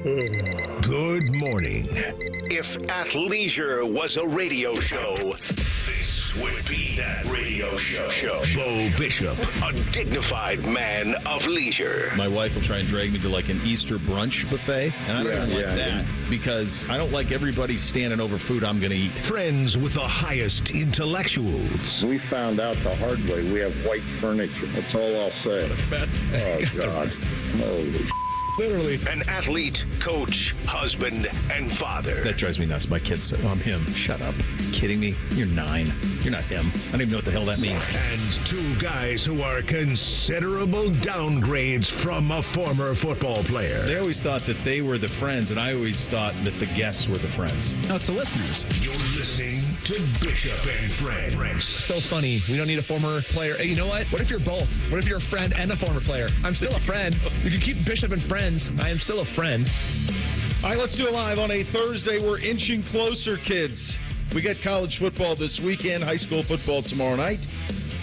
Good morning. If athleisure was a radio show, this would be that radio show. Bo Bishop, a dignified man of leisure. My wife will try and drag me to like an Easter brunch buffet, and I don't like that because I don't like everybody standing over food I'm going to eat. Friends with the highest intellectuals. We found out the hard way. We have white furniture. That's all I'll say. Oh, God. Holy Literally. An athlete, coach, husband, and father. That drives me nuts. My kids say, I'm him. Shut up. Kidding me? You're 9. You're not him. I don't even know what the hell that means. And two guys who are considerable downgrades from a former football player. They always thought that they were the friends, and I always thought that the guests were the friends. No, it's the listeners. You're listening to Bishop and Friends. So funny. We don't need a former player. Hey, you know what? What if you're both? What if you're a friend and a former player? I'm still a friend. You can keep Bishop and Friends. I am still a friend. All right, let's do it live on a Thursday. We're inching closer, kids. We got college football this weekend, high school football tomorrow night.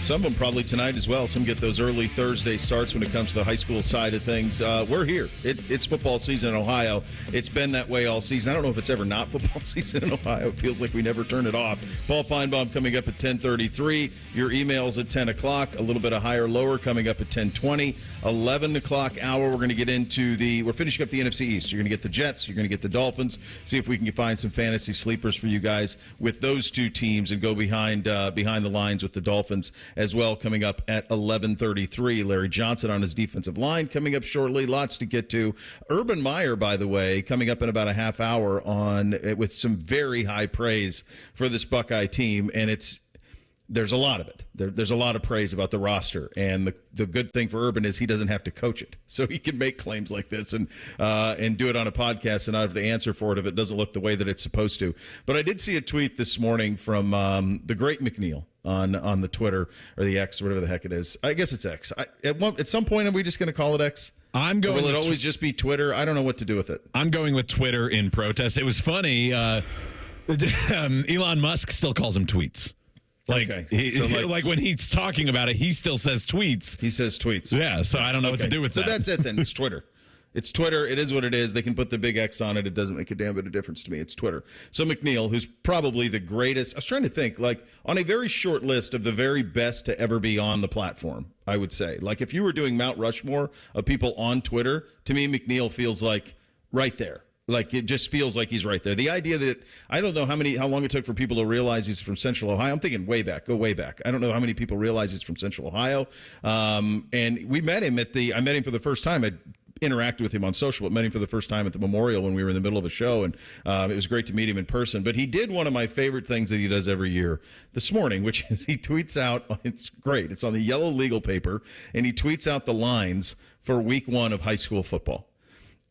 Some of them probably tonight as well. Some get those early Thursday starts when it comes to the high school side of things. We're here. It's football season in Ohio. It's been that way all season. I don't know if it's ever not football season in Ohio. It feels like we never turn it off. Paul Finebaum coming up at 10:33. Your emails at 10 o'clock. A little bit of higher lower coming up at 10:20. 11 o'clock hour, we're going to get into we're finishing up the NFC East. You're going to get the Jets. You're going to get the Dolphins. See if we can find some fantasy sleepers for you guys with those two teams and go behind the lines with the Dolphins as well, coming up at 11:33. Larry Johnson on his defensive line coming up shortly. Lots to get to. Urban Meyer, by the way, coming up in about a half hour with some very high praise for this Buckeye team, and there's a lot of it. There's a lot of praise about the roster, and the good thing for Urban is he doesn't have to coach it, so he can make claims like this and do it on a podcast and not have to answer for it if it doesn't look the way that it's supposed to. But I did see a tweet this morning from the great McNeil on the Twitter or the X, or whatever the heck it is. I guess it's X. At some point, are we just going to call it X? I'm going. Or will it always just be Twitter? I don't know what to do with it. I'm going with Twitter in protest. It was funny. Elon Musk still calls them tweets. Like when he's talking about it, he still says tweets. He says tweets. Yeah, so I don't know what to do with that. So that's it then. It's Twitter. It's Twitter. It is what it is. They can put the big X on it. It doesn't make a damn bit of difference to me. It's Twitter. So McNeil, who's probably the greatest, I was trying to think, like on a very short list of the very best to ever be on the platform, I would say. Like if you were doing Mount Rushmore of people on Twitter, to me, McNeil feels like right there. Like it just feels like he's right there. The idea that I don't know how long it took for people to realize he's from Central Ohio. I'm thinking go way back. I don't know how many people realize he's from Central Ohio. And we met him I met him for the first time. I interacted with him on social, but met him for the first time at the Memorial when we were in the middle of a show, and it was great to meet him in person. But he did one of my favorite things that he does every year this morning, which is he tweets out, it's great, it's on the yellow legal paper, and he tweets out the lines for week 1 of high school football.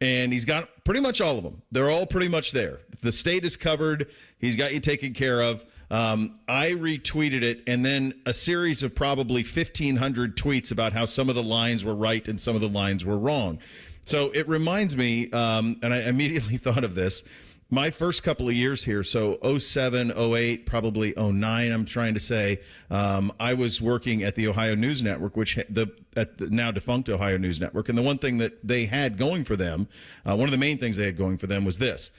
And he's got pretty much all of them. They're all pretty much there. The state is covered. He's got you taken care of. I retweeted it, and then a series of probably 1,500 tweets about how some of the lines were right and some of the lines were wrong. So it reminds me, and I immediately thought of this, my first couple of years here, so 07, 08, probably 09, I'm trying to say, I was working at the Ohio News Network, at the now defunct Ohio News Network. And the one thing that they had going for them, one of the main things they had going for them was this.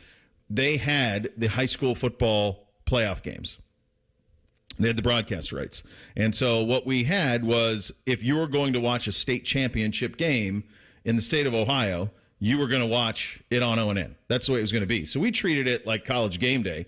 They had the high school football playoff games. They had the broadcast rights. And so what we had was if you were going to watch a state championship game in the state of Ohio, you were going to watch it on ONN. That's the way it was going to be. So we treated it like college game day.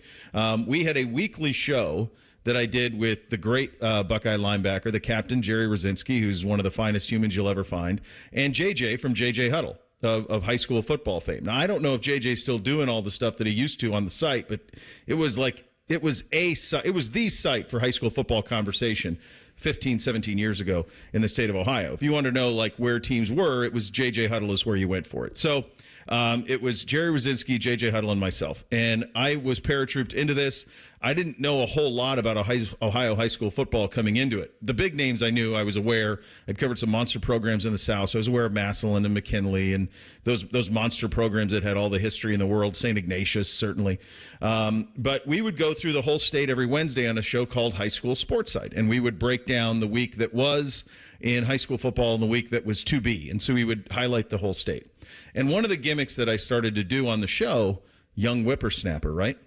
We had a weekly show that I did with the great Buckeye linebacker, the captain, Jerry Rosinski, who's one of the finest humans you'll ever find, and JJ from JJ Huddle of high school football fame. Now, I don't know if JJ's still doing all the stuff that he used to on the site, but it was the site for high school football conversation 15, 17 years ago in the state of Ohio. If you want to know like where teams were, it was JJ Huddle is where you went for it. So it was Jerry Rosinski, JJ Huddle, and myself. And I was paratrooped into this. I didn't know a whole lot about Ohio high school football coming into it. The big names I knew, I was aware. I'd covered some monster programs in the South, so I was aware of Massillon and McKinley and those monster programs that had all the history in the world, St. Ignatius, certainly. But we would go through the whole state every Wednesday on a show called High School Sports Site, and we would break down the week that was in high school football and the week that was to be, and so we would highlight the whole state. And one of the gimmicks that I started to do on the show, young whippersnapper, right?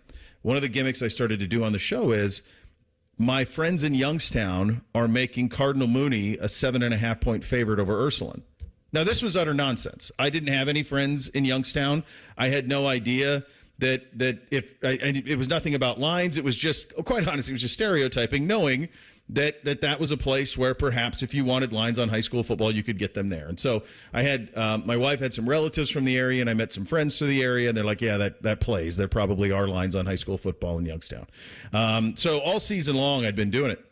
One of the gimmicks I started to do on the show is my friends in Youngstown are making Cardinal Mooney a 7.5-point favorite over Ursuline. Now, this was utter nonsense. I didn't have any friends in Youngstown. I had no idea that it was nothing about lines. It was just, quite honestly, it was just stereotyping, knowing that was a place where perhaps if you wanted lines on high school football, you could get them there. And so I had my wife had some relatives from the area, and I met some friends to the area, and they're like, yeah, that plays. There probably are lines on high school football in Youngstown. So all season long, I'd been doing it.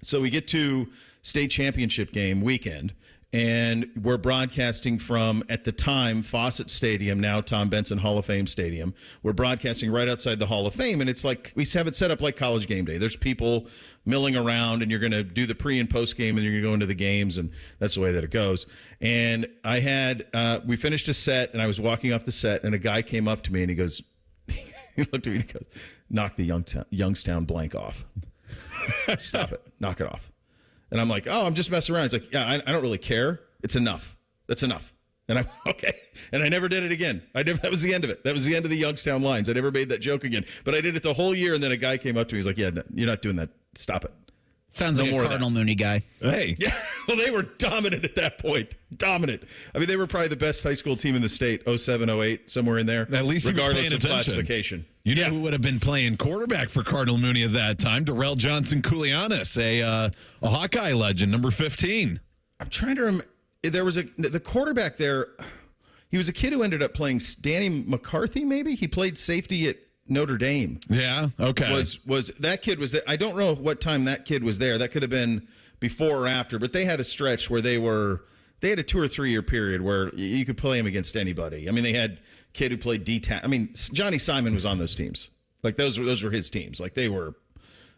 So we get to state championship game weekend, and we're broadcasting from, at the time, Fawcett Stadium, now Tom Benson Hall of Fame Stadium. We're broadcasting right outside the Hall of Fame, and it's like we have it set up like college game day. There's people milling around, and you're going to do the pre and post game, and you're going to go into the games, and that's the way that it goes. And I had we finished a set, and I was walking off the set, and a guy came up to me, and he goes, he looked at me, and he goes, knock the Youngstown blank off. Stop it. Knock it off. And I'm like, oh, I'm just messing around. He's like, yeah, I don't really care. It's enough. That's enough. And I'm okay. And I never did it again. That was the end of it. That was the end of the Youngstown lines. I never made that joke again. But I did it the whole year. And then a guy came up to me. He's like, yeah, no, you're not doing that. Stop it. Sounds like a Cardinal Mooney guy. Hey. Yeah. Well, they were dominant at that point. Dominant. I mean, they were probably the best high school team in the state, 07, 08, somewhere in there. At least regardless of attention. Classification. You know who would have been playing quarterback for Cardinal Mooney at that time? Darrell Johnson-Koulianis, a Hawkeye legend, number 15. I'm trying to remember. There was the quarterback there. He was a kid who ended up playing Danny McCarthy, maybe? He played safety at Notre Dame. Yeah, okay. Was that kid was there? I don't know what time that kid was there. That could have been before or after, but they had a stretch where they had a 2 or 3 year period where you could play him against anybody. I mean, they had a kid who played D-tackle. I mean, Johnny Simon was on those teams. Like those were his teams. Like they were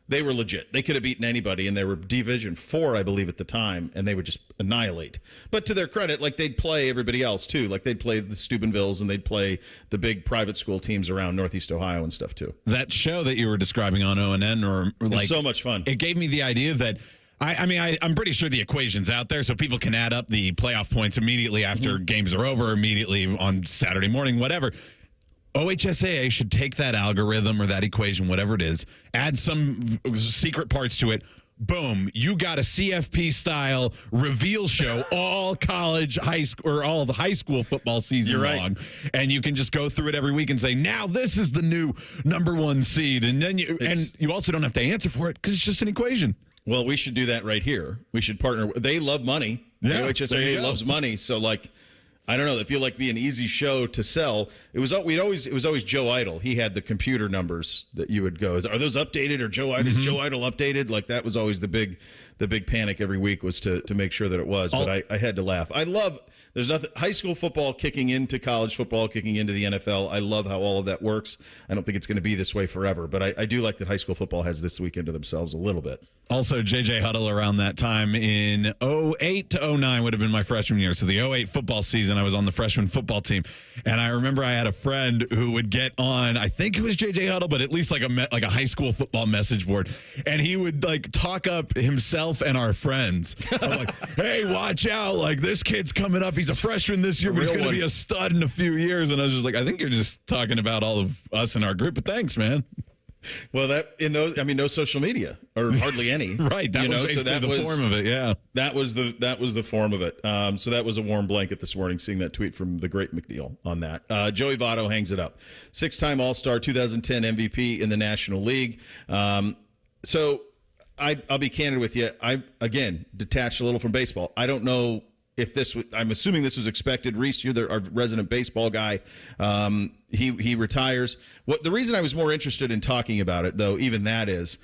legit. They could have beaten anybody, and they were Division 4, I believe, at the time, and they would just annihilate. But to their credit, like they'd play everybody else too. Like they'd play the Steubenvilles, and they'd play the big private school teams around Northeast Ohio and stuff too. That show that you were describing on ONN, or like, so much fun. It gave me the idea that I'm pretty sure the equation's out there, so people can add up the playoff points immediately after games are over, immediately on Saturday morning, whatever. OHSAA should take that algorithm or that equation, whatever it is, add some secret parts to it. Boom, you got a CFP-style reveal show all college, high school, or all the high school football season long. And you can just go through it every week and say, now this is the new number 1 seed. And then you also don't have to answer for it because it's just an equation. Well, we should do that right here. We should partner. They love money. Yeah, OHSAA loves money. So, like, I don't know. They feel like be an easy show to sell. It was always Joe Idle. He had the computer numbers that you would go, are those updated, or is Joe Idle updated? Like that was always the big panic every week was to make sure that it was. But I had to laugh. There's nothing high school football kicking into college football, kicking into the NFL. I love how all of that works. I don't think it's going to be this way forever, but I do like that high school football has this weekend to themselves a little bit. Also, J.J. Huddle around that time in 08 to 09 would have been my freshman year. So the 08 football season, I was on the freshman football team. And I remember I had a friend who would get on, I think it was J.J. Huddle, but at least like a high school football message board. And he would like talk up himself and our friends. I'm like, hey, watch out. Like this kid's coming up. He's a freshman this year, but he's going to be a stud in a few years. And I was just like, I think you're just talking about all of us in our group, but thanks, man. Well, no social media or hardly any. Right. That was basically the form of it. Yeah. That was the form of it. So that was a warm blanket this morning, seeing that tweet from the great McNeil on that. Joey Votto hangs it up. 6-time All-Star, 2010 MVP in the National League. So I'll be candid with you. I, again, detached a little from baseball. I don't know if I'm assuming this was expected. Reese, you're our resident baseball guy. He retires. The reason I was more interested in talking about it, though, even that is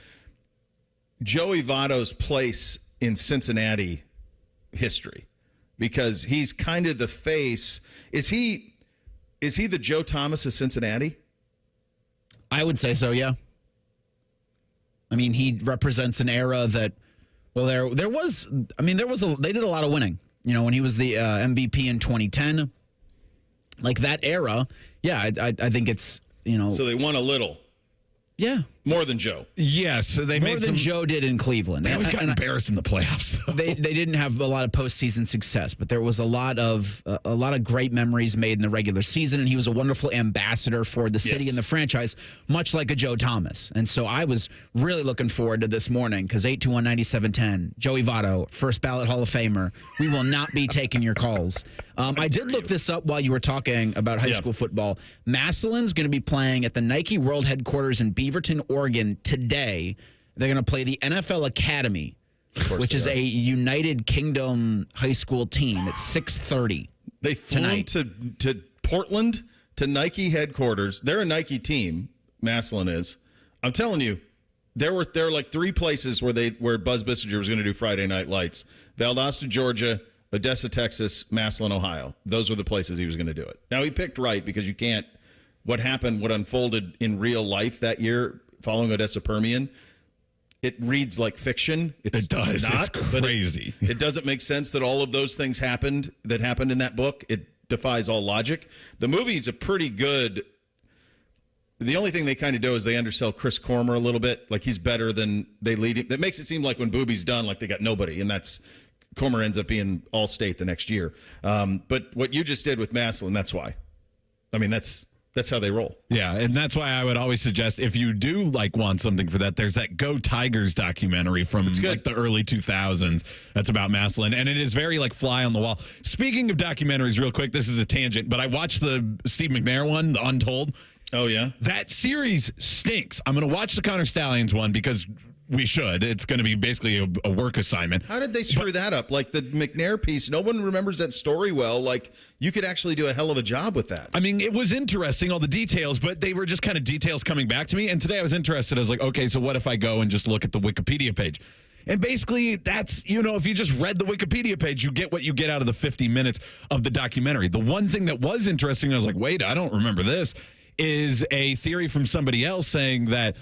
Joey Votto's place in Cincinnati history, because he's kind of the face. Is he the Joe Thomas of Cincinnati? I would say so, yeah. I mean, he represents an era that, well, they did a lot of winning. You know, when he was the MVP in 2010, like that era, yeah, I think it's, you know. So they won a little. Yeah. More than Joe. Yes, they More made than Joe did in Cleveland. They always got embarrassed in the playoffs, though. They didn't have a lot of postseason success, but there was a lot of great memories made in the regular season, and he was a wonderful ambassador for the city and the franchise, much like a Joe Thomas. And so I was really looking forward to this morning because 821-9710, Joey Votto, first ballot Hall of Famer. We will not be taking your calls. I did look this up while you were talking about high school football. Massillon's going to be playing at the Nike World Headquarters in Beaverton, Oregon today. They're going to play the NFL Academy, which is a United Kingdom high school team. It's 6:30. They flew to Portland to Nike headquarters. They're a Nike team. Massillon is. I'm telling you, there were like three places where Buzz Bissinger was going to do Friday Night Lights: Valdosta, Georgia, Odessa, Texas, Massillon, Ohio. Those were the places he was going to do it. Now, he picked right because you can't – what unfolded in real life that year following Odessa Permian, it reads like fiction. It does. Not, it's crazy. It doesn't make sense that all of those things happened in that book. It defies all logic. The movie's a pretty good – the only thing they kind of do is they undersell Chris Cormer a little bit. Like, he's better than they lead him. That makes it seem like when Booby's done, like they got nobody, and that's – Comer ends up being all-state the next year. But what you just did with Massillon, that's why. I mean, that's how they roll. Yeah, and that's why I would always suggest if you do want something for that, there's that Go Tigers documentary from the early 2000s that's about Massillon, and it is very fly on the wall. Speaking of documentaries, real quick, this is a tangent, but I watched the Steve McNair one, The Untold. Oh, yeah? That series stinks. I'm going to watch the Connor Stallions one because we should. It's going to be basically a work assignment. How did they screw that up? Like the McNair piece, no one remembers that story well. Like, you could actually do a hell of a job with that. I mean, it was interesting, all the details, but they were just kind of details coming back to me. And today I was interested. I was like, okay, so what if I go and just look at the Wikipedia page? And basically, that's, if you just read the Wikipedia page, you get what you get out of the 50 minutes of the documentary. The one thing that was interesting, I was like, wait, I don't remember this, is a theory from somebody else saying that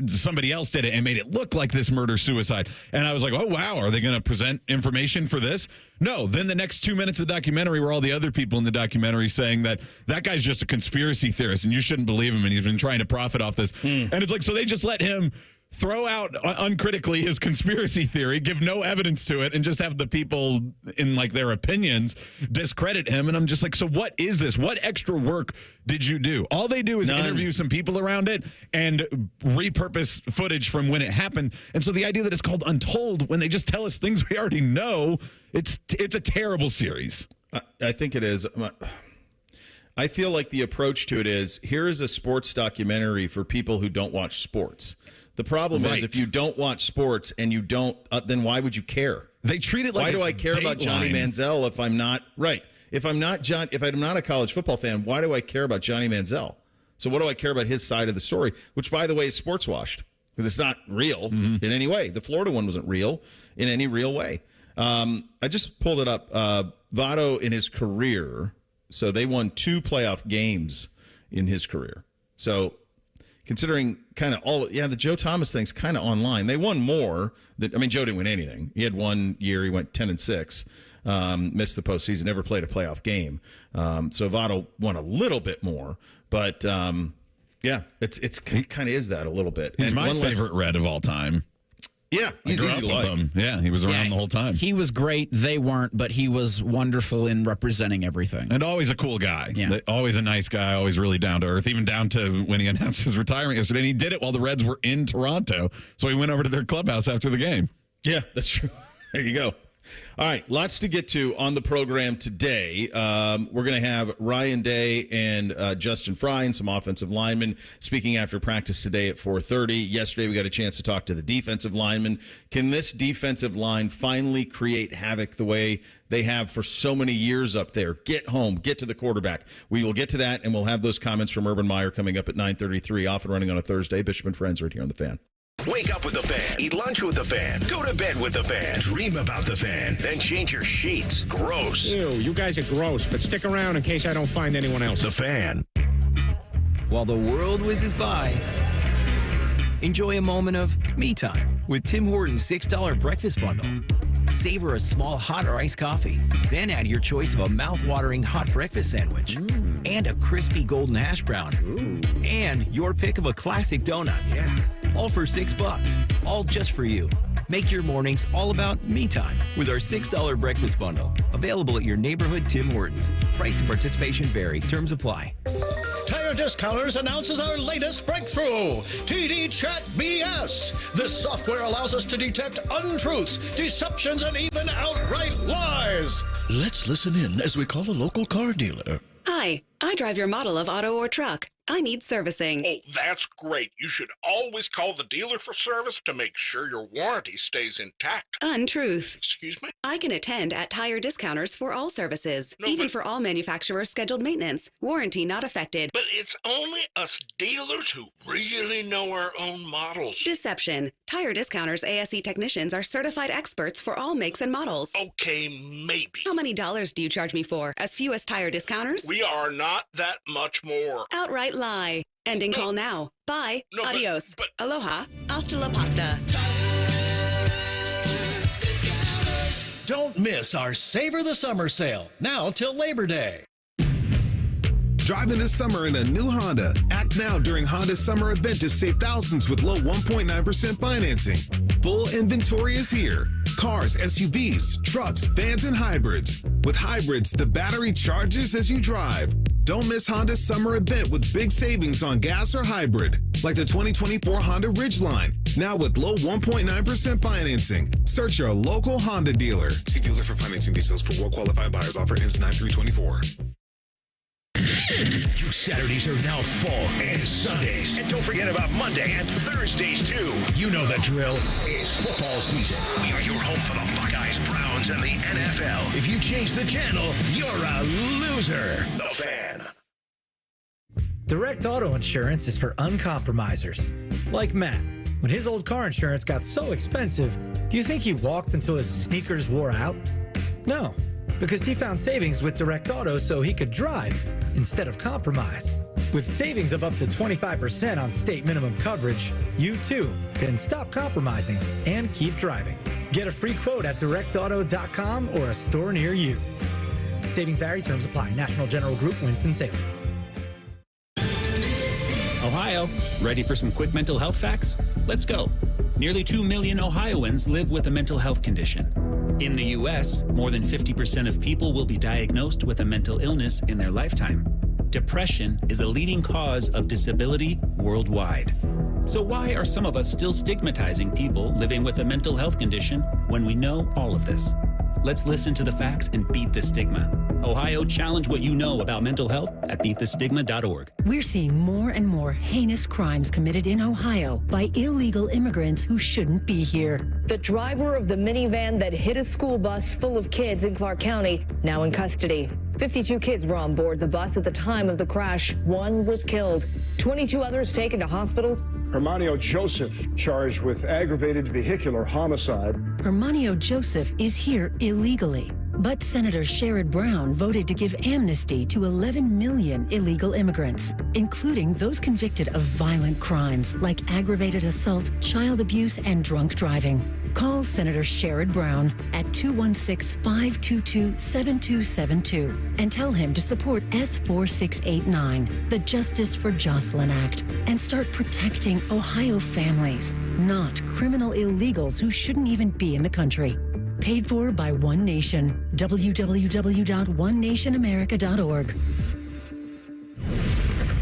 somebody else did it and made it look like this murder-suicide. And I was like, oh, wow, are they going to present information for this? No. Then the next 2 minutes of the documentary were all the other people in the documentary saying that guy's just a conspiracy theorist and you shouldn't believe him and he's been trying to profit off this. And it's like, so they just let him throw out uncritically his conspiracy theory, give no evidence to it, and just have the people in their opinions discredit him. And I'm just like, so what is this? What extra work did you do? All they do is interview some people around it and repurpose footage from when it happened. And so the idea that it's called Untold when they just tell us things we already know, it's a terrible series. I think it is. I feel like the approach to it is, here is a sports documentary for people who don't watch sports. The problem is, if you don't watch sports and you don't, then why would you care? They treat it like why do I care about Johnny Manziel if I'm not right? If I'm not a college football fan, why do I care about Johnny Manziel? So what do I care about his side of the story? Which, by the way, is sports washed because it's not real in any way. The Florida one wasn't real in any real way. I just pulled it up. Votto in his career, so they won 2 playoff games in his career. So, considering kind of the Joe Thomas thing's kind of online. They won more. Joe didn't win anything. He had 1 year. He went 10-6, missed the postseason, never played a playoff game. So Votto won a little bit more. But, it kind of is that a little bit. He's my favorite Red of all time. Yeah, he's easy to like. Him. Yeah, he was around the whole time. He was great. They weren't, but he was wonderful in representing everything. And always a cool guy. Yeah. Always a nice guy, always really down to earth, even down to when he announced his retirement yesterday. And he did it while the Reds were in Toronto. So he went over to their clubhouse after the game. Yeah, that's true. There you go. All right, lots to get to on the program today. We're going to have Ryan Day and Justin Fry and some offensive linemen speaking after practice today at 4:30. Yesterday, we got a chance to talk to the defensive linemen. Can this defensive line finally create havoc the way they have for so many years up there? Get home, get to the quarterback. We will get to that, and we'll have those comments from Urban Meyer coming up at 9:33, off and running on a Thursday. Bishop and Friends right here on The Fan. Wake up with the Fan. Eat lunch with the Fan. Go to bed with the Fan. Dream about the Fan. Then change your sheets. Gross. Ew, you guys are gross, but stick around in case I don't find anyone else. The Fan. While the world whizzes by, enjoy a moment of me time with Tim Hortons $6 breakfast bundle. Savor a small hot or iced coffee. Then add your choice of a mouth-watering hot breakfast sandwich. and a crispy golden hash brown. Ooh. And your pick of a classic donut. Yeah. All for $6. All just for you. Make your mornings all about me time with our $6 breakfast bundle. Available at your neighborhood Tim Hortons. Price and participation vary. Terms apply. Tire Discounters announces our latest breakthrough, TD Chat BS. This software allows us to detect untruths, deceptions, and even outright lies. Let's listen in as we call a local car dealer. Hi, I drive your model of auto or truck. I need servicing. Oh, that's great. You should always call the dealer for service to make sure your warranty stays intact. Untruth. Excuse me? I can attend at Tire Discounters for all services, even for all manufacturers' scheduled maintenance. Warranty not affected. But it's only us dealers who really know our own models. Deception. Tire Discounters ASE technicians are certified experts for all makes and models. Okay, maybe. How many dollars do you charge me for? As few as Tire Discounters? We are not that much more. Outright lie. Ending call now. Bye. Adios. Aloha. Hasta la pasta. Don't miss our Savor the Summer sale, now till Labor Day. Driving this summer in a new Honda. Act now during Honda's summer event to save thousands with low 1.9% financing. Full inventory is here. Cars, SUVs, trucks, vans, and hybrids. With hybrids, the battery charges as you drive. Don't miss Honda's summer event with big savings on gas or hybrid, like the 2024 Honda Ridgeline, now with low 1.9% financing. Search your local Honda dealer. See dealer for financing details. For well-qualified buyers. Offer ends 9/3/24. Your Saturdays are now full, and Sundays. And don't forget about Monday and Thursdays, too. You know the drill. It's football season. We are your home for the Buckeyes, Browns, and the NFL. If you change the channel, you're a loser. The Fan. Direct auto insurance is for uncompromisers. Like Matt. When his old car insurance got so expensive, do you think he walked until his sneakers wore out? No, because he found savings with Direct Auto so he could drive instead of compromise. With savings of up to 25% on state minimum coverage, you too can stop compromising and keep driving. Get a free quote at directauto.com or a store near you. Savings vary, terms apply. National General Group, Winston-Salem. Ohio, ready for some quick mental health facts? Let's go. Nearly 2 million Ohioans live with a mental health condition. In the U.S., more than 50% of people will be diagnosed with a mental illness in their lifetime. Depression is a leading cause of disability worldwide. So why are some of us still stigmatizing people living with a mental health condition when we know all of this? Let's listen to the facts and beat the stigma. Ohio, challenge what you know about mental health at beatthestigma.org. We're seeing more and more heinous crimes committed in Ohio by illegal immigrants who shouldn't be here. The driver of the minivan that hit a school bus full of kids in Clark County, now in custody. 52 kids were on board the bus at the time of the crash. One was killed. 22 others taken to hospitals. Hermanio Joseph charged with aggravated vehicular homicide. Hermanio Joseph is here illegally. But Senator Sherrod Brown voted to give amnesty to 11 million illegal immigrants, including those convicted of violent crimes like aggravated assault, child abuse, and drunk driving. Call Senator Sherrod Brown at 216-522-7272 and tell him to support S4689, the Justice for Jocelyn Act, and start protecting Ohio families, not criminal illegals who shouldn't even be in the country. Paid for by One Nation. www.onenationamerica.org.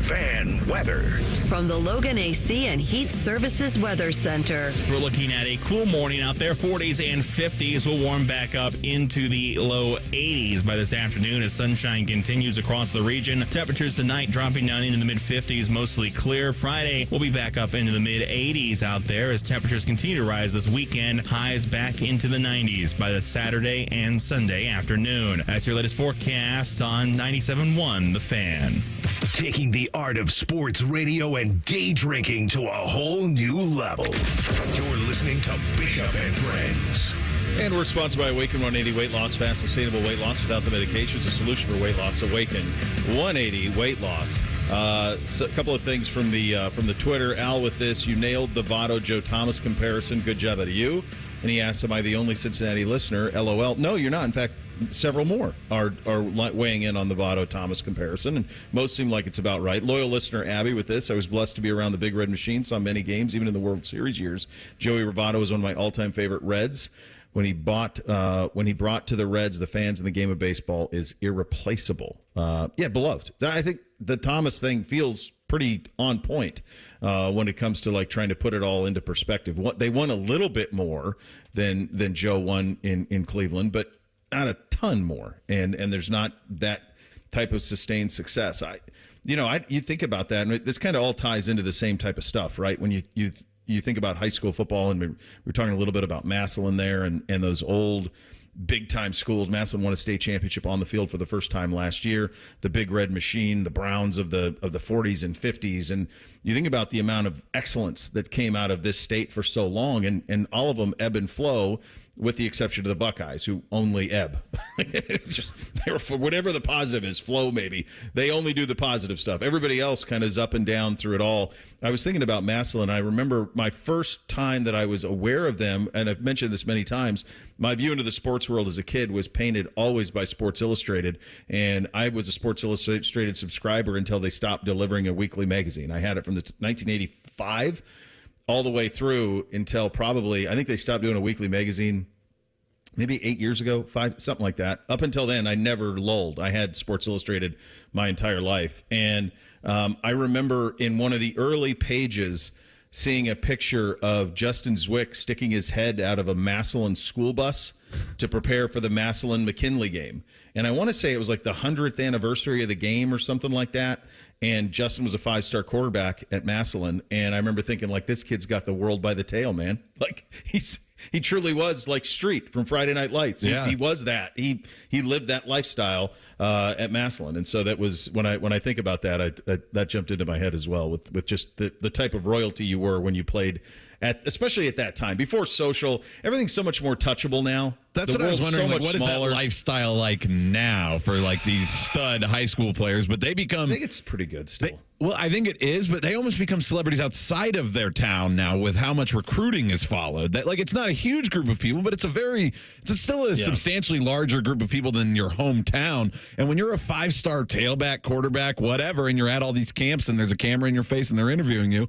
Fan weather. From the Logan AC and Heat Services Weather Center. We're looking at a cool morning out there. 40s and 50s will warm back up into the low 80s by this afternoon as sunshine continues across the region. Temperatures tonight dropping down into the mid-50s, mostly clear. Friday will be back up into the mid-80s out there as temperatures continue to rise this weekend. Highs back into the 90s by the Saturday and Sunday afternoon. That's your latest forecast on 97.1 The Fan. Taking the art of sports radio and day drinking to a whole new level. You're listening to Bishop and Friends. And we're sponsored by Awaken 180 Weight Loss, fast, sustainable weight loss without the medications. A solution for weight loss. Awaken 180 Weight Loss. So a couple of things from the Twitter. Al, with this, you nailed the Votto Joe Thomas comparison. Good job out of you. And he asks, am I the only Cincinnati listener? LOL. No, you're not. In fact, several more are weighing in on the Votto-Thomas comparison, and most seem like it's about right. Loyal listener Abby with this: I was blessed to be around the Big Red Machine, saw many games, even in the World Series years. Joey Votto is one of my all-time favorite Reds. When he brought to the Reds the fans in the game of baseball is irreplaceable. Beloved. I think the Thomas thing feels pretty on point when it comes to like trying to put it all into perspective. They won a little bit more than Joe won in Cleveland, but not a ton more. And there's not that type of sustained success. You think about that, and this kind of all ties into the same type of stuff, right? When you think about high school football, and we're talking a little bit about Massillon there and those old big-time schools. Massillon won a state championship on the field for the first time last year. The Big Red Machine, the Browns of the 40s and 50s. And you think about the amount of excellence that came out of this state for so long, and all of them ebb and flow, with the exception of the Buckeyes, who only ebb. For whatever the positive is, flow maybe, they only do the positive stuff. Everybody else kind of is up and down through it all. I was thinking about Massillon. I remember my first time that I was aware of them, and I've mentioned this many times, my view into the sports world as a kid was painted always by Sports Illustrated, and I was a Sports Illustrated subscriber until they stopped delivering a weekly magazine. I had it from the 1985 all the way through until probably, I think they stopped doing a weekly magazine maybe 8 years ago, 5, something like that. Up until then, I never lulled. I had Sports Illustrated my entire life. And I remember in one of the early pages seeing a picture of Justin Zwick sticking his head out of a Massillon school bus to prepare for the Massillon-McKinley game. And I want to say it was like the 100th anniversary of the game or something like that. And Justin was a 5-star quarterback at Massillon. And I remember thinking, like, this kid's got the world by the tail, man. Like, he truly was like Street from Friday Night Lights. Yeah. He was that. He lived that lifestyle at Massillon. And so that was, when I think about that, that jumped into my head as well, with just the type of royalty you were when you played, especially at that time. Before social, everything's so much more touchable now. That's what I was wondering. Like, what is that lifestyle like now for like these stud high school players? But they become. I think it's pretty good still. I think it is, but they almost become celebrities outside of their town now with how much recruiting is followed. That, like, it's not a huge group of people, but it's still a substantially larger group of people than your hometown. And when you're a 5-star tailback, quarterback, whatever, and you're at all these camps and there's a camera in your face and they're interviewing you,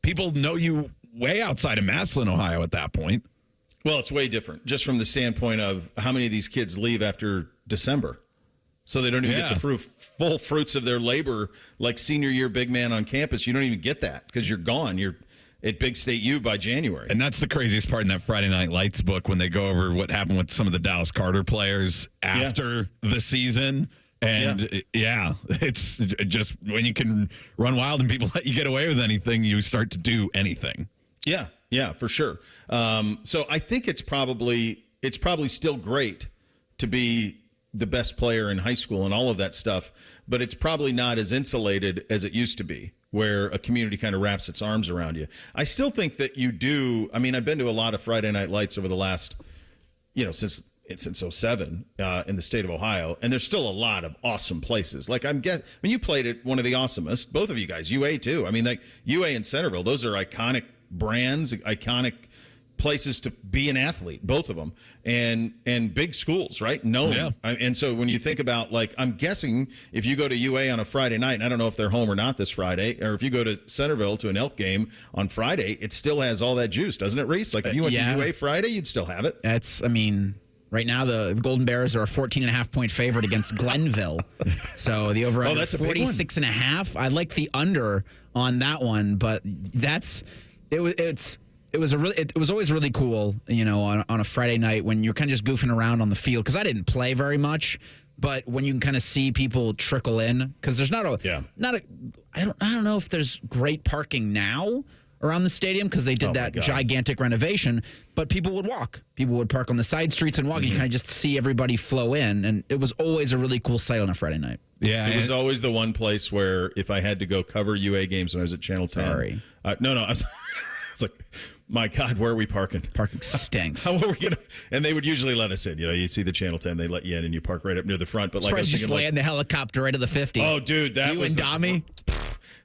people know you way outside of Massillon, Ohio at that point. Well, it's way different, just from the standpoint of how many of these kids leave after December. So they don't even get the full fruits of their labor, like senior year big man on campus. You don't even get that because you're gone. You're at Big State U by January. And that's the craziest part in that Friday Night Lights book, when they go over what happened with some of the Dallas Carter players after the season. And it's just when you can run wild and people let you get away with anything, you start to do anything. Yeah, for sure. So I think it's probably still great to be the best player in high school and all of that stuff, but it's probably not as insulated as it used to be, where a community kind of wraps its arms around you. I still think that you do. I mean, I've been to a lot of Friday Night Lights over the last, since 07 in the state of Ohio, and there's still a lot of awesome places. Like you played at one of the awesomest, both of you guys, UA too. I mean, like UA and Centerville, those are iconic brands, iconic places to be an athlete, both of them, and big schools, right? And so when you think about, like, I'm guessing if you go to UA on a Friday night, and I don't know if they're home or not this Friday, or if you go to Centerville to an Elk game on Friday, it still has all that juice, doesn't it, Reese? Like, if you went to UA Friday, you'd still have it. Right now, the Golden Bears are a 14.5-point favorite against Glenville. So the over-under is 46.5. I like the under on that one, but it was always really cool, on a Friday night when you're kind of just goofing around on the field, because I didn't play very much, but when you can kind of see people trickle in, because there's I don't know if there's great parking now around the stadium, because they did that gigantic renovation, but people would walk. People would park on the side streets and walk, and you kind of just see everybody flow in, and it was always a really cool sight on a Friday night. Yeah, it was always the one place where if I had to go cover UA games when I was at Channel 10. Sorry. I was like, my God, where are we parking? Parking stinks. How are we gonna? And they would usually let us in. You see the Channel 10, they let you in, and you park right up near the front. But like, just land the helicopter right at the 50. Oh, dude, that you was and Dami.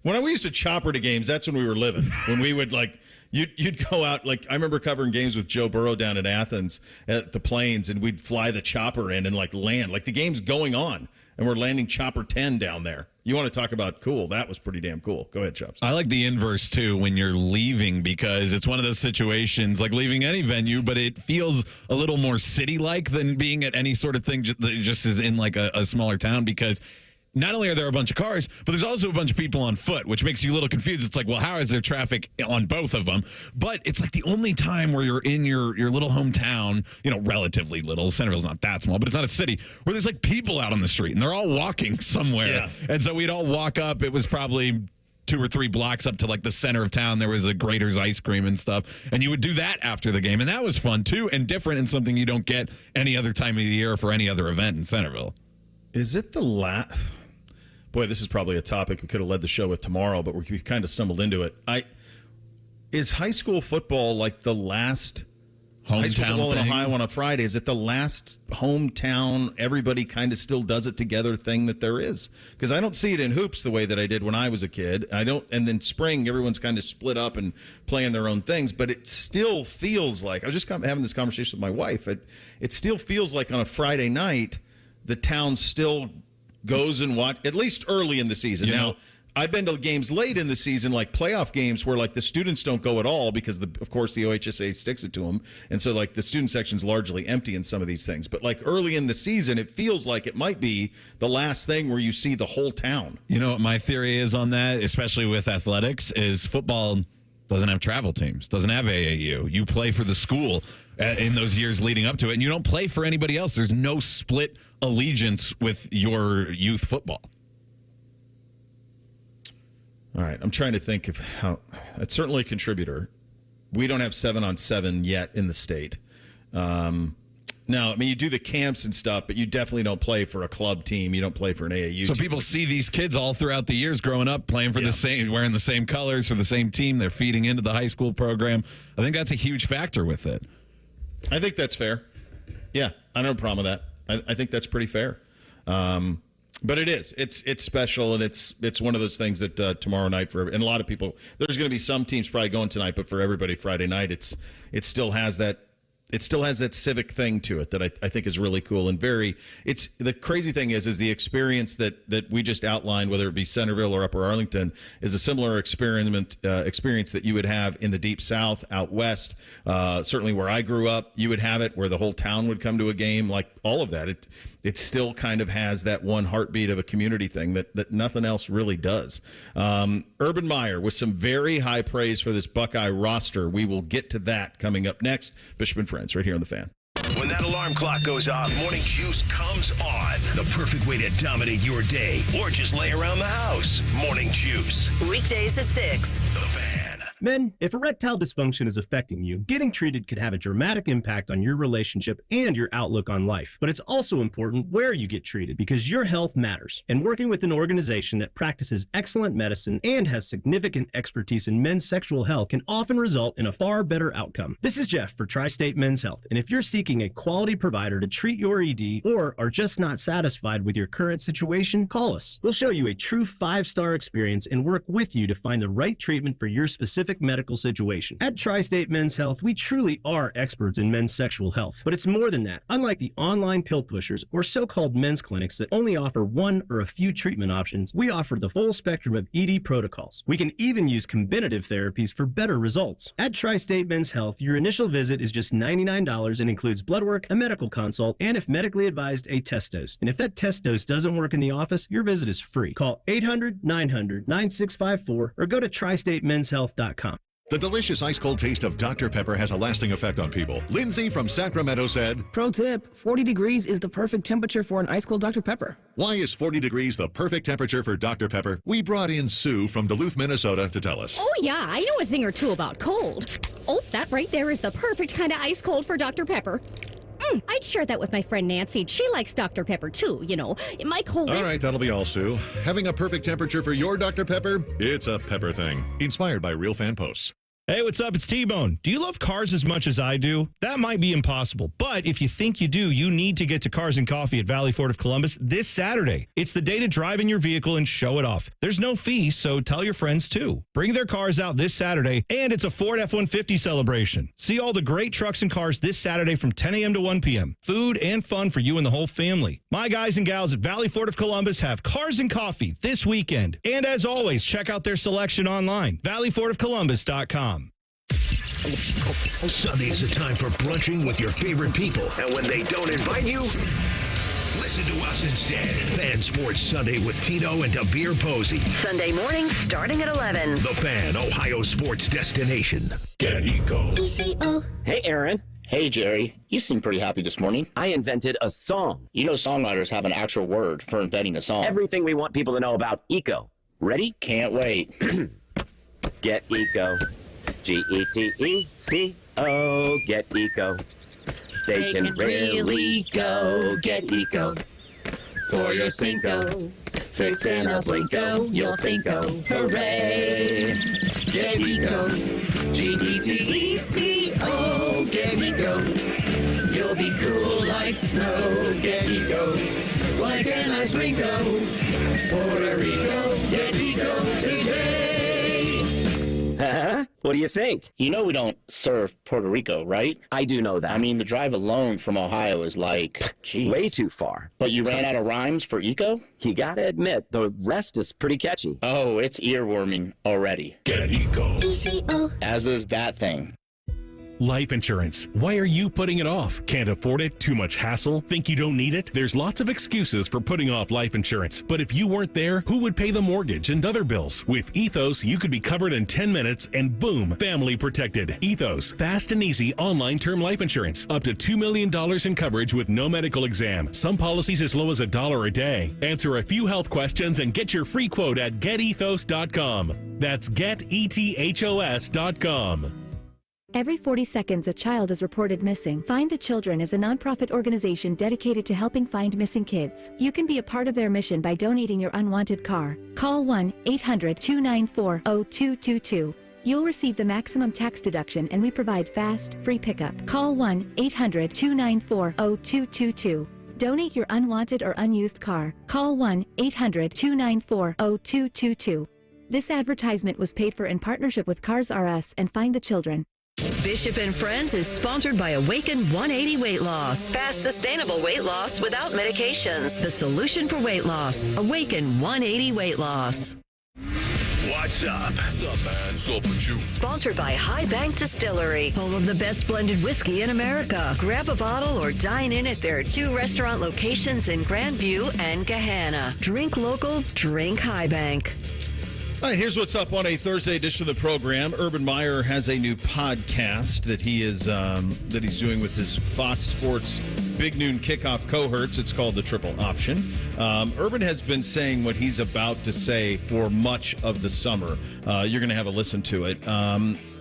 When we used to chopper to games, that's when we were living. When we would, like, you'd go out, like, I remember covering games with Joe Burrow down in Athens at the Plains, and we'd fly the chopper in and, like, land. Like, the game's going on, and we're landing chopper 10 down there. You want to talk about cool. That was pretty damn cool. Go ahead, Chubbs. I like the inverse, too, when you're leaving, because it's one of those situations, like leaving any venue, but it feels a little more city-like than being at any sort of thing that just is in, like, a smaller town, because not only are there a bunch of cars, but there's also a bunch of people on foot, which makes you a little confused. It's like, well, how is there traffic on both of them? But it's like the only time where you're in your little hometown, relatively little. Centerville's not that small, but it's not a city, where there's like people out on the street and they're all walking somewhere. Yeah. And so we'd all walk up. It was probably 2 or 3 blocks up to like the center of town. There was a Grater's ice cream and stuff. And you would do that after the game. And that was fun too, and different, and something you don't get any other time of the year for any other event in Centerville. Is it the last? Boy, this is probably a topic we could have led the show with tomorrow, but we've kind of stumbled into it. Is high school football like the last high school football in Ohio on a Friday? Is it the last hometown, everybody kind of still does it together thing that there is? Because I don't see it in hoops the way that I did when I was a kid. And then spring, everyone's kind of split up and playing their own things, but it still feels like, I was just having this conversation with my wife, it still feels like on a Friday night, the town still goes and watch, at least early in the season. Now, I've been to games late in the season, like playoff games, where like the students don't go at all because, of course, the OHSA sticks it to them. And so like the student section's largely empty in some of these things. But like early in the season, it feels like it might be the last thing where you see the whole town. You know what my theory is on that, especially with athletics, is football doesn't have travel teams, doesn't have AAU. You play for the school in those years leading up to it, and you don't play for anybody else. There's no split allegiance with your youth football. All right, I'm trying to think of how that's certainly a contributor. We don't have 7-on-7 yet in the state. Now, I mean, you do the camps and stuff, but you definitely don't play for a club team. You don't play for an AAU So team. people see these kids all throughout the years growing up playing for the same, wearing the same colors for the same team. They're feeding into the high school program. I think that's a huge factor with it. I think that's fair. Yeah, I don't have a problem with that. I think that's pretty fair. But it is. It's special, and it's one of those things that tomorrow night and a lot of people, there's going to be some teams probably going tonight, but for everybody Friday night, it still has that civic thing to it that I think is really cool and the crazy thing is the experience that we just outlined, whether it be Centerville or Upper Arlington, is a similar experience that you would have in the Deep South out west. Certainly where I grew up, you would have it where the whole town would come to a game, like all of that. It still kind of has that one heartbeat of a community thing that nothing else really does. Urban Meyer with some very high praise for this Buckeye roster. We will get to that coming up next. Bishop and Friends right here on The Fan. When that alarm clock goes off, Morning Juice comes on. The perfect way to dominate your day or just lay around the house. Morning Juice. Weekdays at 6. The Fan. Men, if erectile dysfunction is affecting you, getting treated could have a dramatic impact on your relationship and your outlook on life. But it's also important where you get treated because your health matters. And working with an organization that practices excellent medicine and has significant expertise in men's sexual health can often result in a far better outcome. This is Jeff for Tri-State Men's Health. And if you're seeking a quality provider to treat your ED or are just not satisfied with your current situation, call us. We'll show you a true 5-star experience and work with you to find the right treatment for your specific medical situation. At Tri-State Men's Health, we truly are experts in men's sexual health. But it's more than that. Unlike the online pill pushers or so-called men's clinics that only offer one or a few treatment options, we offer the full spectrum of ED protocols. We can even use combinative therapies for better results. At Tri-State Men's Health, your initial visit is just $99 and includes blood work, a medical consult, and if medically advised, a test dose. And if that test dose doesn't work in the office, your visit is free. Call 800-900-9654 or go to tristatemenshealth.com. The delicious ice-cold taste of Dr. Pepper has a lasting effect on people. Lindsay from Sacramento said, Pro tip, 40 degrees is the perfect temperature for an ice-cold Dr. Pepper. Why is 40 degrees the perfect temperature for Dr. Pepper? We brought in Sue from Duluth, Minnesota to tell us. Oh, yeah, I know a thing or two about cold. Oh, that right there is the perfect kind of ice cold for Dr. Pepper. I'd share that with my friend Nancy. She likes Dr. Pepper, too, you know. My cold All right, that'll be all, Sue. Having a perfect temperature for your Dr. Pepper? It's a Pepper thing. Inspired by real fan posts. Hey, what's up? It's T-Bone. Do you love cars as much as I do? That might be impossible, but if you think you do, you need to get to Cars and Coffee at Valley Ford of Columbus this Saturday. It's the day to drive in your vehicle and show it off. There's no fee, so tell your friends too. Bring their cars out this Saturday, and it's a Ford F-150 celebration. See all the great trucks and cars this Saturday from 10 a.m. to 1 p.m. Food and fun for you and the whole family. My guys and gals at Valley Ford of Columbus have Cars and Coffee this weekend. And as always, check out their selection online, valleyfordofcolumbus.com. Sundays are time for brunching with your favorite people. And when they don't invite you, listen to us instead. Fan Sports Sunday with Tino and Devere Posey. Sunday morning starting at 11. The Fan, Ohio sports destination. Get Eco. Hey, Aaron. Hey, Jerry. You seem pretty happy this morning. I invented a song. You know songwriters have an actual word for inventing a song. Everything we want people to know about eco. Ready? Can't wait. Get Eco. G-E-T-E-C-O. Get Eco. They can really go. Get Eco. For your Cinco. Fix and a Blinko. You'll think-o. Hooray. Get Eco. G-E-T-E-C-O. Get Eco. You'll be cool like snow. Get Eco. Like an ice Ringo. Puerto Rico. Get Eco today. What do you think? You know we don't serve Puerto Rico, right? I do know that. I mean, the drive alone from Ohio is like, geez. Way too far. But you ran out of rhymes for eco? You gotta admit, the rest is pretty catchy. Oh, it's earworming already. Get Eco. As is that thing. Life insurance. Why are you putting it off? Can't afford it? Too much hassle? Think you don't need it? There's lots of excuses for putting off life insurance. But if you weren't there, who would pay the mortgage and other bills? With Ethos, you could be covered in 10 minutes and boom, family protected. Ethos, fast and easy online term life insurance. Up to $2 million in coverage with no medical exam. Some policies as low as $1 a day. Answer a few health questions and get your free quote at getethos.com. That's getethos.com. Every 40 seconds, a child is reported missing. Find the Children is a nonprofit organization dedicated to helping find missing kids. You can be a part of their mission by donating your unwanted car. Call 1-800-294-0222. You'll receive the maximum tax deduction, and we provide fast, free pickup. Call 1-800-294-0222. Donate your unwanted or unused car. Call 1-800-294-0222. This advertisement was paid for in partnership with Cars R Us and Find the Children. Bishop and Friends is sponsored by Awaken 180 Weight Loss. Fast, sustainable weight loss without medications. The solution for weight loss. Awaken 180 Weight Loss. What's up? What's up, man? Sup with you? Sponsored by High Bank Distillery, home of the best blended whiskey in America. Grab a bottle or dine in at their 2 restaurant locations in Grandview and Gahanna. Drink local, drink High Bank. All right, here's what's up on a Thursday edition of the program. Urban Meyer has a new podcast that he's doing with his Fox Sports Big Noon Kickoff cohorts. It's called The Triple Option. Urban has been saying what he's about to say for much of the summer. You're going to have a listen to it.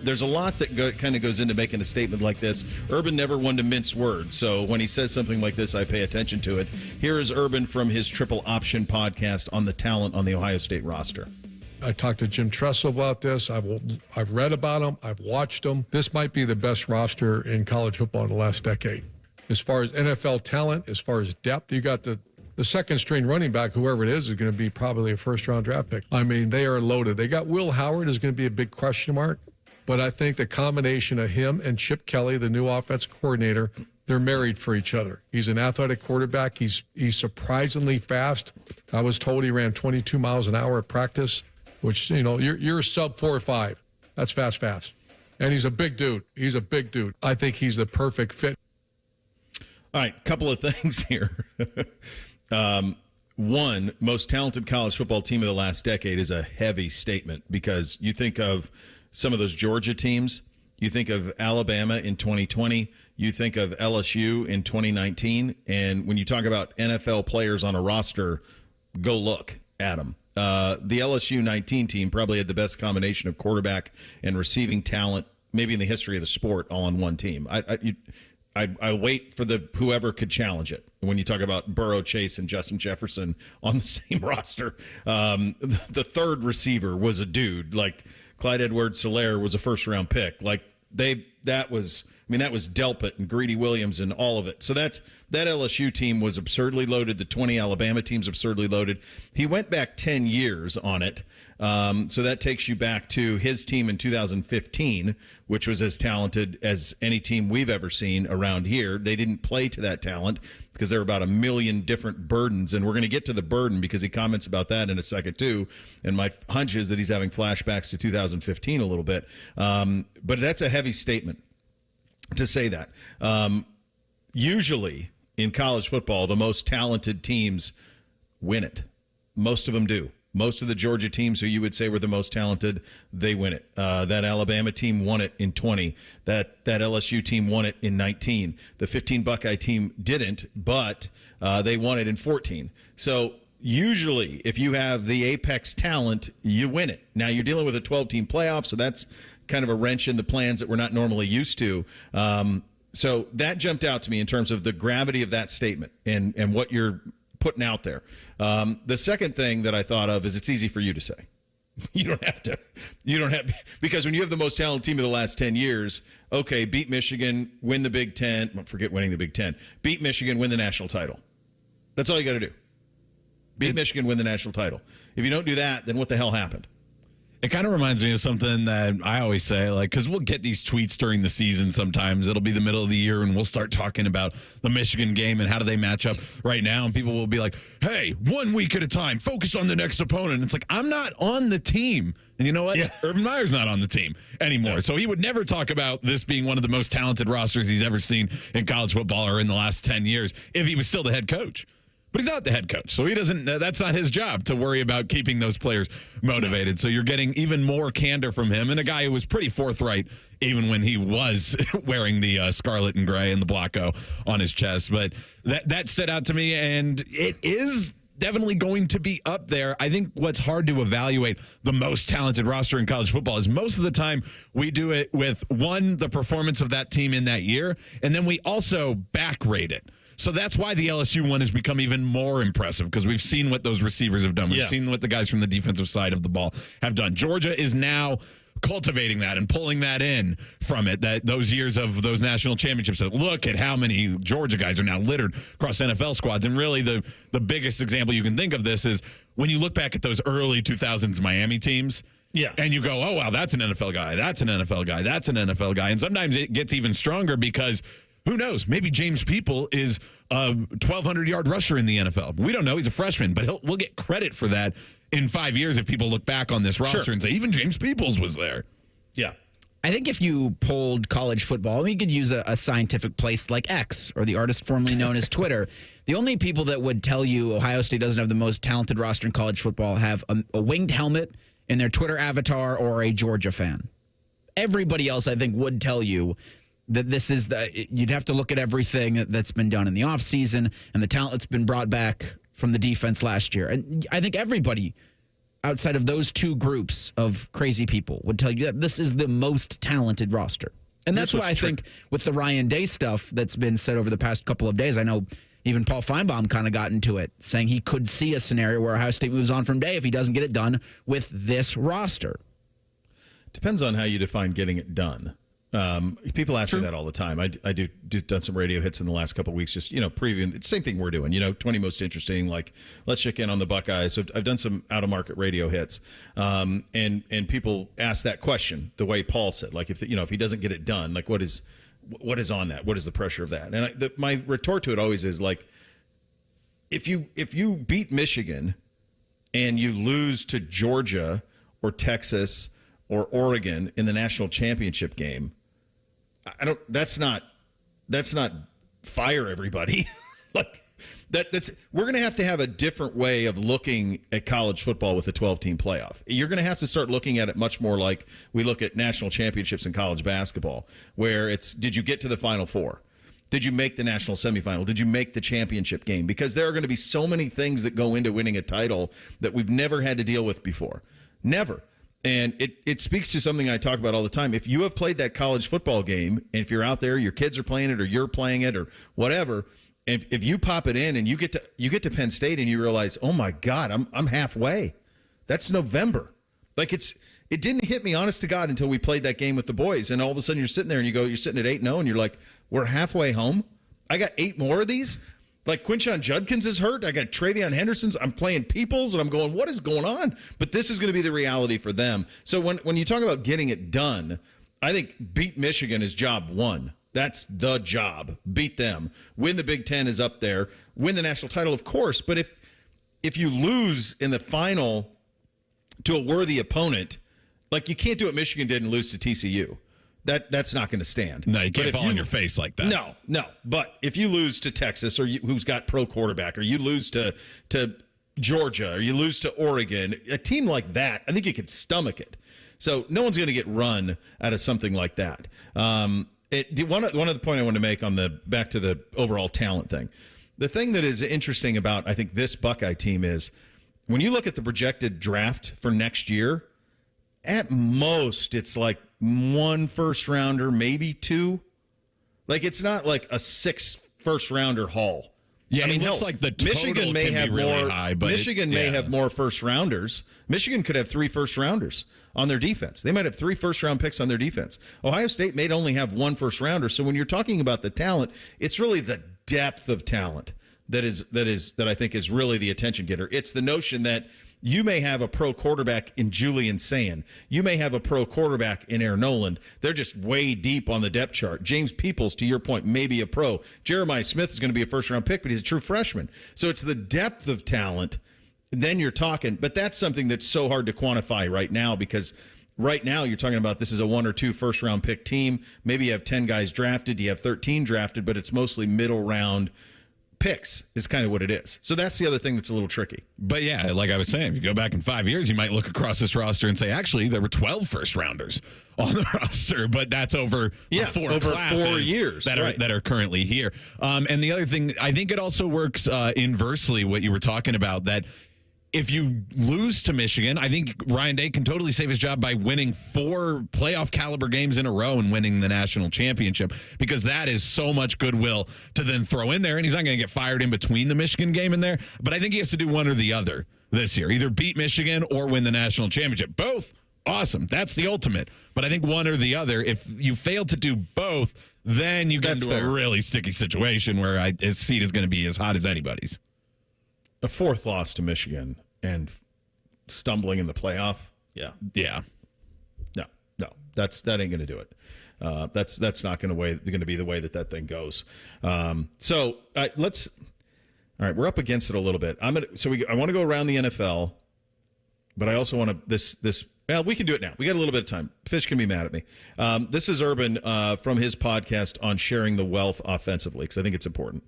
There's a lot that kind of goes into making a statement like this. Urban never one to mince words, so when he says something like this, I pay attention to it. Here is Urban from his Triple Option podcast on the talent on the Ohio State roster. I talked to Jim Tressel about this. I've read about him. I've watched him. This might be the best roster in college football in the last decade. As far as NFL talent, as far as depth, you got the second string running back, whoever it is going to be probably a first-round draft pick. I mean, they are loaded. They got Will Howard is going to be a big question mark, but I think the combination of him and Chip Kelly, the new offensive coordinator, they're married for each other. He's an athletic quarterback. He's surprisingly fast. I was told he ran 22 miles an hour at practice, which, you know, you're sub 4.5. That's fast. And he's a big dude. I think he's the perfect fit. All right, couple of things here. One, most talented college football team of the last decade is a heavy statement because you think of some of those Georgia teams, you think of Alabama in 2020, you think of LSU in 2019, and when you talk about NFL players on a roster, go look at them. The LSU 19 team probably had the best combination of quarterback and receiving talent, maybe in the history of the sport, all on one team. I wait for whoever could challenge it. When you talk about Burrow, Chase, and Justin Jefferson on the same roster, the third receiver was a dude like Clyde Edwards-Helaire was a first-round pick. Like, that was Delpit and Greedy Williams and all of it. So that LSU team was absurdly loaded. The 20 Alabama team's absurdly loaded. He went back 10 years on it. So that takes you back to his team in 2015, which was as talented as any team we've ever seen around here. They didn't play to that talent because there were about 1 million different burdens. And we're going to get to the burden because he comments about that in a second too. And my hunch is that he's having flashbacks to 2015 a little bit. But that's a heavy statement to say that. Usually in college football, the most talented teams win it. Most of them do. Most of the Georgia teams who you would say were the most talented, they win it. That Alabama team won it in 20. That LSU team won it in 19. The 15 Buckeye team didn't, but they won it in 14. So usually if you have the apex talent, you win it. Now you're dealing with a 12-team playoff, so that's kind of a wrench in the plans that we're not normally used to. So that jumped out to me in terms of the gravity of that statement and what you're putting out there. The second thing that I thought of is it's easy for you to say. You don't have because when you have the most talented team of the last 10 years, okay, beat Michigan, win the Big Ten, forget winning the Big Ten, beat Michigan, win the national title. That's all you got to do. Beat Michigan, win the national title. If you don't do that, then what the hell happened? It kind of reminds me of something that I always say, like, because we'll get these tweets during the season sometimes. It'll be the middle of the year, and we'll start talking about the Michigan game and how do they match up right now. And people will be like, hey, 1 week at a time, focus on the next opponent. It's like, I'm not on the team. And you know what? Yeah. Urban Meyer's not on the team anymore. Yeah. So he would never talk about this being one of the most talented rosters he's ever seen in college football or in the last 10 years if he was still the head coach. But he's not the head coach, so he doesn't. That's not his job to worry about keeping those players motivated. So you're getting even more candor from him, and a guy who was pretty forthright even when he was wearing the scarlet and gray and the black O on his chest. But that stood out to me, and it is definitely going to be up there. I think what's hard to evaluate the most talented roster in college football is most of the time we do it with, one, the performance of that team in that year, and then we also back rate it. So that's why the LSU one has become even more impressive, because we've seen what those receivers have done. We've seen what the guys from the defensive side of the ball have done. Georgia is now cultivating that and pulling that in from it, that those years of those national championships. Look at how many Georgia guys are now littered across NFL squads. And really the biggest example you can think of this is when you look back at those early 2000s Miami teams. Yeah. And you go, oh, wow, that's an NFL guy. That's an NFL guy. That's an NFL guy. And sometimes it gets even stronger because who knows? Maybe James People is a 1,200-yard rusher in the NFL. We don't know. He's a freshman, but we'll get credit for that in 5 years if people look back on this roster and say, even James Peoples was there. Yeah. I think if you polled college football, you could use a scientific place like X, or the artist formerly known as Twitter. The only people that would tell you Ohio State doesn't have the most talented roster in college football have a winged helmet in their Twitter avatar or a Georgia fan. Everybody else, I think, would tell you that this is you'd have to look at everything that's been done in the offseason and the talent that's been brought back from the defense last year. And I think everybody outside of those two groups of crazy people would tell you that this is the most talented roster. And that's why I think with the Ryan Day stuff that's been said over the past couple of days, I know even Paul Finebaum kind of got into it, saying he could see a scenario where Ohio State moves on from Day if he doesn't get it done with this roster. Depends on how you define getting it done. People ask me that all the time. I done some radio hits in the last couple of weeks, just, previewing the same thing we're doing, 20 most interesting, like let's check in on the Buckeyes. So I've done some out of market radio hits. And people ask that question the way Paul said, like if he doesn't get it done, like what is on that? What is the pressure of that? And my retort to it always is like, if you beat Michigan and you lose to Georgia or Texas or Oregon in the national championship game, that's not fire everybody. Like we're going to have a different way of looking at college football with a 12-team playoff. You're going to have to start looking at it much more like we look at national championships in college basketball, where it's, did you get to the Final Four? Did you make the national semifinal? Did you make the championship game? Because there are going to be so many things that go into winning a title that we've never had to deal with before. Never. And it speaks to something I talk about all the time. If you have played that college football game, and if you're out there, your kids are playing it or you're playing it or whatever, if you pop it in and you get to Penn State and you realize, oh my God, I'm halfway. That's November. Like it didn't hit me, honest to God, until we played that game with the boys. And all of a sudden you're sitting there and you're sitting at 8-0 and you're like, we're halfway home. I got 8 more of these. Like Quinshon Judkins is hurt. I got Travion Henderson's. I'm playing Peoples, and I'm going, what is going on? But this is going to be the reality for them. So when you talk about getting it done, I think beat Michigan is job one. That's the job. Beat them. Win the Big Ten is up there. Win the national title, of course. But if you lose in the final to a worthy opponent, like you can't do what Michigan did and lose to TCU. That's not going to stand. No, you can't fall on your face like that. No. But if you lose to Texas, who's got pro quarterback, or you lose to Georgia, or you lose to Oregon, a team like that, I think you could stomach it. So no one's going to get run out of something like that. One other point I want to make back to the overall talent thing. The thing that is interesting about, I think, this Buckeye team is when you look at the projected draft for next year, at most it's like 1 first rounder, maybe 2. Like it's not like a 6 first rounder haul. Yeah, I mean, it looks like the total Michigan may have really more. High, but Michigan may have more first rounders. Michigan could have 3 first rounders on their defense. They might have 3 first round picks on their defense. Ohio State may only have 1 first rounder. So when you're talking about the talent, it's really the depth of talent that I think is really the attention getter. It's the notion that you may have a pro quarterback in Julian Sand. You may have a pro quarterback in Aaron Noland. They're just way deep on the depth chart. James Peoples, to your point, may be a pro. Jeremiah Smith is going to be a first-round pick, but he's a true freshman. So it's the depth of talent. Then you're talking. But that's something that's so hard to quantify right now because right now you're talking about this is a 1 or 2 first-round pick team. Maybe you have 10 guys drafted. You have 13 drafted, but it's mostly middle-round picks is kind of what it is. So that's the other thing that's a little tricky. But yeah, like I was saying, if you go back in 5 years, you might look across this roster and say, actually, there were 12 first rounders on the roster, but that's over 4 classes 4 years that are currently here. And the other thing, I think it also works inversely what you were talking about, that if you lose to Michigan, I think Ryan Day can totally save his job by winning 4 playoff caliber games in a row and winning the national championship, because that is so much goodwill to then throw in there. And he's not going to get fired in between the Michigan game and there, but I think he has to do one or the other this year, either beat Michigan or win the national championship. Both, awesome. That's the ultimate. But I think one or the other, if you fail to do both, then you get into a really sticky situation where his seat is going to be as hot as anybody's. A 4th loss to Michigan and stumbling in the playoff. Yeah. No. That ain't going to do it. That's not going to be the way that thing goes. All right, we're up against it a little bit. I want to go around the NFL, but I also want to well, we can do it now. We got a little bit of time. Fish can be mad at me. This is Urban from his podcast on sharing the wealth offensively, because I think it's important.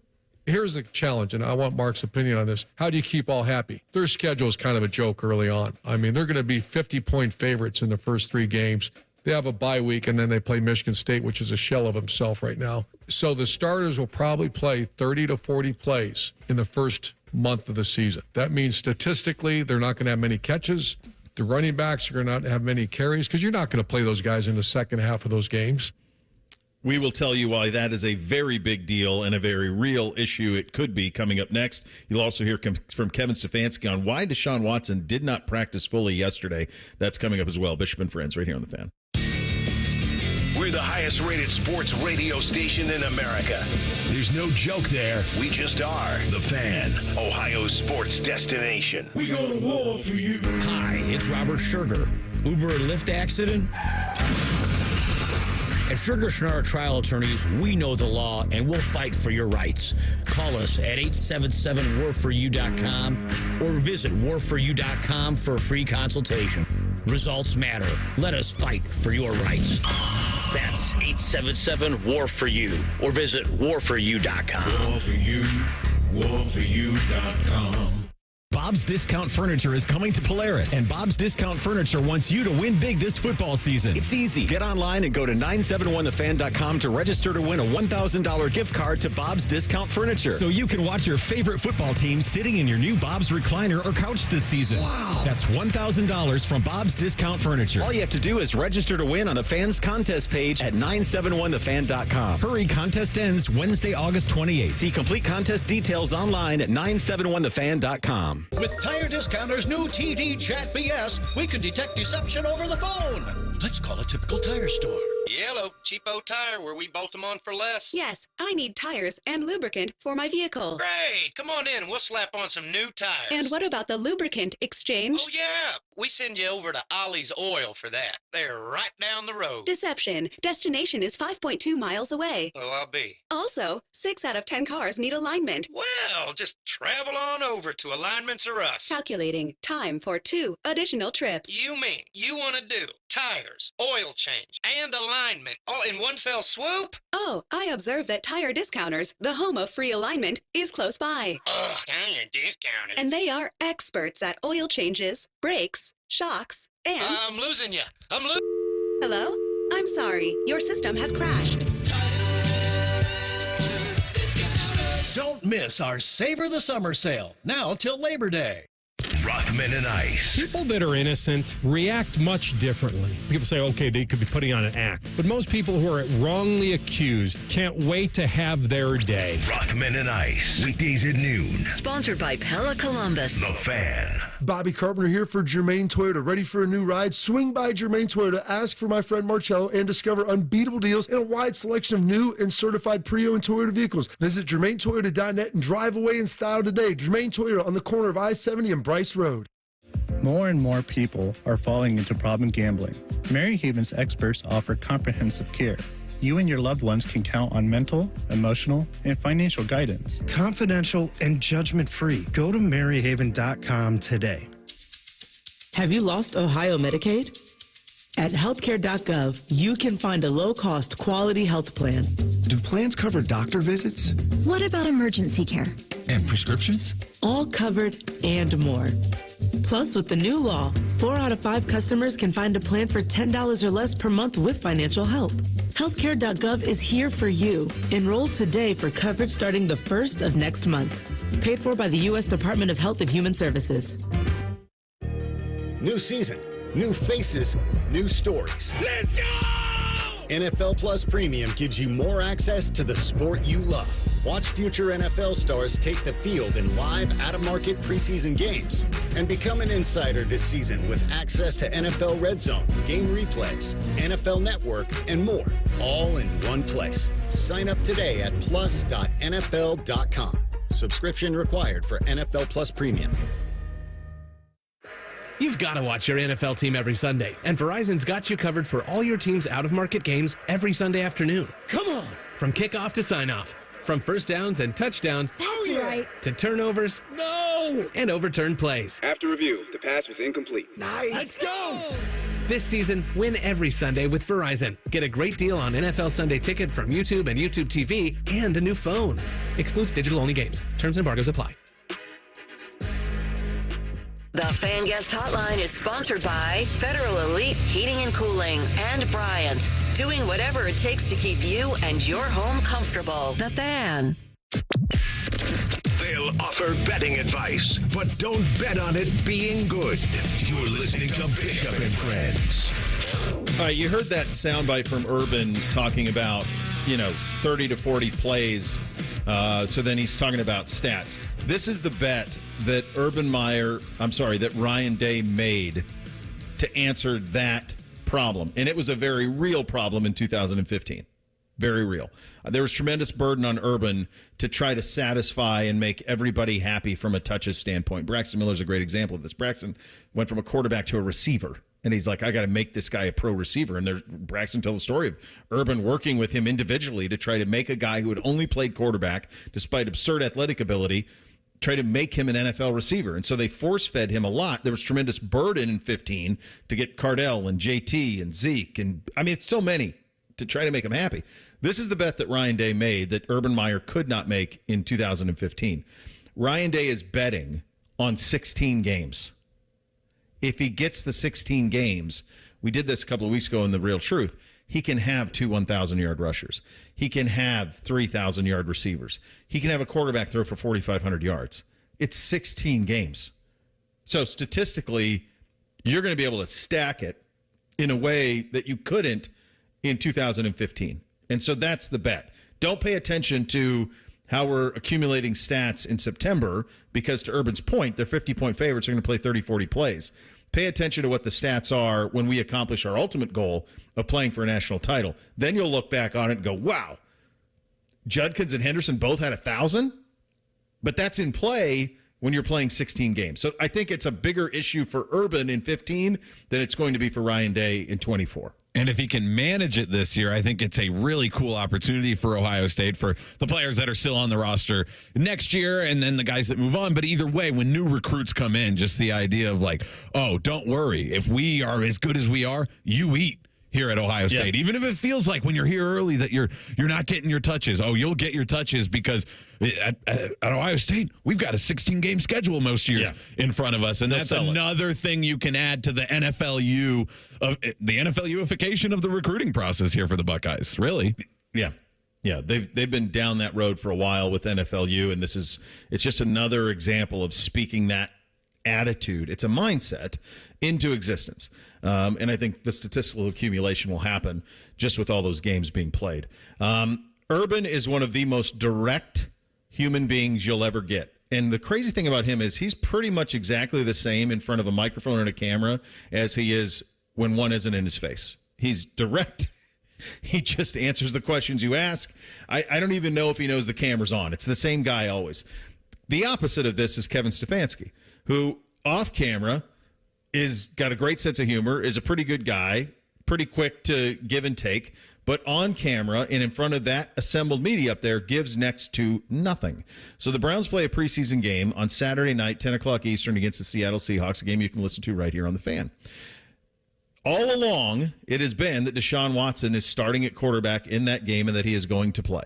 Here's the challenge, and I want Mark's opinion on this. How do you keep all happy? Their schedule is kind of a joke early on. I mean, they're going to be 50-point favorites in the first 3 games. They have a bye week, and then they play Michigan State, which is a shell of himself right now. So the starters will probably play 30 to 40 plays in the first month of the season. That means statistically they're not going to have many catches. The running backs are going to not have many carries because you're not going to play those guys in the second half of those games. We will tell you why that is a very big deal and a very real issue it could be coming up next. You'll also hear from Kevin Stefanski on why Deshaun Watson did not practice fully yesterday. That's coming up as well. Bishop and Friends right here on The Fan. We're the highest rated sports radio station in America. There's no joke there. We just are. The Fan, Ohio's sports destination. We go to war for you. Hi, it's Robert Sugar. Uber and Lyft accident? At Sugar Schnarr Trial Attorneys, we know the law and we'll fight for your rights. Call us at 877-WARFORYOU.com or visit warforyou.com for a free consultation. Results matter. Let us fight for your rights. That's 877-WAR-FOR-YOU or visit warforyou.com. War for you, warforyou.com. Bob's Discount Furniture is coming to Polaris, and Bob's Discount Furniture wants you to win big this football season. It's easy. Get online and go to 971thefan.com to register to win a $1,000 gift card to Bob's Discount Furniture, so you can watch your favorite football team sitting in your new Bob's recliner or couch this season. Wow. That's $1,000 from Bob's Discount Furniture. All you have to do is register to win on the Fans Contest page at 971thefan.com. Hurry, contest ends Wednesday, August 28th. See complete contest details online at 971thefan.com. With Tire Discounter's new TD Chat BS, we can detect deception over the phone. Let's call a typical tire store. Yellow, cheapo tire where we bolt them on for less. Yes, I need tires and lubricant for my vehicle. Great, come on in. We'll slap on some new tires. And what about the lubricant exchange? Oh, yeah. We send you over to Ollie's Oil for that. They're right down the road. Deception. Destination is 5.2 miles away. Well, I'll be. Also, 6 out of 10 cars need alignment. Well, just travel on over to Alignments or Us. Calculating. Time for 2 additional trips. You mean you want to do tires, oil change, and alignment all in one fell swoop? Oh, I observed that Tire Discounters, the home of free alignment, is close by. Ugh, Tire Discounters. And they are experts at oil changes, brakes, shocks, and... I'm losing you. Hello? I'm sorry. Your system has crashed. Don't miss our Savor the Summer sale, now till Labor Day. Rothman and Ice. People that are innocent react much differently. People say, okay, they could be putting on an act. But most people who are wrongly accused can't wait to have their day. Rothman and Ice. Weekdays at noon. Sponsored by Pella Columbus. The Fan. Bobby Carpenter here for Germain Toyota. Ready for a new ride? Swing by Germain Toyota, ask for my friend Marcello, and discover unbeatable deals and a wide selection of new and certified pre-owned Toyota vehicles. Visit GermainToyota.net and drive away in style today. Germain Toyota on the corner of I-70 and Bryce Road. More and more people are falling into problem gambling. Mary Haven's experts offer comprehensive care. You and your loved ones can count on mental, emotional, and financial guidance. Confidential and judgment-free. Go to maryhaven.com today. Have you lost Ohio Medicaid? At healthcare.gov, you can find a low-cost, quality health plan. Do plans cover doctor visits? What about emergency care? And prescriptions? All covered and more. Plus, with the new law, 4 out of 5 customers can find a plan for $10 or less per month with financial help. Healthcare.gov is here for you. Enroll today for coverage starting the 1st of next month. Paid for by the U.S. Department of Health and Human Services. New season, new faces, new stories. Let's go! NFL Plus Premium gives you more access to the sport you love. Watch future NFL stars take the field in live, out-of-market preseason games. And become an insider this season with access to NFL Red Zone, game replays, NFL Network, and more, all in one place. Sign up today at plus.nfl.com. Subscription required for NFL Plus Premium. You've got to watch your NFL team every Sunday, and Verizon's got you covered for all your team's out-of-market games every Sunday afternoon. Come on! From kickoff to sign-off, from first downs and touchdowns Right. to turnovers, no, and overturned plays. After review, the pass was incomplete. Nice! Let's go! This season, win every Sunday with Verizon. Get a great deal on NFL Sunday Ticket from YouTube and YouTube TV and a new phone. Excludes digital-only games. Terms and embargoes apply. The Fan Guest Hotline is sponsored by Federal Elite Heating and Cooling and Bryant, doing whatever it takes to keep you and your home comfortable. The Fan. They'll offer betting advice, but don't bet on it being good. You're listening to Bishop and Friends. All right, you heard that soundbite from Urban talking about, 30 to 40 plays. So then he's talking about stats. This is the bet that that Ryan Day made to answer that problem. And it was a very real problem in 2015. Very real. There was tremendous burden on Urban to try to satisfy and make everybody happy from a touches standpoint. Braxton Miller's a great example of this. Braxton went from a quarterback to a receiver. And he's like, I got to make this guy a pro receiver. And Braxton tells the story of Urban working with him individually to try to make a guy who had only played quarterback, despite absurd athletic ability, try to make him an NFL receiver. And so they force-fed him a lot. There was tremendous burden in 15 to get Cardell and JT and Zeke. And it's so many to try to make him happy. This is the bet that Ryan Day made that Urban Meyer could not make in 2015. Ryan Day is betting on 16 games. If he gets the 16 games, we did this a couple of weeks ago in The Real Truth, he can have 2 1,000-yard rushers. He can have 3,000-yard receivers. He can have a quarterback throw for 4,500 yards. It's 16 games. So statistically, you're going to be able to stack it in a way that you couldn't in 2015. And so that's the bet. Don't pay attention to how we're accumulating stats in September, because to Urban's point, they're 50-point favorites are going to play 30, 40 plays. Pay attention to what the stats are when we accomplish our ultimate goal of playing for a national title. Then you'll look back on it and go, wow, Judkins and Henderson both had 1,000? But that's in play when you're playing 16 games. So I think it's a bigger issue for Urban in 15 than it's going to be for Ryan Day in 24. And if he can manage it this year, I think it's a really cool opportunity for Ohio State, for the players that are still on the roster next year and then the guys that move on. But either way, when new recruits come in, just the idea of like, oh, don't worry. If we are as good as we are, you eat here at Ohio State. Even if it feels like when you're here early that you're not getting your touches. Oh, you'll get your touches because at Ohio State, we've got a 16-game schedule most years in front of us. And that's another thing you can add to the NFLU-ification of the recruiting process here for the Buckeyes, really. Yeah. Yeah, they've been down that road for a while with NFLU, and it's just another example of speaking that attitude. It's a mindset into existence. And I think the statistical accumulation will happen just with all those games being played. Urban is one of the most direct human beings you'll ever get. And the crazy thing about him is he's pretty much exactly the same in front of a microphone and a camera as he is when one isn't in his face. He's direct. He just answers the questions you ask. I don't even know if he knows the camera's on. It's the same guy always. The opposite of this is Kevin Stefanski, who off camera is got a great sense of humor, is a pretty good guy, pretty quick to give and take, but on camera and in front of that assembled media up there gives next to nothing. So the Browns play a preseason game on Saturday night, 10 o'clock Eastern, against the Seattle Seahawks, a game you can listen to right here on The Fan. All along, it has been that Deshaun Watson is starting at quarterback in that game and that he is going to play.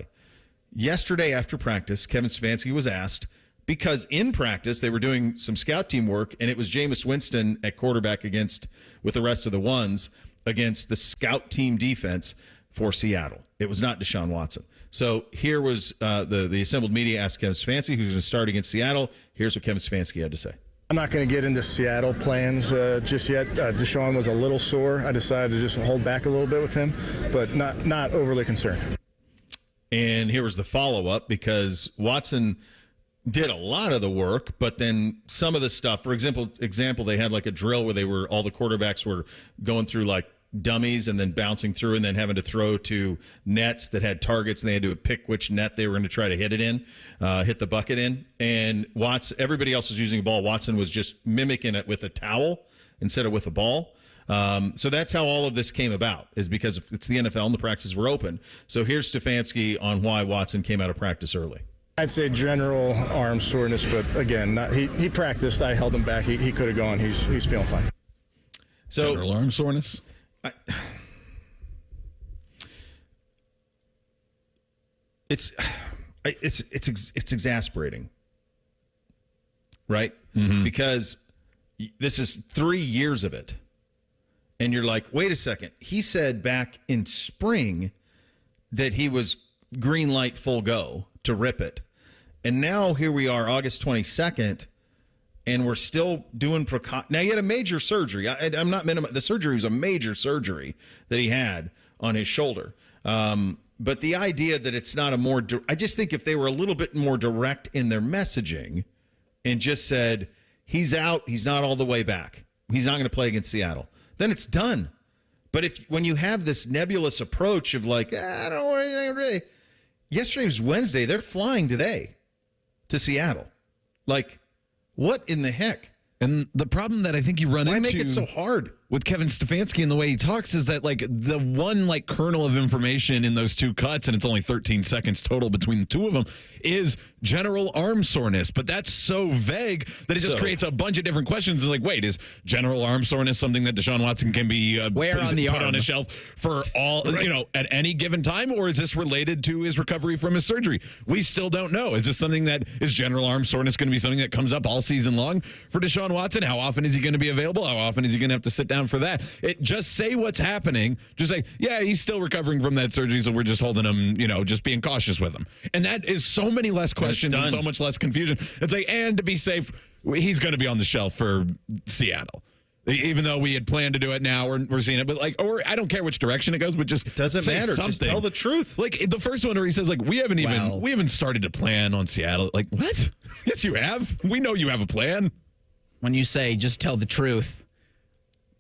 Yesterday after practice, Kevin Stefanski was asked, because in practice they were doing some scout team work, and it was Jameis Winston at quarterback with the rest of the ones against the scout team defense for Seattle. It was not Deshaun Watson. So here was the assembled media asked Kevin Stefanski, who's going to start against Seattle. Here's what Kevin Stefanski had to say. I'm not going to get into Seattle plans just yet. Deshaun was a little sore. I decided to just hold back a little bit with him, but not overly concerned. And here was the follow-up, because Watson did a lot of the work, but then some of the stuff, for example, they had like a drill where all the quarterbacks were going through like dummies and then bouncing through and then having to throw to nets that had targets, and they had to pick which net they were going to try to hit the bucket in. And everybody else was using a ball. Watson was just mimicking it with a towel instead of with a ball. So that's how all of this came about, is because it's the NFL and the practices were open. So here's Stefanski on why Watson came out of practice early. I'd say general arm soreness, but again, he practiced. I held him back. He could have gone. He's feeling fine. So general arm soreness. It's exasperating, right? Mm-hmm. Because this is 3 years of it, and you're like, wait a second. He said back in spring that he was green light, full go to rip it. And now here we are, August 22nd, and we're still doing now he had a major surgery. I'm not minimizing. The surgery was a major surgery that he had on his shoulder. But the idea that it's not I just think if they were a little bit more direct in their messaging and just said, he's out, he's not all the way back, he's not going to play against Seattle, then it's done. But when you have this nebulous approach of like, I don't know anything really. Yesterday was Wednesday. They're flying today to Seattle. Like, what in the heck? And the problem that I think you run into... Why make it so hard? With Kevin Stefanski and the way he talks is that, like, the one, like, kernel of information in those two cuts, and it's only 13 seconds total between the two of them, is general arm soreness. But that's so vague that it just creates a bunch of different questions. It's like, wait, is general arm soreness something that Deshaun Watson can be put on a shelf for all, at any given time? Or is this related to his recovery from his surgery? We still don't know. Is this something is general arm soreness going to be something that comes up all season long for Deshaun Watson? How often is he going to be available? How often is he going to have to sit down for that? Just say what's happening. Just say, yeah, he's still recovering from that surgery, so we're just holding him, just being cautious with him. And that is so many less questions and so much less confusion. It's like, and to be safe, he's going to be on the shelf for Seattle. Even though we had planned to do it now, we're seeing it. But or I don't care which direction it goes, but just it doesn't matter. Something. Just tell the truth. Like the first one where he says, we haven't started to plan on Seattle. Like, what? Yes, you have. We know you have a plan. When you say just tell the truth,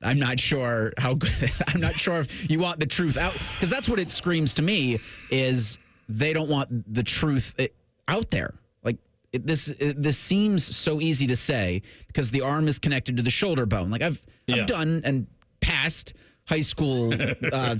I'm not sure how good. I'm not sure if you want the truth out, because that's what it screams to me is they don't want the truth out there. This seems so easy to say because the arm is connected to the shoulder bone. Like I've done and passed high school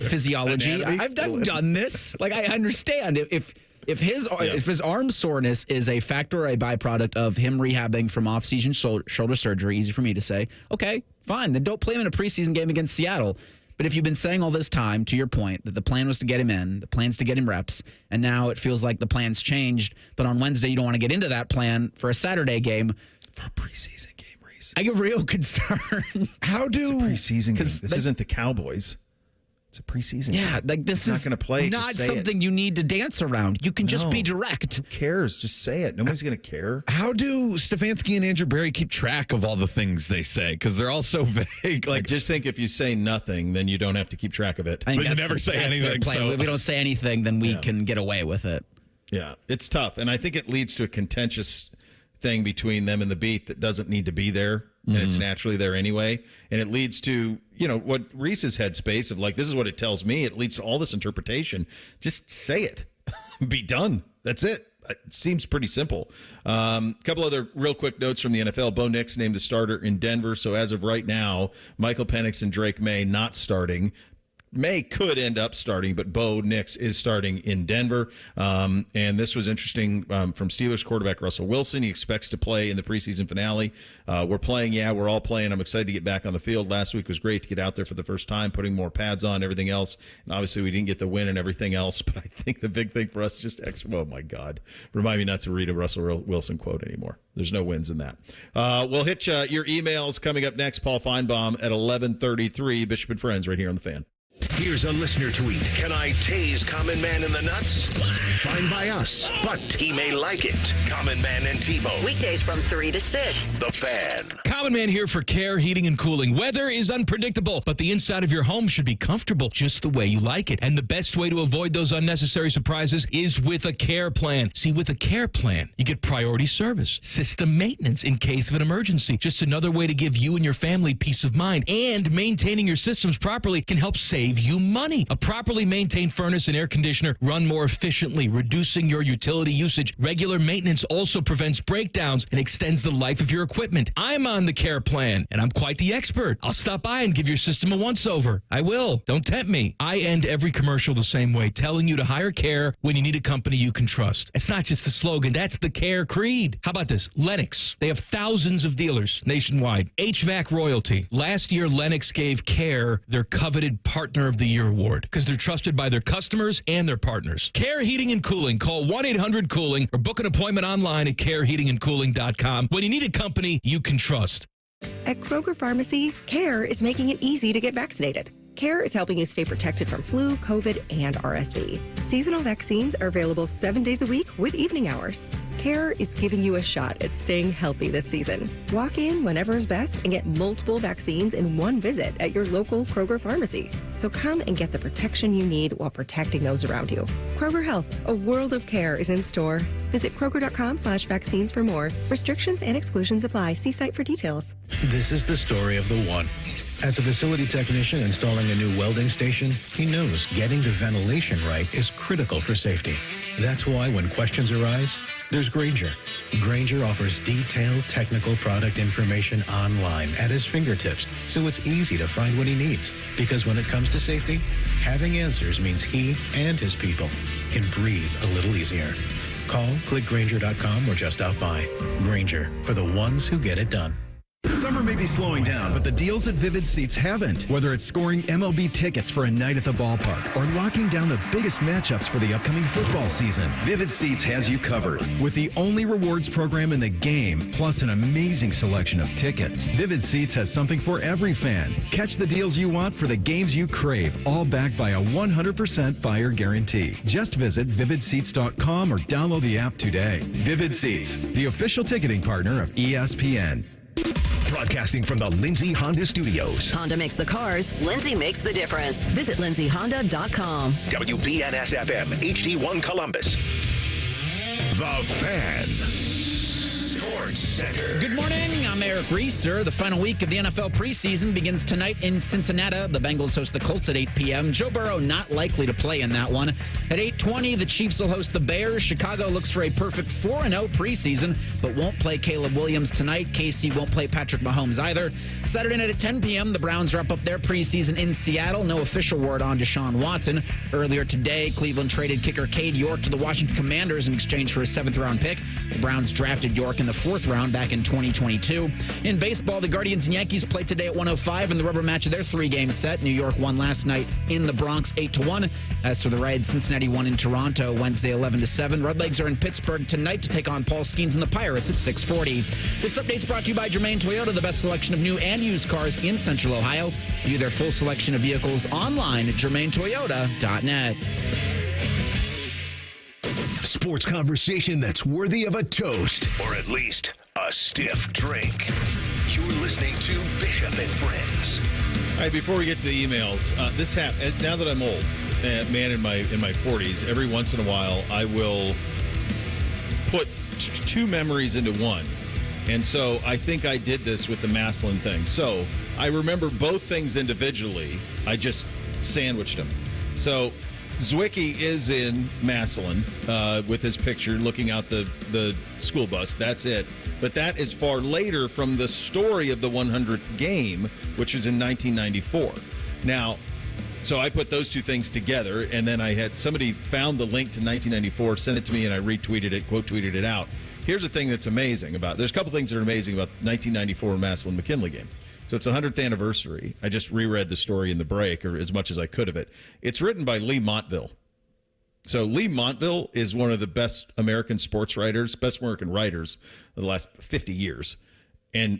physiology. I've done this. Like I understand if his arm soreness is a factor or a byproduct of him rehabbing from off-season shoulder surgery, easy for me to say. Okay, fine. Then don't play him in a preseason game against Seattle. But if you've been saying all this time, to your point, that the plan was to get him in, the plan's to get him reps, and now it feels like the plan's changed, but on Wednesday you don't want to get into that plan for a Saturday game. For a preseason game, Reese. I get real concerned. It's a preseason game. This isn't the Cowboys. It's a preseason game. Yeah, this is not going to play. Not something you need to dance around. You can just be direct. Who cares? Just say it. Nobody's going to care. How do Stefanski and Andrew Berry keep track of all the things they say? Because they're all so vague. I just think if you say nothing, then you don't have to keep track of it. But you never say anything. So if we don't say anything, then we can get away with it. Yeah, it's tough. And I think it leads to a contentious thing between them and the beat that doesn't need to be there. And it's naturally there anyway. And it leads to, what Reese's headspace of this is what it tells me. It leads to all this interpretation. Just say it. Be done. That's it. It seems pretty simple. A couple other real quick notes from the NFL. Bo Nix named the starter in Denver. So as of right now, Michael Penix and Drake May not starting. May could end up starting, but Bo Nix is starting in Denver. And this was interesting from Steelers quarterback Russell Wilson. He expects to play in the preseason finale. We're playing. Yeah, we're all playing. I'm excited to get back on the field. Last week was great to get out there for the first time, putting more pads on, everything else. And obviously, we didn't get the win and everything else. But I think the big thing for us is just extra. Oh, my God. Remind me not to read a Russell Wilson quote anymore. There's no wins in that. We'll hit your emails coming up next. Paul Finebaum at 11:33. Bishop and Friends right here on The Fan. Here's a listener tweet. Can I tase Common Man in the nuts? Fine by us, but he may like it. Common Man and T-Bone. Weekdays from 3 to 6. The Fan. Common Man here for Care Heating and Cooling. Weather is unpredictable, but the inside of your home should be comfortable just the way you like it. And the best way to avoid those unnecessary surprises is with a care plan. See, with a care plan, you get priority service, system maintenance in case of an emergency. Just another way to give you and your family peace of mind. And maintaining your systems properly can help save you money. A properly maintained furnace and air conditioner run more efficiently, reducing your utility usage. Regular maintenance also prevents breakdowns and extends the life of your equipment. I'm on the care plan, and I'm quite the expert. I'll stop by and give your system a once-over. I will. Don't tempt me. I end every commercial the same way, telling you to hire Care when you need a company you can trust. It's not just a slogan. That's the Care creed. How about this? Lennox. They have thousands of dealers nationwide. HVAC royalty. Last year, Lennox gave Care their coveted Partner of the Year award because they're trusted by their customers and their partners. Care Heating and Cooling. Call 1-800-COOLING or book an appointment online at careheatingandcooling.com when you need a company you can trust. At Kroger Pharmacy, Care is making it easy to get vaccinated. Care is helping you stay protected from flu, COVID, and RSV. Seasonal vaccines are available 7 days a week with evening hours. Care is giving you a shot at staying healthy this season. Walk in whenever is best and get multiple vaccines in one visit at your local Kroger pharmacy. So come and get the protection you need while protecting those around you. Kroger Health, a world of care is in store. Visit Kroger.com/vaccines for more. Restrictions and exclusions apply. See site for details. This is the story of the one. As a facility technician installing a new welding station, he knows getting the ventilation right is critical for safety. That's why when questions arise, there's Grainger. Grainger offers detailed technical product information online at his fingertips, so it's easy to find what he needs. Because when it comes to safety, having answers means he and his people can breathe a little easier. Call, click Grainger.com, or just stop by. Grainger, for the ones who get it done. Summer may be slowing down, but the deals at Vivid Seats haven't. Whether it's scoring MLB tickets for a night at the ballpark or locking down the biggest matchups for the upcoming football season, Vivid Seats has you covered. With the only rewards program in the game, plus an amazing selection of tickets, Vivid Seats has something for every fan. Catch the deals you want for the games you crave, all backed by a 100% fire guarantee. Just visit vividseats.com or download the app today. Vivid Seats, the official ticketing partner of ESPN. Broadcasting from the Lindsay Honda Studios. Honda makes the cars. Lindsay makes the difference. Visit lindsayhonda.com. WBNS-FM, HD1 Columbus. The Fan. Sports Center. Good morning. I'm Eric Reeser. The final week of the NFL preseason begins tonight in Cincinnati. The Bengals host the Colts at 8 p.m. Joe Burrow not likely to play in that one. At 8:20, the Chiefs will host the Bears. Chicago looks for a perfect 4-0 preseason, but won't play Caleb Williams tonight. KC won't play Patrick Mahomes either. Saturday night at 10 p.m., the Browns wrap up their preseason in Seattle. No official word on Deshaun Watson. Earlier today, Cleveland traded kicker Cade York to the Washington Commanders in exchange for a 7th-round pick. The Browns drafted York in the 4th round back in 2022. In baseball, the Guardians and Yankees play today at 1:05 in the rubber match of their 3-game set. New York won last night in the Bronx 8-1. As for the Reds, Cincinnati won in Toronto Wednesday 11-7. Redlegs are in Pittsburgh tonight to take on Paul Skeens and the Pirates at 6:40. This update's brought to you by Germain Toyota, the best selection of new and used cars in Central Ohio. View their full selection of vehicles online at germaintoyota.net. Sports conversation that's worthy of a toast, or at least a stiff drink. You're listening to Bishop and Friends. All right, before we get to the emails, this happens now that I'm old, man, in my 40s. Every once in a while, I will put two memories into one, and so I think I did this with the Maslin thing. So I remember both things individually. I just sandwiched them. So Zwicky is in Maslin with his picture looking out the school bus. That's it. But that is far later from the story of the 100th game, which was in 1994. Now, so I put those two things together, and then I had somebody found the link to 1994, sent it to me, and I retweeted it, quote tweeted it out. Here's the thing that's amazing about, there's a couple things that are amazing about 1994 Maslin-McKinley game. So it's the 100th anniversary. I just reread the story in the break, or as much as I could of it. It's written by Lee Montville. So Lee Montville is one of the best American sports writers, best American writers of the last 50 years. And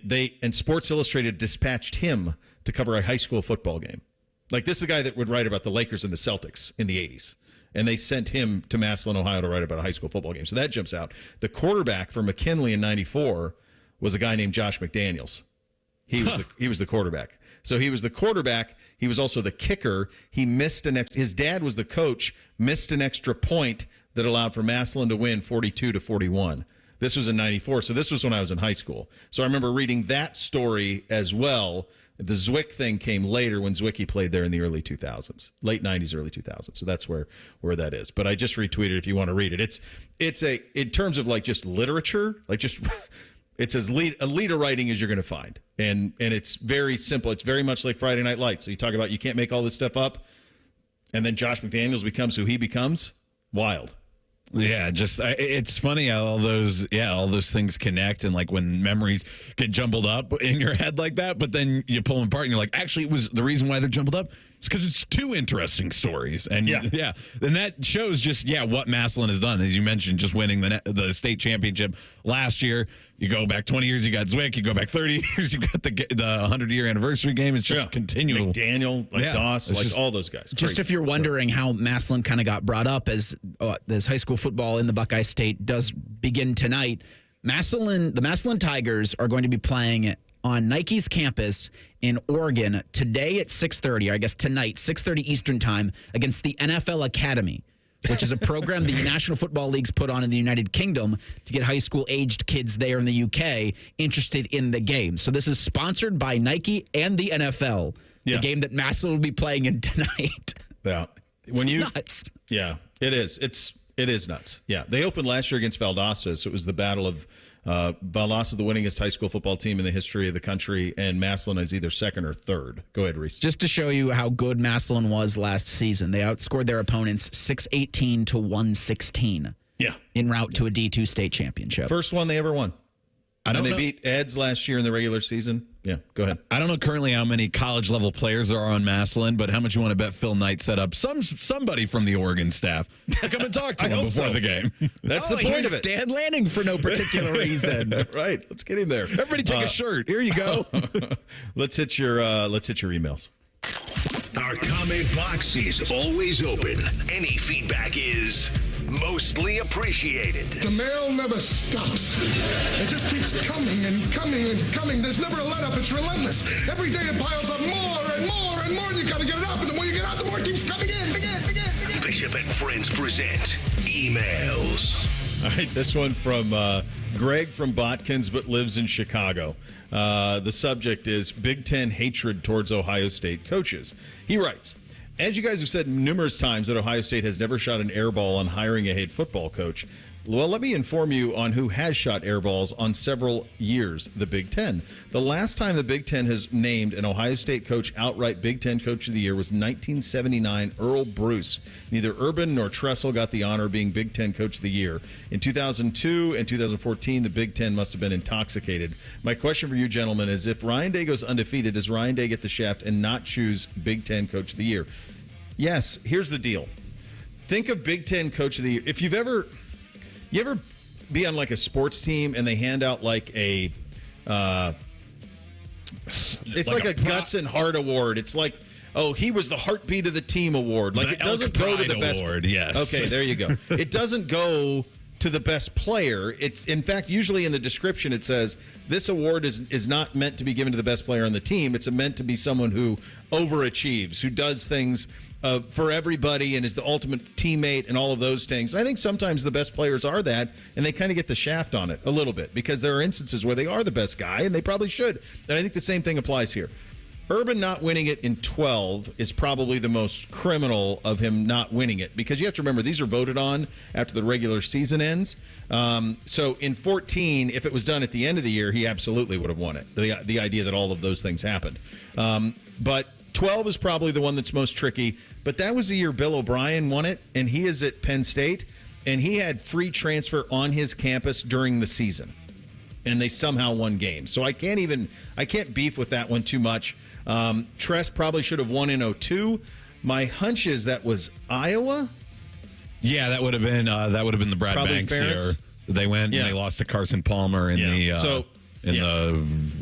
Sports Illustrated dispatched him to cover a high school football game. Like, this is the guy that would write about the Lakers and the Celtics in the 80s. And they sent him to Maslin, Ohio to write about a high school football game. So that jumps out. The quarterback for McKinley in 94 was a guy named Josh McDaniels. He was the quarterback. So he was the quarterback. He was also the kicker. He missed his dad was the coach, missed an extra point that allowed for Maslin to win 42-41. This was in 94. So this was when I was in high school. So I remember reading that story as well. The Zwick thing came later when Zwicky played there in the early 2000s, late 90s, early 2000s. So that's where that is. But I just retweeted if you want to read it. It's in terms of like just literature, like just it's as leader writing as you're going to find. And it's very simple. It's very much like Friday Night Lights. So you talk about you can't make all this stuff up, and then Josh McDaniels becomes who he becomes. Wild. Yeah, just it's funny how all those things connect, and like when memories get jumbled up in your head like that, but then you pull them apart and you're like, actually, it was the reason why they're jumbled up. It's because it's two interesting stories, and then that shows just what Maslin has done, as you mentioned, just winning the state championship last year. You go back 20 years, you got Zwick. You go back 30 years, you got the 100-year anniversary game. It's just continual. McDaniel, Doss, all those guys. Just Crazy. if you're wondering how Maslin kind of got brought up as high school football in the Buckeye State does begin tonight, the Maslin Tigers are going to be playing on Nike's campus in Oregon today at 6:30, I guess tonight, 6:30 Eastern time, against the NFL Academy, which is a program the National Football League's put on in the United Kingdom to get high school-aged kids there in the UK interested in the game. So this is sponsored by Nike and the NFL, the game that Maslin will be playing in tonight. Yeah. Nuts. Yeah, it is. It is nuts. Yeah. They opened last year against Valdosta, so it was the battle of Valdosta, the winningest high school football team in the history of the country, and Maslin is either second or third. Go ahead, Reese. Just to show you how good Maslin was last season, they outscored their opponents 618 to 116. Yeah. En route to a D2 state championship. First one they ever won. They beat Eds last year in the regular season. Yeah, go ahead. I don't know currently how many college-level players there are on Maslin, but how much you want to bet Phil Knight set up somebody from the Oregon staff to come and talk to him before the game? That's the point of it. Dan Lanning for no particular reason. Right. Let's get him there. Everybody take a shirt. Here you go. Let's hit your emails. Our comment box is always open. Any feedback is mostly appreciated. The mail never stops. It just keeps coming and coming and coming. There's never a let up. It's relentless. Every day it piles up more and more and more. And you got to get it up. And the more you get out, the more it keeps coming in. Again. Bishop and Friends present Emails. All right, this one from Greg from Botkins but lives in Chicago. The subject is Big Ten hatred towards Ohio State coaches. He writes, as you guys have said numerous times that Ohio State has never shot an air ball on hiring a head football coach. Well, let me inform you on who has shot air balls on several years, the Big Ten. The last time the Big Ten has named an Ohio State coach outright Big Ten Coach of the Year was 1979, Earl Bruce. Neither Urban nor Tressel got the honor of being Big Ten Coach of the Year. In 2002 and 2014, the Big Ten must have been intoxicated. My question for you gentlemen is, if Ryan Day goes undefeated, does Ryan Day get the shaft and not choose Big Ten Coach of the Year? Yes, here's the deal. Think of Big Ten Coach of the Year. If you ever be on like a sports team and they hand out like a it's like a guts and heart award. It's like, oh, he was the heartbeat of the team award. Like, it doesn't go to the best award. Yes. Okay, there you go. It doesn't go to the best player. It's, in fact, usually in the description it says this award is not meant to be given to the best player on the team. It's meant to be someone who overachieves, who does things for everybody and is the ultimate teammate and all of those things. And I think sometimes the best players are that, and they kind of get the shaft on it a little bit because there are instances where they are the best guy, and they probably should. And I think the same thing applies here. Urban not winning it in 12 is probably the most criminal of him not winning it, because you have to remember these are voted on after the regular season ends. So in 14, if it was done at the end of the year, he absolutely would have won it. The idea that all of those things happened. But 12 is probably the one that's most tricky. But that was the year Bill O'Brien won it, and he is at Penn State, and he had free transfer on his campus during the season, and they somehow won games. So I can't beef with that one too much. Tress probably should have won in 02. My hunch is that was Iowa. Yeah, that would have been the Brad Probably Banks Ferentz. year. They went and they lost to Carson Palmer in the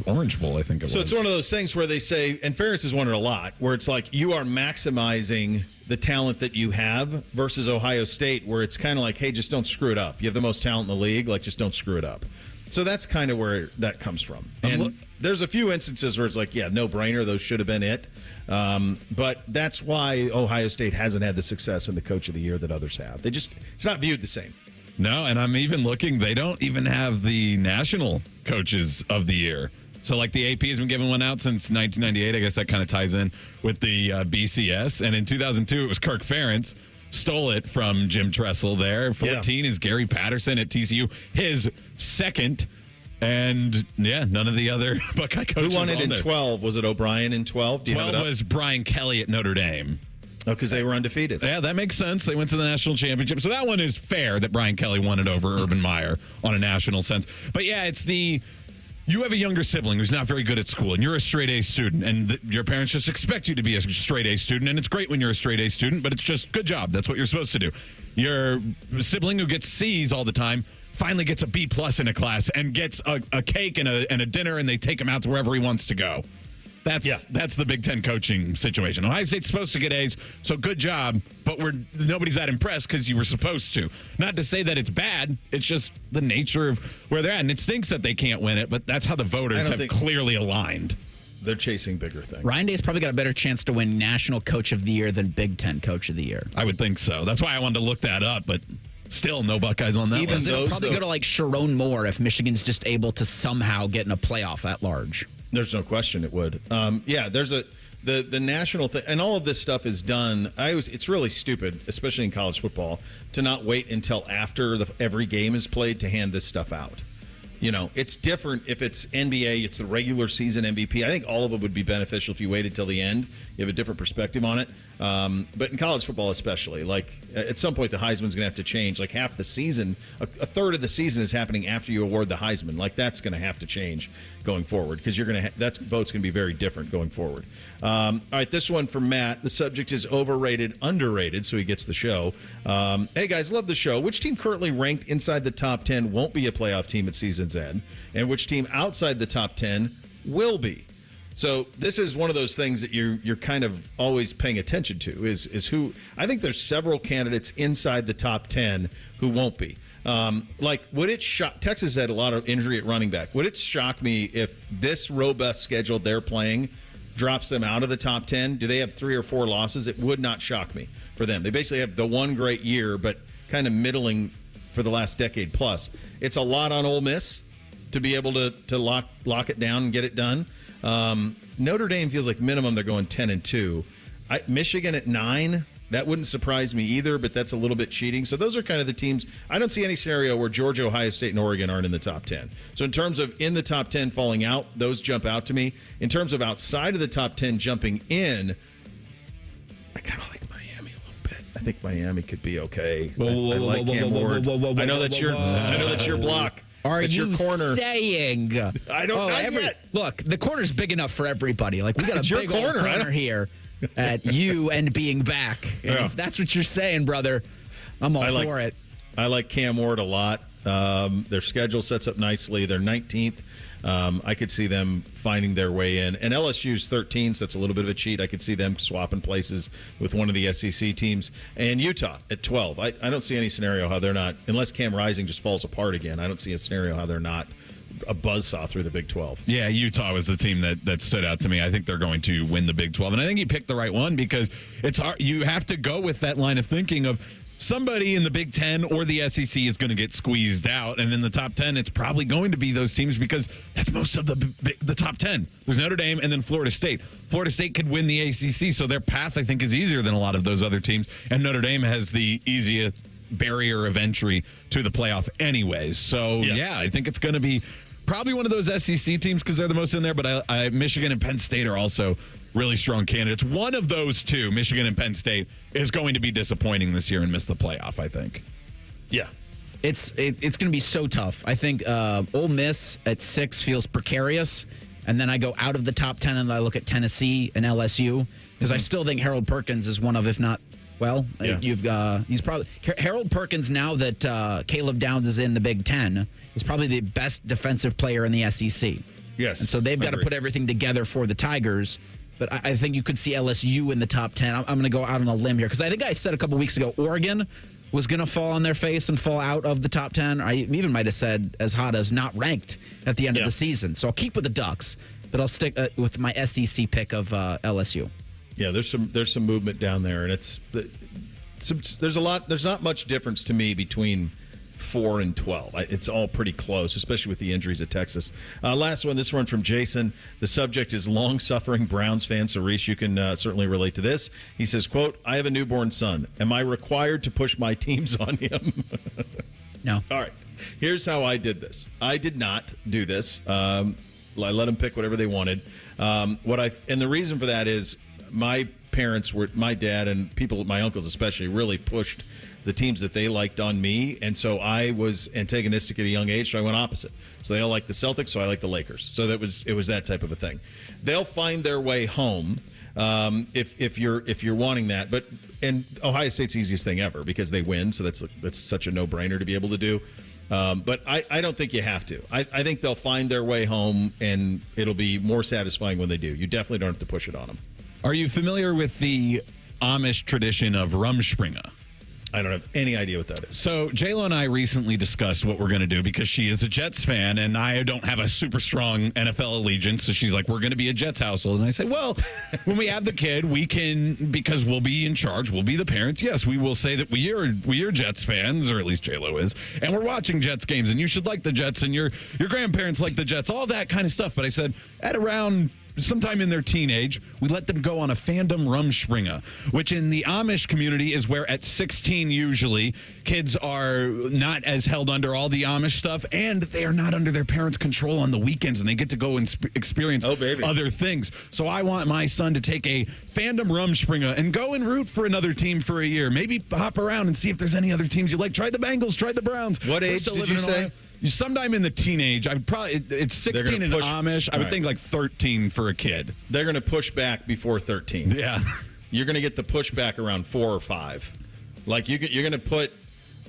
Orange Bowl, I think it was. So it's one of those things where they say, and Ferentz has won it a lot, where it's like you are maximizing the talent that you have versus Ohio State, where it's kind of like, hey, just don't screw it up. You have the most talent in the league, like just don't screw it up. So that's kind of where that comes from. And there's a few instances where it's like, yeah, no brainer, those should have been it. But that's why Ohio State hasn't had the success in the Coach of the Year that others have. It's not viewed the same. No, and I'm even looking, they don't even have the national coaches of the year. So, like, the AP has been giving one out since 1998. I guess that kind of ties in with the BCS. And in 2002, it was Kirk Ferentz. Stole it from Jim Tressel there. 14 is Gary Patterson at TCU. His second. And, none of the other Buckeye coaches. Who won it in there. 12? Was it O'Brien in 12? 12 was Brian Kelly at Notre Dame. Oh, because they were undefeated. Yeah, that makes sense. They went to the national championship. So that one is fair that Brian Kelly won it over Urban Meyer on a national sense. But yeah, it's you have a younger sibling who's not very good at school, and you're a straight A student, and your parents just expect you to be a straight A student, and it's great when you're a straight A student, but it's just good job. That's what you're supposed to do. Your sibling who gets C's all the time finally gets a B+ in a class and gets a cake and a dinner, and they take him out to wherever he wants to go. That's the Big Ten coaching situation. Ohio State's supposed to get A's, so good job, but nobody's that impressed because you were supposed to. Not to say that it's bad, it's just the nature of where they're at, and it stinks that they can't win it, but that's how the voters have clearly aligned. They're chasing bigger things. Ryan Day's probably got a better chance to win National Coach of the Year than Big Ten Coach of the Year. I would think so. That's why I wanted to look that up, but still no Buckeyes on that Even list. it'll probably go to like Sharon Moore if Michigan's just able to somehow get in a playoff at large. There's no question it would. There's the national thing, and all of this stuff is done. It's really stupid, especially in college football, to not wait until after every game is played to hand this stuff out. You know, it's different if it's NBA, it's the regular season MVP. I think all of it would be beneficial if you waited till the end. You have a different perspective on it. But in college football especially, like at some point the Heisman's going to have to change. Like half the season, a third of the season is happening after you award the Heisman. Like that's going to have to change going forward because that vote's going to be very different going forward. All right, this one from Matt. The subject is overrated, underrated, so he gets the show. Hey guys, love the show. Which team currently ranked inside the top 10 won't be a playoff team at season's end? And which team outside the top 10 will be? So this is one of those things that you're kind of always paying attention to is who. I think there's several candidates inside the top 10 who won't be. Would it shock? Texas had a lot of injury at running back. Would it shock me if this robust schedule they're playing drops them out of the top 10? Do they have 3 or 4 losses? It would not shock me for them. They basically have the one great year, but kind of middling for the last decade plus. It's a lot on Ole Miss to be able to lock it down and get it done. Notre Dame feels like minimum they're going 10-2. Michigan at 9. That wouldn't surprise me either, but that's a little bit cheating. So those are kind of the teams. I don't see any scenario where Georgia, Ohio State, and Oregon aren't in the top 10. So in terms of in the top 10 falling out, those jump out to me. In terms of outside of the top 10 jumping in, I kind of like Miami a little bit. I think Miami could be okay. I like Cam Ward. I know that's your block. Are that's you your corner. Saying? I don't know yet. Look, the corner's big enough for everybody. Like we got a big old corner here at you and being back. And if that's what you're saying, brother, I'm all for it. I like Cam Ward a lot. Their schedule sets up nicely. They're 19th. I could see them finding their way in. And LSU's 13th, so that's a little bit of a cheat. I could see them swapping places with one of the SEC teams. And Utah at 12. I don't see any scenario how they're not, unless Cam Rising just falls apart again, I don't see a scenario how they're not a buzzsaw through the Big 12. Yeah, Utah was the team that stood out to me. I think they're going to win the Big 12. And I think you picked the right one because it's hard. You have to go with that line of thinking of somebody in the Big 10 or the SEC is going to get squeezed out. And in the top 10, it's probably going to be those teams because that's most of the top 10. There's Notre Dame and then Florida State. Florida State could win the ACC, so their path, I think, is easier than a lot of those other teams. And Notre Dame has the easiest barrier of entry to the playoff anyways. So, yeah I think it's going to be probably one of those SEC teams because they're the most in there, but Michigan and Penn State are also really strong candidates. One of those two, Michigan and Penn State, is going to be disappointing this year and miss the playoff, I think. Yeah. It's going to be so tough. I think Ole Miss at 6 feels precarious, and then I go out of the top 10 and I look at Tennessee and LSU because I still think Harold Perkins is one of, if not, he's probably Harold Perkins now that Caleb Downs is in the Big 10 is probably the best defensive player in the SEC. Yes. And so they've got to put everything together for the Tigers. But I think you could see LSU in the top 10. I'm going to go out on a limb here because I think I said a couple weeks ago Oregon was going to fall on their face and fall out of the top 10. I even might have said as hot as not ranked at the end of the season. So I'll keep with the Ducks, but I'll stick with my SEC pick of LSU. Yeah, there's some movement down there, and there's not much difference to me between 4 and 12. It's all pretty close, especially with the injuries at Texas. Last one, this one from Jason. The subject is long-suffering Browns fan. So, Reese, you can certainly relate to this. He says, quote, I have a newborn son. Am I required to push my teams on him? No. All right. Here's how I did this. I did not do this. I let them pick whatever they wanted. And the reason for that is my parents my dad and my uncles especially, really pushed the teams that they liked on me, and so I was antagonistic at a young age, so I went opposite. So they all like the Celtics, so I like the Lakers. So it was that type of a thing. They'll find their way home if you're wanting that. And Ohio State's the easiest thing ever because they win, so that's such a no-brainer to be able to do. But I don't think you have to. I think they'll find their way home, and it'll be more satisfying when they do. You definitely don't have to push it on them. Are you familiar with the Amish tradition of Rumspringa? I don't have any idea what that is. So J-Lo and I recently discussed what we're going to do because she is a Jets fan and I don't have a super strong NFL allegiance. So she's like, we're going to be a Jets household. And I say, well, when we have the kid, we can, because we'll be in charge, we'll be the parents. Yes, we will say that we are Jets fans, or at least J-Lo is, and we're watching Jets games and you should like the Jets and your grandparents like the Jets, all that kind of stuff. But I said at around sometime in their teenage, we let them go on a fandom Rumspringa, which in the Amish community is where at 16 usually kids are not as held under all the Amish stuff, and they are not under their parents' control on the weekends, and they get to go and experience other things. So I want my son to take a fandom Rumspringa and go and root for another team for a year. Maybe hop around and see if there's any other teams you like. Try the Bengals, try the Browns. What age did you say? Sometime in the teenage. It's 16 in Amish. I would think like 13 for a kid. They're going to push back before 13. Yeah. You're going to get the pushback around 4 or 5. Like you're going to put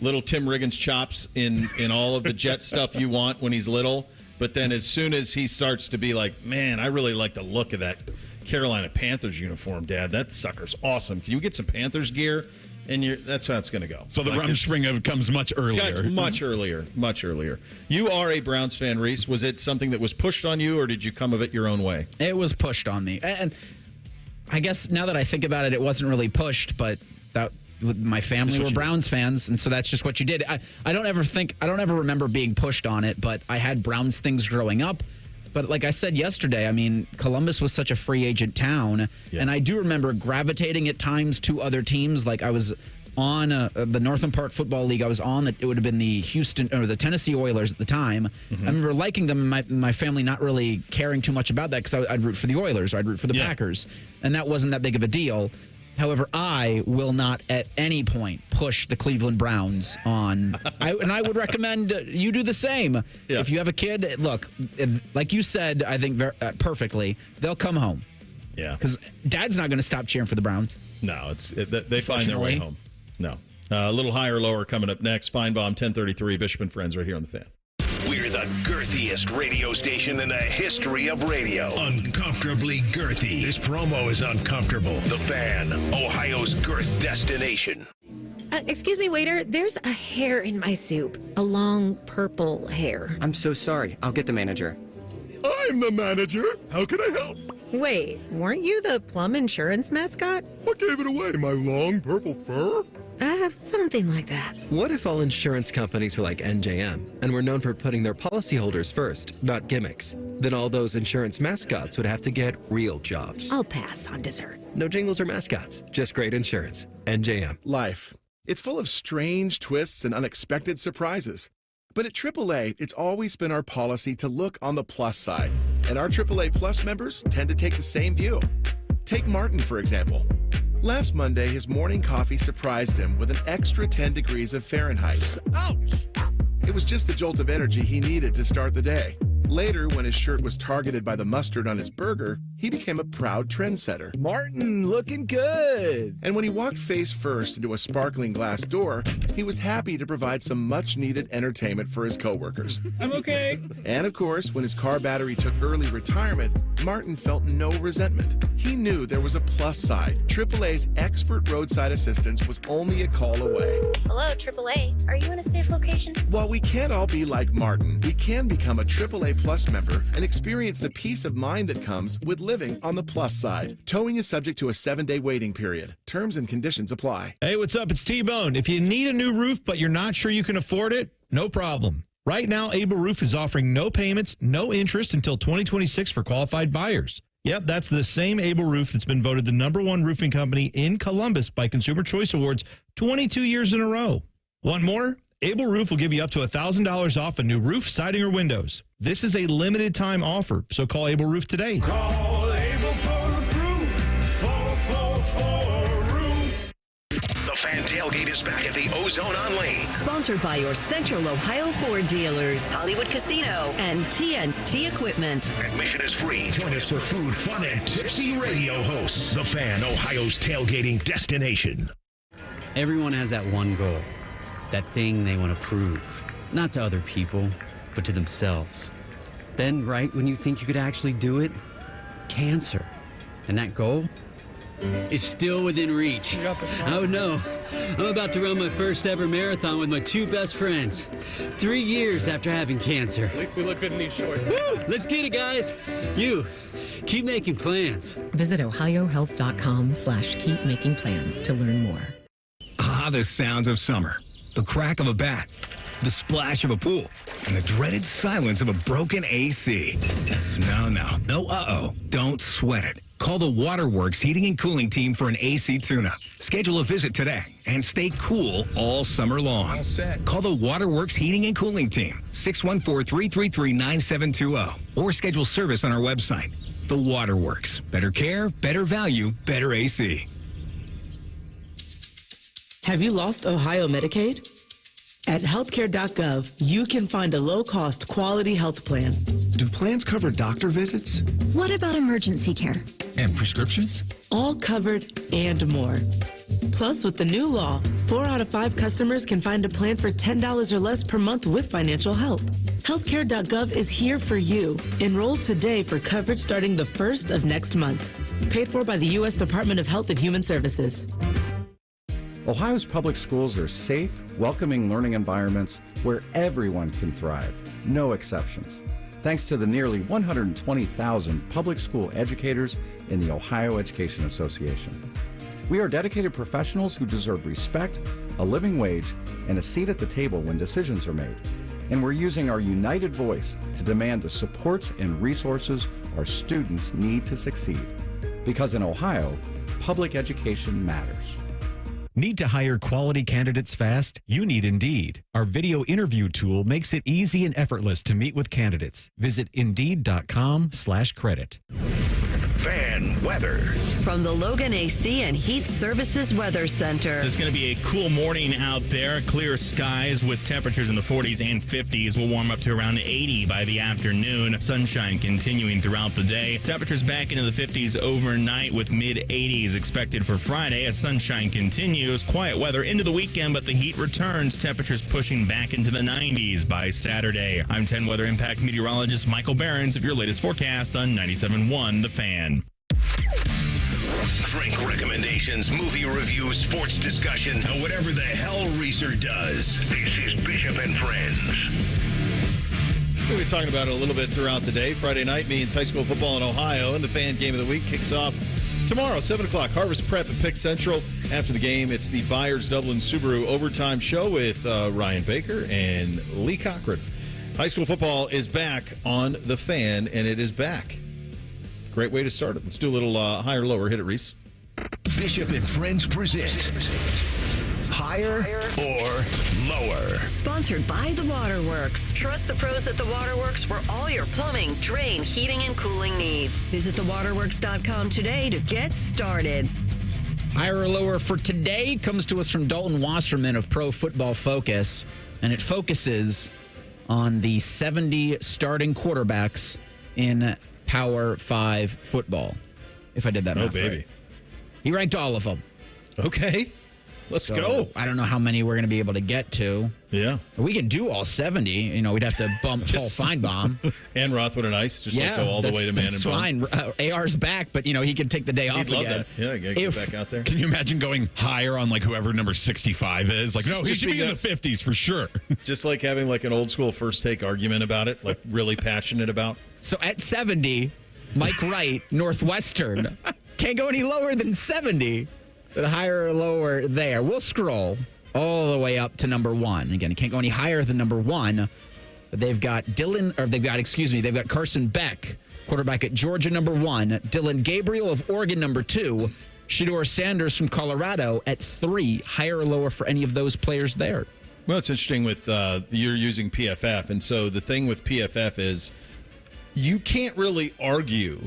little Tim Riggins chops in all of the Jet stuff you want when he's little, But then as soon as he starts to be like, man, I really like the look of that Carolina Panthers uniform, Dad. That sucker's awesome. Can you get some Panthers gear? And that's how it's going to go. So the Rumspringa comes much earlier. It's much earlier. You are a Browns fan, Reese. Was it something that was pushed on you, or did you come of it your own way? It was pushed on me. And I guess now that I think about it, it wasn't really pushed, but my family were Browns fans, and so that's just what you did. I don't ever remember being pushed on it, but I had Browns things growing up. But like I said yesterday, I mean, Columbus was such a free agent town, and I do remember gravitating at times to other teams. Like I was on the Northland Park Football League. I was on it would have been the the Tennessee Oilers at the time. I remember liking them, and my family not really caring too much about that because I'd root for the Oilers or I'd root for the Packers, and that wasn't that big of a deal. However, I will not at any point push the Cleveland Browns on. And I would recommend you do the same. Yeah. If you have a kid, look, like you said, I think perfectly, they'll come home. Yeah. Because Dad's not going to stop cheering for the Browns. No, they find their way home. No. A little higher, lower coming up next. Finebaum, 1033, Bishop and Friends right here on The Fan. We're the girthiest radio station in the history of radio. Uncomfortably girthy. This promo is uncomfortable. The Fan, Ohio's girth destination. Excuse me, waiter. There's a hair in my soup. A long purple hair. I'm so sorry. I'll get the manager. I'm the manager. How can I help? Wait, weren't you the Plum Insurance mascot? What gave it away? My long purple fur? Something like that. What if all insurance companies were like NJM and were known for putting their policyholders first, not gimmicks? Then all those insurance mascots would have to get real jobs. I'll pass on dessert. No jingles or mascots, just great insurance. NJM. Life. It's full of strange twists and unexpected surprises. But at AAA, it's always been our policy to look on the plus side. And our AAA Plus members tend to take the same view. Take Martin, for example. Last Monday, his morning coffee surprised him with an extra 10 degrees of Fahrenheit. Ouch! It was just the jolt of energy he needed to start the day. Later, when his shirt was targeted by the mustard on his burger, he became a proud trendsetter. Martin, looking good. And when he walked face first into a sparkling glass door, he was happy to provide some much-needed entertainment for his coworkers. I'm okay. And of course, when his car battery took early retirement, Martin felt no resentment. He knew there was a plus side. AAA's expert roadside assistance was only a call away. Hello, AAA. Are you in a safe location? While we can't all be like Martin, we can become a AAA Plus member and experience the peace of mind that comes with living on the plus side. Towing is subject to a 7-day waiting period. Terms and conditions apply. Hey, what's up? It's T-Bone. If you need a new roof, but you're not sure you can afford it, no problem. Right now, Able Roof is offering no payments, no interest until 2026 for qualified buyers. Yep, that's the same Able Roof that's been voted the #1 roofing company in Columbus by Consumer Choice Awards 22 years in a row. Want more? Able Roof will give you up to $1,000 off a new roof, siding, or windows. This is a limited time offer, so call Able Roof today. Call Able for the proof. 444-ROOF. The Fan Tailgate is back at the Ozone on Lane. Sponsored by your Central Ohio Ford dealers, Hollywood Casino, and TNT Equipment. Admission is free. Join us for food, fun, and tipsy radio hosts. The Fan, Ohio's tailgating destination. Everyone has that one goal. That thing they want to prove, not to other people, but to themselves. Then, right when you think you could actually do it, cancer. And that goal is still within reach. Oh no, I'm about to run my first ever marathon with my 2 best friends. 3 years after having cancer. At least we look good in these shorts. Woo! Let's get it, guys. You, keep making plans. Visit ohiohealth.com/keepmakingplans to learn more. Ah, the sounds of summer. The crack of a bat, the splash of a pool, and the dreaded silence of a broken AC. No uh-oh. Don't sweat it. Call the Waterworks Heating and Cooling Team for an AC tune-up. Schedule a visit today and stay cool all summer long. All set. Call the Waterworks Heating and Cooling Team, 614-333-9720, or schedule service on our website. The Waterworks. Better care, better value, better AC. Have you lost Ohio Medicaid? At healthcare.gov, you can find a low-cost, quality health plan. Do plans cover doctor visits? What about emergency care? And prescriptions? All covered and more. Plus, with the new law, 4 out of 5 customers can find a plan for $10 or less per month with financial help. Healthcare.gov is here for you. Enroll today for coverage starting the 1st of next month. Paid for by the U.S. Department of Health and Human Services. Ohio's public schools are safe, welcoming learning environments where everyone can thrive, no exceptions. Thanks to the nearly 120,000 public school educators in the Ohio Education Association. We are dedicated professionals who deserve respect, a living wage, and a seat at the table when decisions are made. And we're using our united voice to demand the supports and resources our students need to succeed. Because in Ohio, public education matters. Need to hire quality candidates fast? You need Indeed. Our video interview tool makes it easy and effortless to meet with candidates. Visit Indeed.com/credit. Fan weather. From the Logan AC and Heat Services Weather Center. It's going to be a cool morning out there. Clear skies with temperatures in the 40s and 50s. Will warm up to around 80 by the afternoon. Sunshine continuing throughout the day. Temperatures back into the 50s overnight with mid-80s expected for Friday as sunshine continues. Quiet weather into the weekend, but the heat returns. Temperatures pushing back into the 90s by Saturday. I'm 10 Weather Impact meteorologist Michael Behrens of your latest forecast on 97.1 The Fan. Drink recommendations, movie reviews, sports discussion, and whatever the hell Reeser does. This is Bishop and Friends. We'll be talking about it a little bit throughout the day. Friday night means high school football in Ohio, and the Fan Game of the Week kicks off tomorrow, 7 o'clock. Harvest Prep at Pick Central. After the game, it's the Byers Dublin Subaru Overtime Show with Ryan Baker and Lee Cochran. High school football is back on the Fan, and it is back. Great way to start it. Let's do a little higher, lower. Hit it, Reese. Bishop and Friends present Higher or Lower. Sponsored by The Waterworks. Trust the pros at The Waterworks for all your plumbing, drain, heating, and cooling needs. Visit thewaterworks.com today to get started. Higher or lower for today comes to us from Dalton Wasserman of Pro Football Focus, and it focuses on the 70 starting quarterbacks in Power 5 football, if I did that math right. He ranked all of them. Okay. Let's go. I don't know how many we're going to be able to get to. Yeah. We can do all 70. You know, we'd have to bump Paul Finebaum. And Rothwood and Ice. Just go all the way to Man and Bone. That's fine. AR's back, but, you know, he can take the day off again. He'd love that. Yeah, get back out there. Can you imagine going higher on, like, whoever number 65 is? Like, no, he should be in the 50s for sure. Just like having, like, an old school first take argument about it, like, really passionate about. So at 70, Mike Wright, Northwestern. Can't go any lower than 70. The higher or lower there. We'll scroll all the way up to number 1. Again, you can't go any higher than number 1. But they've got Carson Beck, quarterback at Georgia, number 1. Dylan Gabriel of Oregon, number 2. Shedeur Sanders from Colorado at 3. Higher or lower for any of those players there? Well, it's interesting with you're using PFF. And so the thing with PFF is you can't really argue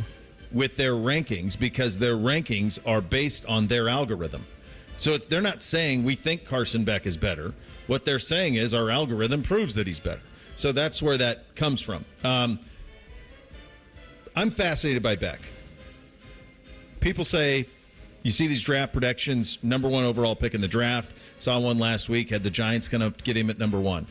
with their rankings because their rankings are based on their algorithm. So they're not saying we think Carson Beck is better. What they're saying is our algorithm proves that he's better. So that's where that comes from. I'm fascinated by Beck. People say, you see these draft predictions, number 1 overall pick in the draft. Saw one last week, had the Giants going to get him at number 1.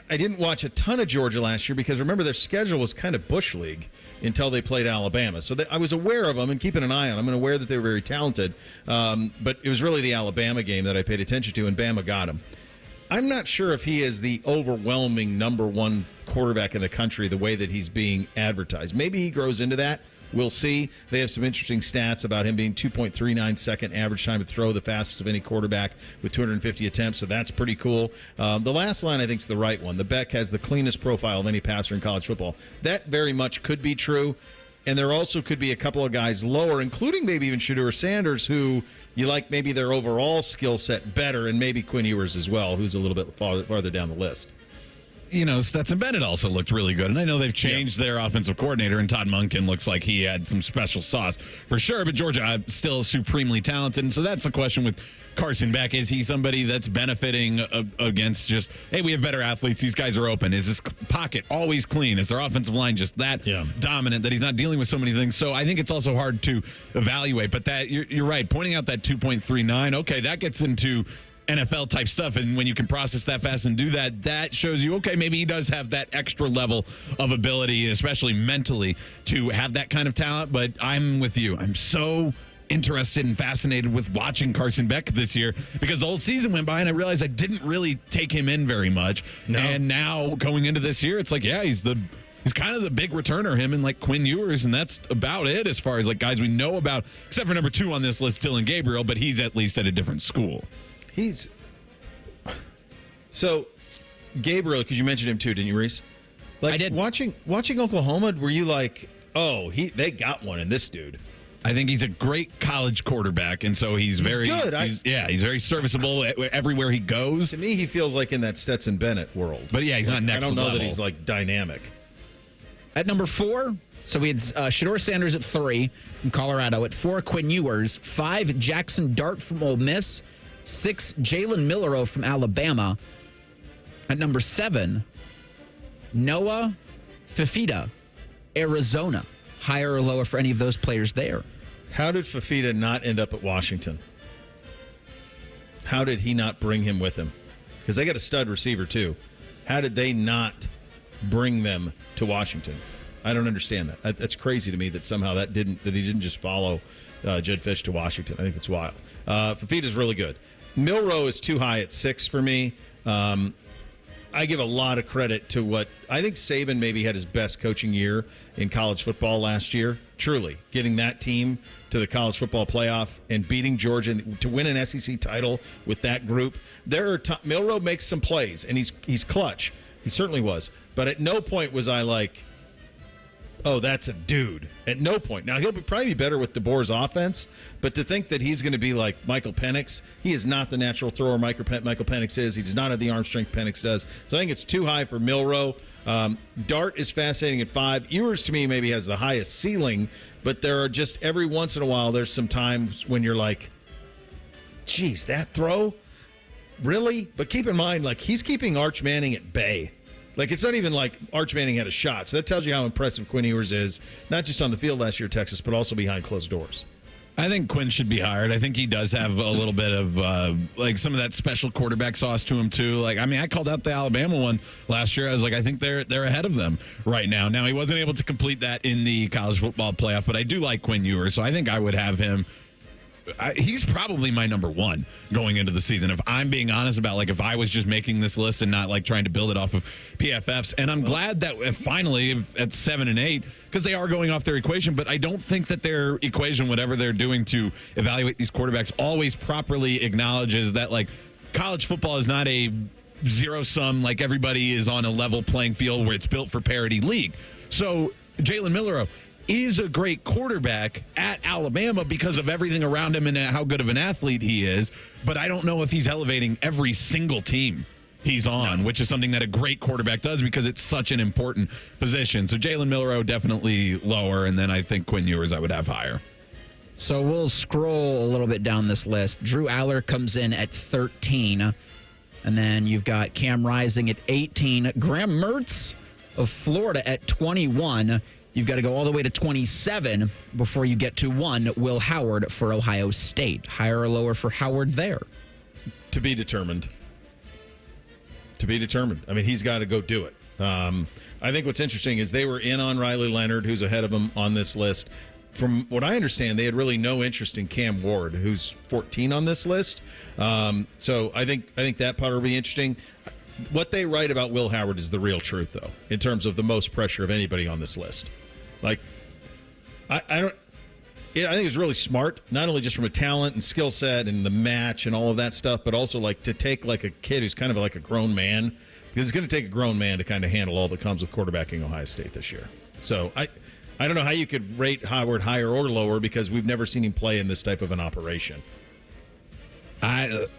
I didn't watch a ton of Georgia last year because, remember, their schedule was kind of Bush League until they played Alabama. So I was aware of them and keeping an eye on them and aware that they were very talented. But it was really the Alabama game that I paid attention to, and Bama got him. I'm not sure if he is the overwhelming number 1 quarterback in the country the way that he's being advertised. Maybe he grows into that. We'll see. They have some interesting stats about him being 2.39 second average time to throw, the fastest of any quarterback with 250 attempts, so that's pretty cool. The last line, I think, is the right one. The Beck has the cleanest profile of any passer in college football. That very much could be true, and there also could be a couple of guys lower, including maybe even Shedeur Sanders, who you like maybe their overall skill set better, and maybe Quinn Ewers as well, who's a little bit farther down the list. You know, Stetson Bennett also looked really good. And I know they've changed their offensive coordinator, and Todd Monken looks like he had some special sauce for sure. But Georgia still supremely talented. And so that's the question with Carson Beck. Is he somebody that's benefiting against just, hey, we have better athletes, these guys are open? Is this pocket always clean? Is their offensive line just that dominant that he's not dealing with so many things? So I think it's also hard to evaluate. But that you're right. Pointing out that 2.39, okay, that gets into NFL type stuff. And when you can process that fast and do that, that shows you, okay, maybe he does have that extra level of ability, especially mentally, to have that kind of talent. But I'm with you. I'm so interested and fascinated with watching Carson Beck this year because the whole season went by and I realized I didn't really take him in very much. No. And now going into this year, it's like, yeah, he's kind of the big returner, him and like Quinn Ewers, and that's about it as far as like guys we know about, except for number 2 on this list, Dylan Gabriel, but he's at least at a different school. So Gabriel, because you mentioned him too, didn't you, Reese? Like, I did. Watching Oklahoma, were you like, oh, they got one in this dude? I think he's a great college quarterback, and so he's very good. He's very serviceable everywhere he goes. To me, he feels like in that Stetson Bennett world. But yeah, he's not next level. I don't know that he's like dynamic. At number 4, so we had Shedeur Sanders at 3 from Colorado. At 4, Quinn Ewers. 5, Jackson Dart from Ole Miss. 6, Jalen Milroe from Alabama. At number 7, Noah Fifita, Arizona. Higher or lower for any of those players there? How did Fifita not end up at Washington? How did he not bring him with him? Because they got a stud receiver too. How did they not bring them to Washington? I don't understand that. That's crazy to me that somehow that he didn't just follow Jed Fish to Washington. I think that's wild. Fifita's really good. Milroe is too high at 6 for me. I give a lot of credit to what I think Saban maybe had his best coaching year in college football last year. Truly, getting that team to the college football playoff and beating Georgia to win an SEC title with that group. Milroe makes some plays, and he's clutch. He certainly was. But at no point was I like, oh, that's a dude. At no point. Now, he'll probably be better with DeBoer's offense, but to think that he's going to be like Michael Penix, he is not the natural thrower Michael Penix is. He does not have the arm strength Penix does. So I think it's too high for Milroe. Dart is fascinating at 5. Ewers, to me, maybe has the highest ceiling, but there are just every once in a while, there's some times when you're like, geez, that throw? Really? But keep in mind, like, he's keeping Arch Manning at bay. Like, it's not even like Arch Manning had a shot. So that tells you how impressive Quinn Ewers is, not just on the field last year at Texas, but also behind closed doors. I think Quinn should be hired. I think he does have a little bit of like some of that special quarterback sauce to him too. Like, I mean, I called out the Alabama one last year. I was like, I think they're ahead of them right now. Now, he wasn't able to complete that in the college football playoff, but I do like Quinn Ewers, so I think I would have him. He's probably my number 1 going into the season. If I'm being honest about, like, if I was just making this list and not like trying to build it off of PFFs, and I'm glad that finally at 7 and 8, because they are going off their equation, but I don't think that their equation, whatever they're doing to evaluate these quarterbacks, always properly acknowledges that, like, college football is not a zero sum, like everybody is on a level playing field where it's built for parity league. So Jalen Milroe is a great quarterback at Alabama because of everything around him and how good of an athlete he is. But I don't know if he's elevating every single team he's on, which is something that a great quarterback does because it's such an important position. So Jalen Milroe definitely lower, and then I think Quinn Ewers I would have higher. So we'll scroll a little bit down this list. Drew Aller comes in at 13. And then you've got Cam Rising at 18. Graham Mertz of Florida at 21. You've got to go all the way to 27 before you get to 1, Will Howard for Ohio State. Higher or lower for Howard there? To be determined. To be determined. I mean, he's got to go do it. I think what's interesting is they were in on Riley Leonard, who's ahead of him on this list. From what I understand, they had really no interest in Cam Ward, who's 14 on this list. So I think that part will be interesting. What they write about Will Howard is the real truth, though, in terms of the most pressure of anybody on this list. Like, I think it's really smart, not only just from a talent and skill set and the match and all of that stuff, but also like to take like a kid who's kind of like a grown man, because it's going to take a grown man to kind of handle all that comes with quarterbacking Ohio State this year. So I don't know how you could rate Howard higher or lower because we've never seen him play in this type of an operation.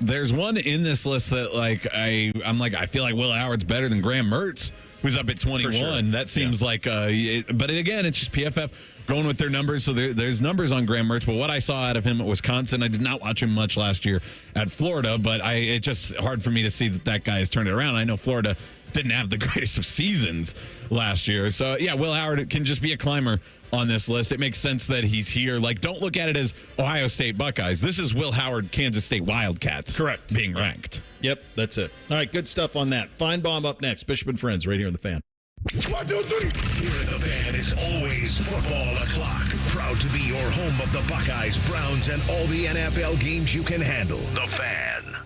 There's one in this list that I'm like I feel like Will Howard's better than Graham Mertz, who's up at 21. Sure. That seems like but again, it's just PFF going with their numbers. So there's numbers on Graham Mertz, but what I saw out of him at Wisconsin, I did not watch him much last year at Florida, but it's just hard for me to see that guy has turned it around. I know Florida didn't have the greatest of seasons last year. So, yeah, Will Howard can just be a climber on this list. It makes sense that he's here. Like, don't look at it as Ohio State Buckeyes. This is Will Howard, Kansas State Wildcats. Correct. Being ranked. Yep, that's it. All right, good stuff on that. Finebaum up next. Bishop and Friends right here in The Fan. 1, 2, 3. Here in The Fan is always football o'clock. Proud to be your home of the Buckeyes, Browns, and all the NFL games you can handle. The Fan.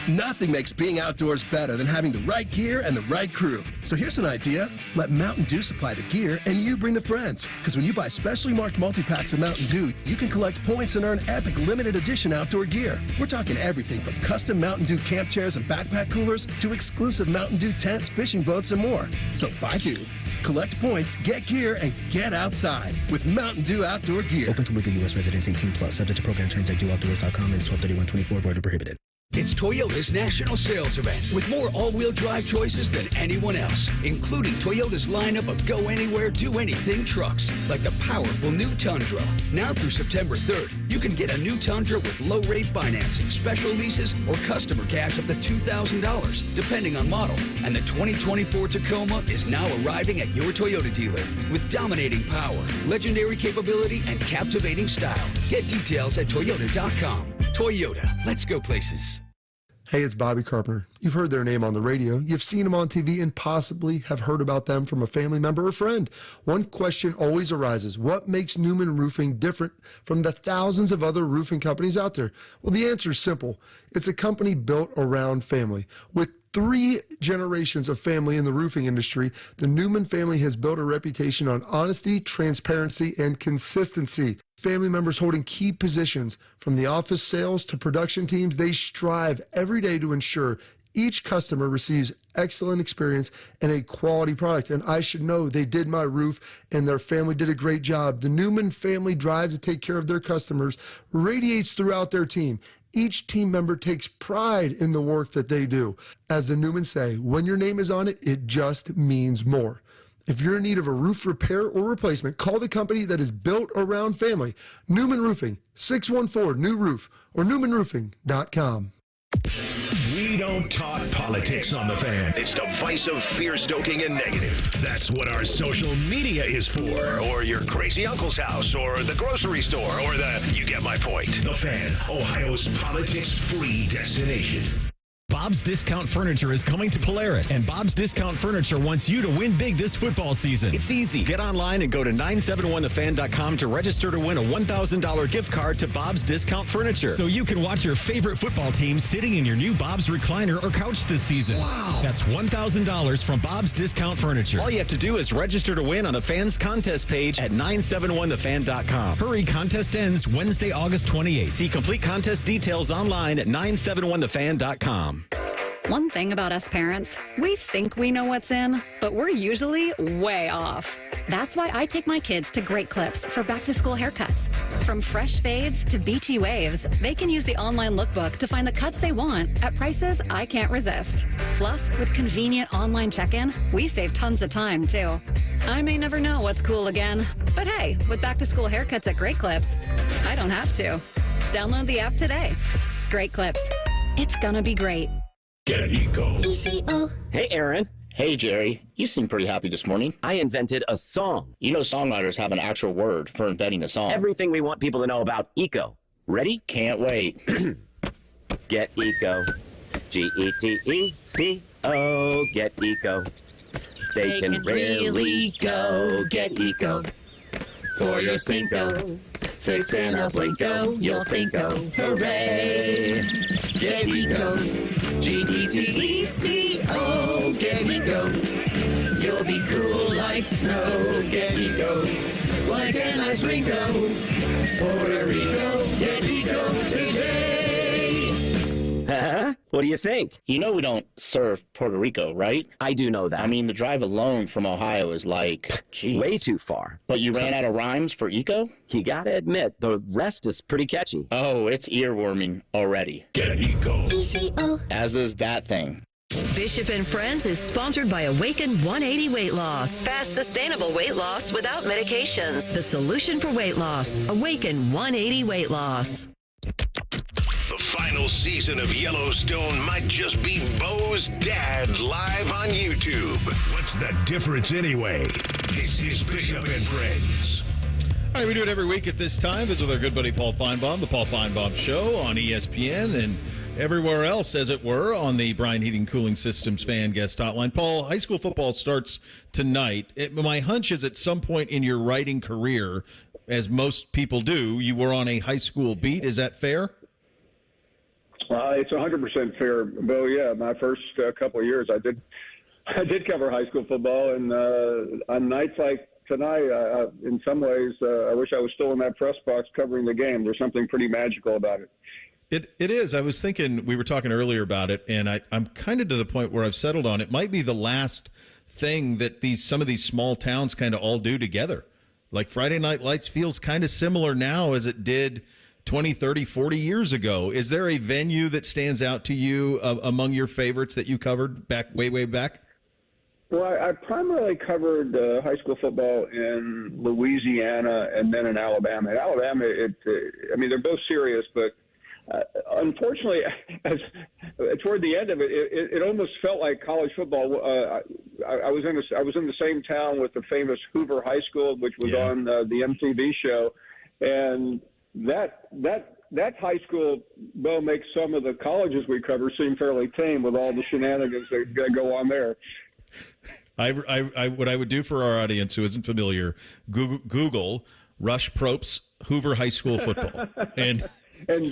Nothing makes being outdoors better than having the right gear and the right crew. So here's an idea. Let Mountain Dew supply the gear and you bring the friends. Because when you buy specially marked multi-packs of Mountain Dew, you can collect points and earn epic limited edition outdoor gear. We're talking everything from custom Mountain Dew camp chairs and backpack coolers to exclusive Mountain Dew tents, fishing boats, and more. So buy Dew, collect points, get gear, and get outside with Mountain Dew outdoor gear. Open to legal U.S. residents 18+, subject to program terms at dewoutdoors.com and 12/31/24, void or prohibited. It's Toyota's national sales event with more all-wheel drive choices than anyone else, including Toyota's lineup of go-anywhere, do-anything trucks, like the powerful new Tundra. Now through September 3rd, you can get a new Tundra with low-rate financing, special leases, or customer cash up to $2,000, depending on model. And the 2024 Tacoma is now arriving at your Toyota dealer with dominating power, legendary capability, and captivating style. Get details at Toyota.com. Toyota, let's go places. Hey, it's Bobby Carpenter. You've heard their name on the radio. You've seen them on TV and possibly have heard about them from a family member or friend. One question always arises. What makes Newman Roofing different from the thousands of other roofing companies out there? Well, the answer is simple. It's a company built around family. With 3 generations of family in the roofing industry, the Newman family has built a reputation on honesty, transparency, and consistency. Family members holding key positions from the office sales to production teams, they strive every day to ensure each customer receives excellent experience and a quality product. And I should know they did my roof and their family did a great job. The Newman family drive to take care of their customers radiates throughout their team. Each team member takes pride in the work that they do. As the Newmans say, when your name is on it, it just means more. If you're in need of a roof repair or replacement, call the company that is built around family. Newman Roofing, 614-NEW-ROOF or newmanroofing.com. We don't talk politics on The Fan. It's divisive, fear-stoking, and negative. That's what our social media is for. Or your crazy uncle's house, or the grocery store, or you get my point. The Fan, Ohio's politics-free destination. Bob's Discount Furniture is coming to Polaris, and Bob's Discount Furniture wants you to win big this football season. It's easy. Get online and go to 971thefan.com to register to win a $1,000 gift card to Bob's Discount Furniture, so you can watch your favorite football team sitting in your new Bob's recliner or couch this season. Wow. That's $1,000 from Bob's Discount Furniture. All you have to do is register to win on the Fans Contest page at 971thefan.com. Hurry, contest ends Wednesday, August 28th. See complete contest details online at 971thefan.com. One thing about us parents, we think we know what's in, but we're usually way off. That's why I take my kids to Great Clips for back-to-school haircuts. From fresh fades to beachy waves, they can use the online lookbook to find the cuts they want at prices I can't resist. Plus, with convenient online check-in, we save tons of time, too. I may never know what's cool again, but hey, with back-to-school haircuts at Great Clips, I don't have to. Download the app today. Great Clips. It's gonna be great. Get Eco. ECO. Hey, Aaron. Hey, Jerry. You seem pretty happy this morning. I invented a song. You know songwriters have an actual word for inventing a song. Everything we want people to know about Eco. Ready? Can't wait. Get Eco. G-E-T-E-C-O. Get Eco. They can really go. Get Eco. For your Cinco. Fix and a Blinko. You'll think, oh, hooray. Get Eco. G-E-T-E-C-O. Get Eco. You'll be cool like snow. Get Eco. Like a nice Ringo. Puerto Rico. Get Eco today. What do you think? You know we don't serve Puerto Rico, right? I do know that. I mean, the drive alone from Ohio is like, geez. Way too far. But you ran out of rhymes for Eco? You gotta admit, the rest is pretty catchy. Oh, it's earworming already. Get Eco. ECO. As is that thing. Bishop and Friends is sponsored by Awaken 180 Weight Loss. Fast, sustainable weight loss without medications. The solution for weight loss. Awaken 180 Weight Loss. The final season of Yellowstone might just be Bo's dad live on YouTube. What's the difference anyway? This is Bishop and Friends. All right, we do it every week at this time. Visit with our good buddy Paul Finebaum, the Paul Finebaum Show on ESPN and everywhere else, as it were, on the Bryan Heating Cooling Systems fan guest hotline. Paul, high school football starts tonight. My hunch is at some point in your writing career, as most people do, you were on a high school beat. Is that fair? It's 100% fair, Bo. Yeah, my first couple of years, I did cover high school football, and on nights like tonight, in some ways, I wish I was still in that press box covering the game. There's something pretty magical about it. It is. I was thinking, we were talking earlier about it, and I'm kind of to the point where I've settled on it might be the last thing that some of these small towns kind of all do together. Like Friday Night Lights feels kind of similar now as it did 20, 30, 40 years ago. Is there a venue that stands out to you among your favorites that you covered way back? Well, I primarily covered high school football in Louisiana and then in Alabama. In Alabama, they're both serious, but unfortunately, toward the end of it, it almost felt like college football. I was in the same town with the famous Hoover High School, which was on the MTV show, and that high school, Bo, makes some of the colleges we cover seem fairly tame with all the shenanigans that go on there. What I would do for our audience who isn't familiar, Google Rush Propst's Hoover High School football, and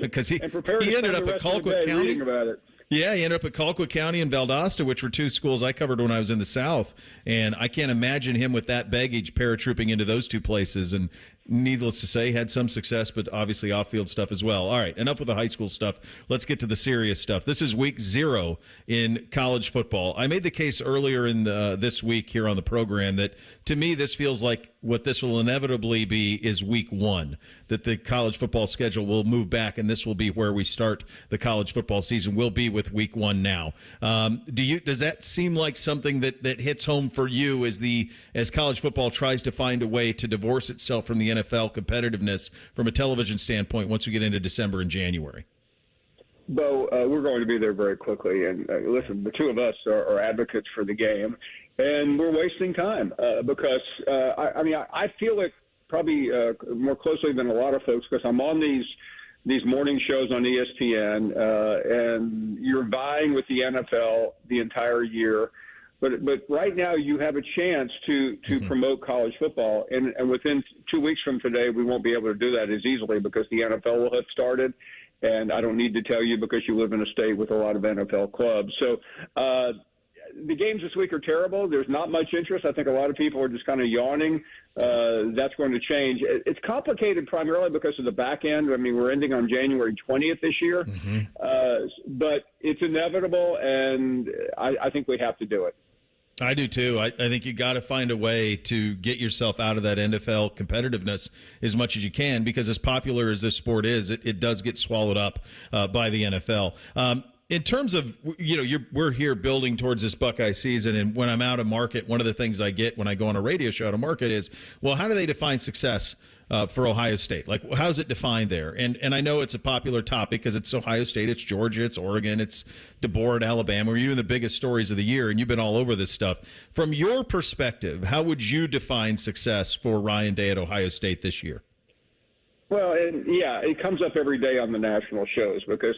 because he ended up at Colquitt County. About it. Yeah, he ended up at Colquitt County and Valdosta, which were two schools I covered when I was in the South, and I can't imagine him with that baggage paratrooping into those two places. And needless to say, had some success, but obviously off-field stuff as well. All right, enough with the high school stuff. Let's get to the serious stuff. This is week 0 in college football. I made the case earlier in this week here on the program that, to me, this feels like what this will inevitably be is week 1, that the college football schedule will move back, and this will be where we start the college football season. We'll be with week 1 now. Does that seem like something that hits home for you as college football tries to find a way to divorce itself from the NFL competitiveness from a television standpoint once we get into December and January? Bo, we're going to be there very quickly. And listen, the two of us are advocates for the game, and we're wasting time because, I feel it probably more closely than a lot of folks because I'm on these morning shows on ESPN, and you're vying with the NFL the entire year. But right now you have a chance to promote college football, and within 2 weeks from today we won't be able to do that as easily because the NFL will have started, and I don't need to tell you because you live in a state with a lot of NFL clubs. So the games this week are terrible. There's not much interest. I think a lot of people are just kind of yawning. That's going to change. It's complicated primarily because of the back end. I mean, we're ending on January 20th this year, but it's inevitable, and I think we have to do it. I do too. I think you got to find a way to get yourself out of that NFL competitiveness as much as you can, because as popular as this sport is, it does get swallowed up by the NFL. In terms of, we're here building towards this Buckeye season, and when I'm out of market, one of the things I get when I go on a radio show out of market is, well, how do they define success for Ohio State? Like, how's it defined there? And I know it's a popular topic because it's Ohio State, it's Georgia, it's Oregon, it's DeBoer at Alabama. We're doing the biggest stories of the year, and you've been all over this stuff. From your perspective, how would you define success for Ryan Day at Ohio State this year? Well, it comes up every day on the national shows because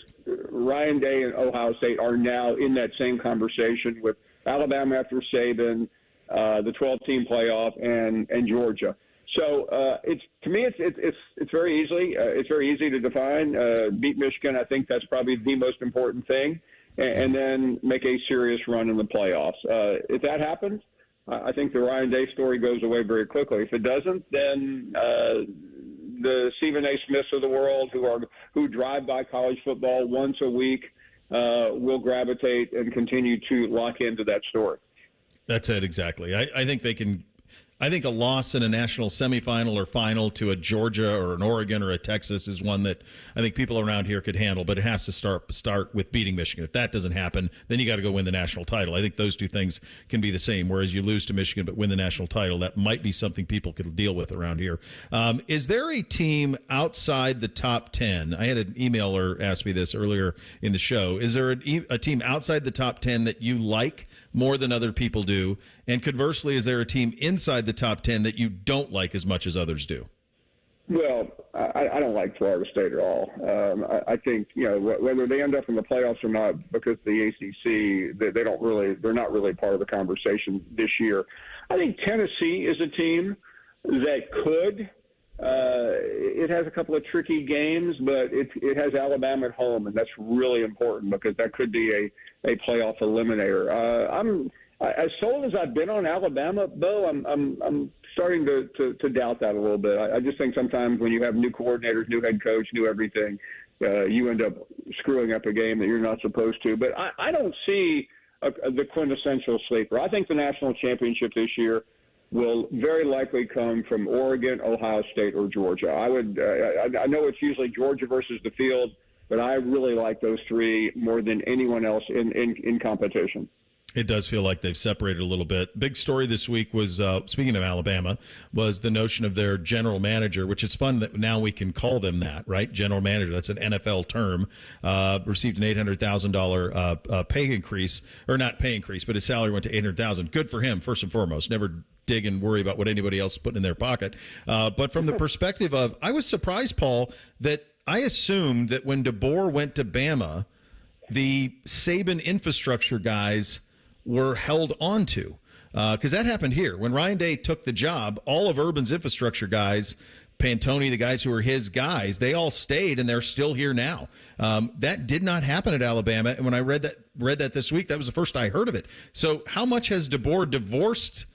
Ryan Day and Ohio State are now in that same conversation with Alabama after Saban, the 12-team playoff, and Georgia. So to me, it's very easy to define. Beat Michigan, I think that's probably the most important thing, and then make a serious run in the playoffs. If that happens, I think the Ryan Day story goes away very quickly. If it doesn't, then the Stephen A. Smiths of the world who drive by college football once a week will gravitate and continue to lock into that story. That's it, exactly. I think they can. I think a loss in a national semifinal or final to a Georgia or an Oregon or a Texas is one that I think people around here could handle, but it has to start with beating Michigan. If that doesn't happen, then you got to go win the national title. I think those two things can be the same, whereas you lose to Michigan but win the national title. That might be something people could deal with around here. Is there a team outside the top 10? I had an emailer ask me this earlier in the show. Is there a team outside the top 10 that you like more than other people do? And conversely, is there a team inside the the top 10 that you don't like as much as others do? Well, I don't like Florida State at all. I think, whether they end up in the playoffs or not, because the ACC, they're not really part of the conversation this year. I think Tennessee is a team that could. It has a couple of tricky games, but it has Alabama at home, and that's really important because that could be a playoff eliminator. I'm as sold as I've been on Alabama, Bo. I'm starting to doubt that a little bit. I just think sometimes when you have new coordinators, new head coach, new everything, you end up screwing up a game that you're not supposed to. But I don't see the quintessential sleeper. I think the national championship this year will very likely come from Oregon, Ohio State, or Georgia. I know it's usually Georgia versus the field, but I really like those three more than anyone else in competition. It does feel like they've separated a little bit. Big story this week was, speaking of Alabama, was the notion of their general manager, which is fun that now we can call them that, right? General manager, that's an NFL term, received an $800,000 pay increase, or not pay increase, but his salary went to $800,000. Good for him, first and foremost. Never dig and worry about what anybody else is putting in their pocket. But from the perspective of, I was surprised, Paul, that I assumed that when DeBoer went to Bama, the Saban infrastructure guys were held on to, because that happened here. When Ryan Day took the job, all of Urban's infrastructure guys, Pantoni, the guys who were his guys, they all stayed, and they're still here now. That did not happen at Alabama, and when I read that this week, that was the first I heard of it. So how much has DeBoer divorced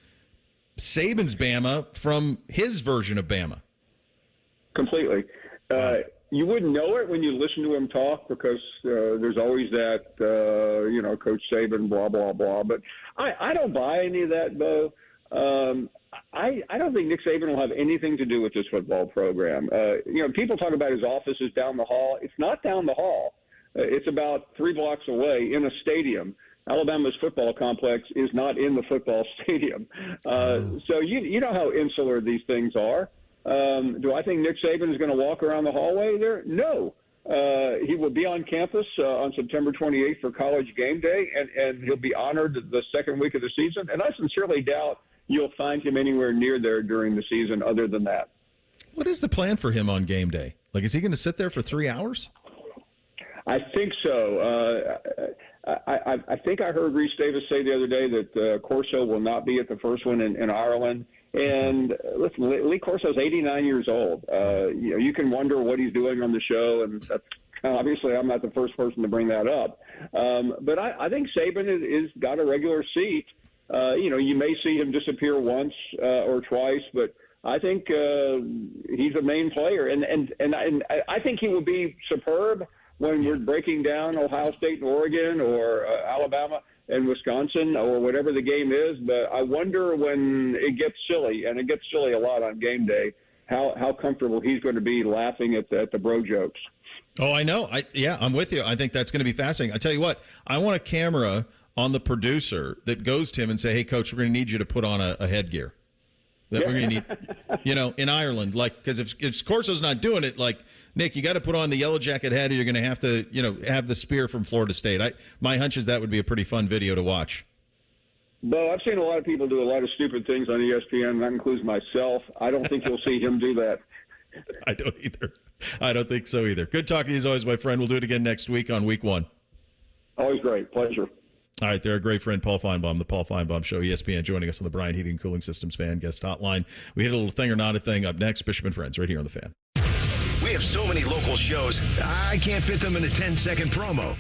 Saban's Bama from his version of Bama? Completely. You wouldn't know it when you listen to him talk because there's always that, Coach Saban, blah, blah, blah. But I don't buy any of that, Bo. I don't think Nick Saban will have anything to do with this football program. People talk about his office is down the hall. It's not down the hall. It's about 3 blocks away in a stadium. Alabama's football complex is not in the football stadium. So you know how insular these things are. Do I think Nick Saban is going to walk around the hallway there? No. He will be on campus on September 28th for College Game Day, and he'll be honored the second week of the season. And I sincerely doubt you'll find him anywhere near there during the season other than that. What is the plan for him on game day? Like, is he going to sit there for 3 hours? I think so. I think I heard Reese Davis say the other day that Corso will not be at the first one in Ireland. And listen, Lee Corso's 89 years old. You can wonder what he's doing on the show, and obviously I'm not the first person to bring that up. But I think Saban is got a regular seat. You may see him disappear once or twice, but I think he's a main player, and I think he will be superb when we're breaking down Ohio State and Oregon or Alabama and Wisconsin or whatever the game is. But I wonder when it gets silly, and it gets silly a lot on game day, how comfortable he's going to be laughing at the bro jokes. Oh, I know. I'm with you. I think that's going to be fascinating. I tell you what, I want a camera on the producer that goes to him and say, hey, Coach, we're going to need you to put on a headgear. That we're going to need, in Ireland, because if Corso's not doing it, Nick, you got to put on the yellow jacket hat, or you're going to have to, have the spear from Florida State. My hunch is that would be a pretty fun video to watch. Bo, I've seen a lot of people do a lot of stupid things on ESPN, and that includes myself. I don't think you'll see him do that. I don't either. I don't think so either. Good talking to you as always, my friend. We'll do it again next week on week 1. Always great. Pleasure. All right, there, our great friend Paul Finebaum, the Paul Finebaum Show, ESPN, joining us on the Bryant Heating and Cooling Systems Fan Guest Hotline. We hit a little thing or not a thing up next. Bishop and Friends, right here on the Fan. We have so many local shows, I can't fit them in a 10-second promo.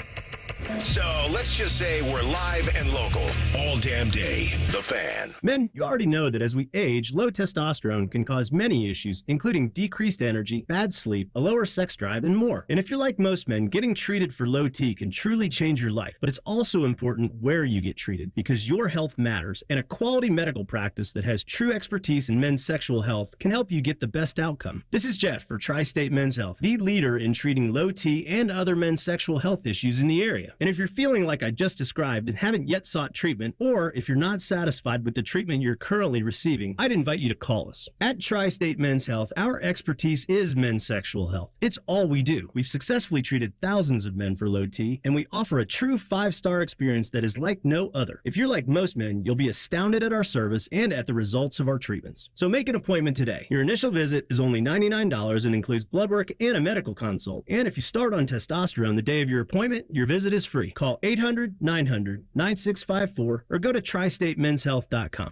So let's just say we're live and local all damn day. The Fan. Men, you already know that as we age, low testosterone can cause many issues, including decreased energy, bad sleep, a lower sex drive, and more. And if you're like most men, getting treated for low T can truly change your life. But it's also important where you get treated, because your health matters, and a quality medical practice that has true expertise in men's sexual health can help you get the best outcome. This is Jeff for Tri-State Men's Health, the leader in treating low T and other men's sexual health issues in the area. area. And if you're feeling like I just described and haven't yet sought treatment, or if you're not satisfied with the treatment you're currently receiving, I'd invite you to call us. At Tri-State Men's Health, our expertise is men's sexual health. It's all we do. We've successfully treated thousands of men for low T, and we offer a true 5-star experience that is like no other. If you're like most men, you'll be astounded at our service and at the results of our treatments. So make an appointment today. Your initial visit is only $99 and includes blood work and a medical consult. And if you start on testosterone the day of your appointment, your visit is free. Call 800-900-9654 or go to tristatemenshealth.com.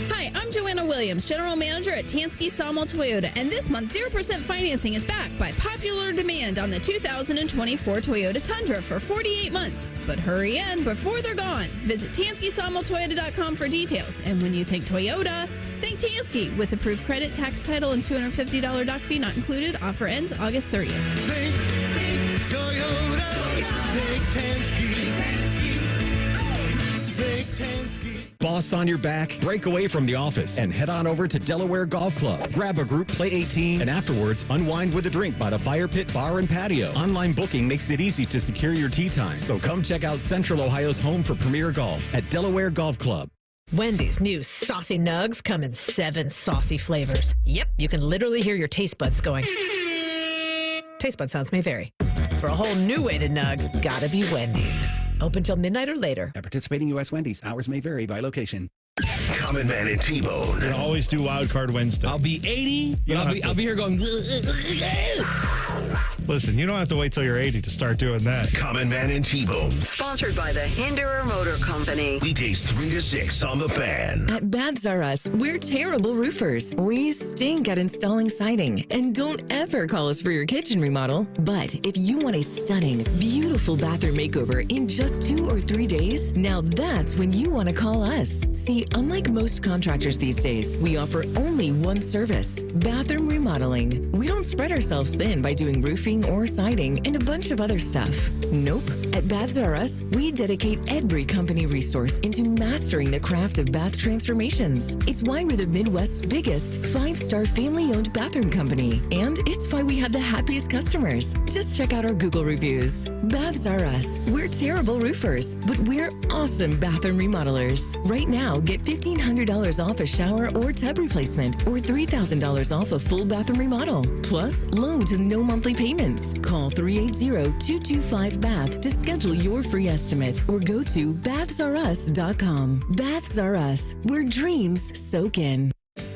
Hi, I'm Joanna Williams, General Manager at Tansky Sawmill Toyota, and this month 0% financing is back by popular demand on the 2024 Toyota Tundra for 48 months. But hurry in before they're gone. Visit TanskySawmillToyota.com for details. And when you think Toyota, think Tansky with approved credit, tax title, and $250 doc fee not included. Offer ends August 30th. Think Toyota. Think Tansky. Think Tansky. Boss on your back? Break away from the office and head on over to Delaware Golf Club. Grab a group, play 18, and afterwards unwind with a drink by the Fire Pit Bar and Patio. Online booking makes it easy to secure your tee time. So come check out Central Ohio's home for premier golf at Delaware Golf Club. Wendy's new Saucy Nugs come in 7 saucy flavors. Yep, you can literally hear your taste buds going. Taste bud sounds may vary. For a whole new way to nug, gotta be Wendy's. Open till midnight or later. At participating U.S. Wendy's, hours may vary by location. Common Man and T-Bone. I always do Wild Card Wednesday. I'll be 80, but I'll be here going. Listen, you don't have to wait till you're 80 to start doing that. Common Man and T-Bone. Sponsored by the Hinderer Motor Company. Weekdays 3 to 6 on the Fan. At Baths R Us, we're terrible roofers. We stink at installing siding. And don't ever call us for your kitchen remodel. But if you want a stunning, beautiful bathroom makeover in just 2 or 3 days, now that's when you want to call us. See, unlike most contractors these days, we offer only one service, bathroom remodeling. We don't spread ourselves thin by doing roofing or siding and a bunch of other stuff. Nope. At Baths R Us, we dedicate every company resource into mastering the craft of bath transformations. It's why we're the Midwest's biggest 5-star family-owned bathroom company. And it's why we have the happiest customers. Just check out our Google reviews. Baths R Us. We're terrible roofers, but we're awesome bathroom remodelers. Right now, get $1,500 off a shower or tub replacement or $3,000 off a full bathroom remodel. Plus, low to no monthly payments. Call 380-225-BATH to schedule your free estimate or go to bathsrus.com. Baths R Us, where dreams soak in.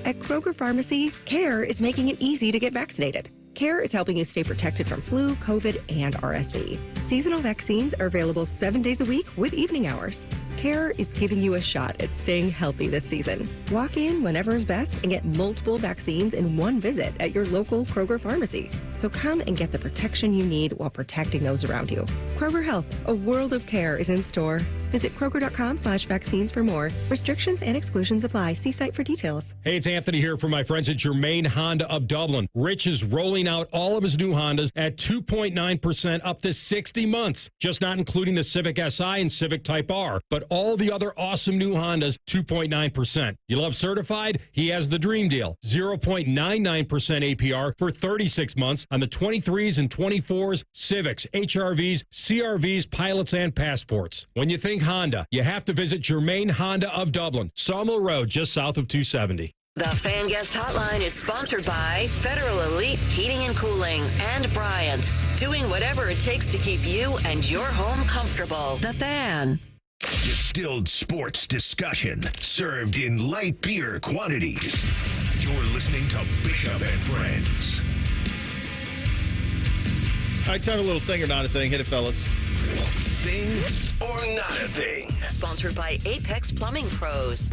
At Kroger Pharmacy, CARE is making it easy to get vaccinated. CARE is helping you stay protected from flu, COVID, and RSV. Seasonal vaccines are available 7 days a week with evening hours. CARE is giving you a shot at staying healthy this season. Walk in whenever is best and get multiple vaccines in one visit at your local Kroger pharmacy. So come and get the protection you need while protecting those around you. Kroger Health, a world of care is in store. Visit Kroger.com/vaccines for more. Restrictions and exclusions apply. See site for details. Hey, it's Anthony here from my friends at Germain Honda of Dublin. Rich is rolling out all of his new Hondas at 2.9% up to 60 months. Just not including the Civic Si and Civic Type R, but all the other awesome new Hondas, 2.9%. You love certified? He has the dream deal. 0.99% APR for 36 months on the 23s and 24s, Civics, HRVs, CRVs, pilots, and passports. When you think Honda, you have to visit Germain Honda of Dublin, Sawmill Road, just south of 270. The Fan Guest Hotline is sponsored by Federal Elite Heating and Cooling and Bryant, doing whatever it takes to keep you and your home comfortable. The Fan. Distilled sports discussion served in light beer quantities. You're listening to Bishop and Friends. All right, time a little thing or not a thing. Hit it, fellas. Thing or not a thing. Sponsored by Apex Plumbing Pros.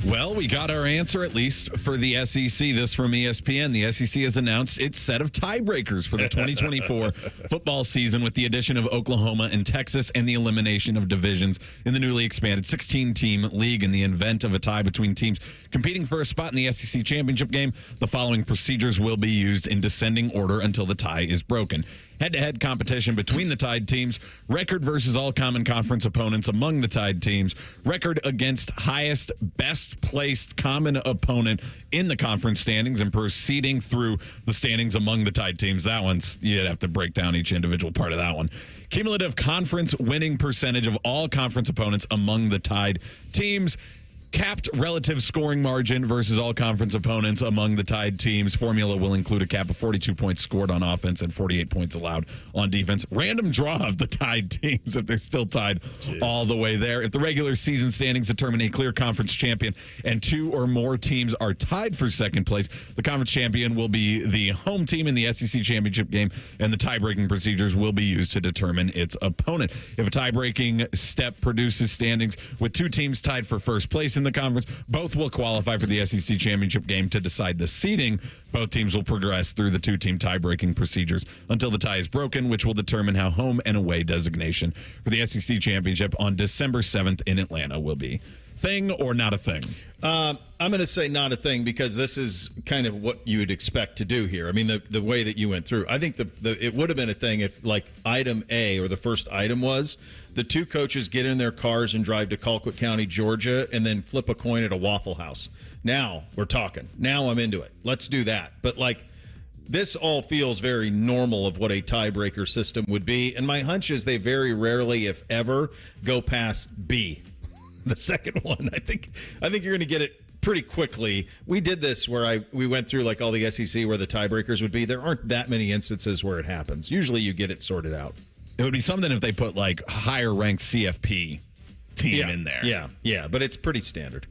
Well, we got our answer, at least for the SEC. This from ESPN. The SEC has announced its set of tiebreakers for the 2024 football season with the addition of Oklahoma and Texas and the elimination of divisions in the newly expanded 16-team league. In the event of a tie between teams competing for a spot in the SEC championship game, the following procedures will be used in descending order until the tie is broken. head-to-head competition between the tied teams, record versus all common conference opponents among the tied teams, record against highest best-placed common opponent in the conference standings, and proceeding through the standings among the tied teams. That one's, you'd have to break down each individual part of that one. Cumulative conference winning percentage of all conference opponents among the tied teams. Capped relative scoring margin versus all conference opponents among the tied teams. Formula will include a cap of 42 points scored on offense and 48 points allowed on defense. Random draw of the tied teams if they're still tied all the way there. If the regular season standings determine a clear conference champion and 2 or more teams are tied for second place, the conference champion will be the home team in the SEC championship game, and the tie-breaking procedures will be used to determine its opponent. If a tie-breaking step produces standings with 2 teams tied for first place in the conference, both will qualify for the SEC championship game. To decide the seeding, both teams will progress through the 2-team tie-breaking procedures until the tie is broken, which will determine how home and away designation for the SEC championship on December 7th in Atlanta will be. Thing or not a thing? I'm going to say not a thing, because this is kind of what you would expect to do here. I mean, the way that you went through, I think it would have been a thing if, like, item A, or the first item was the 2 coaches get in their cars and drive to Colquitt County, Georgia, and then flip a coin at a Waffle House. Now we're talking. Now I'm into it. Let's do that. But, like, this all feels very normal of what a tiebreaker system would be. And my hunch is they very rarely, if ever, go past B. The second one, I think you're going to get it pretty quickly. We did this where we went through like all the SEC where the tiebreakers would be. There aren't that many instances where it happens. Usually you get it sorted out. It would be something if they put like higher ranked CFP team in there. Yeah, but it's pretty standard.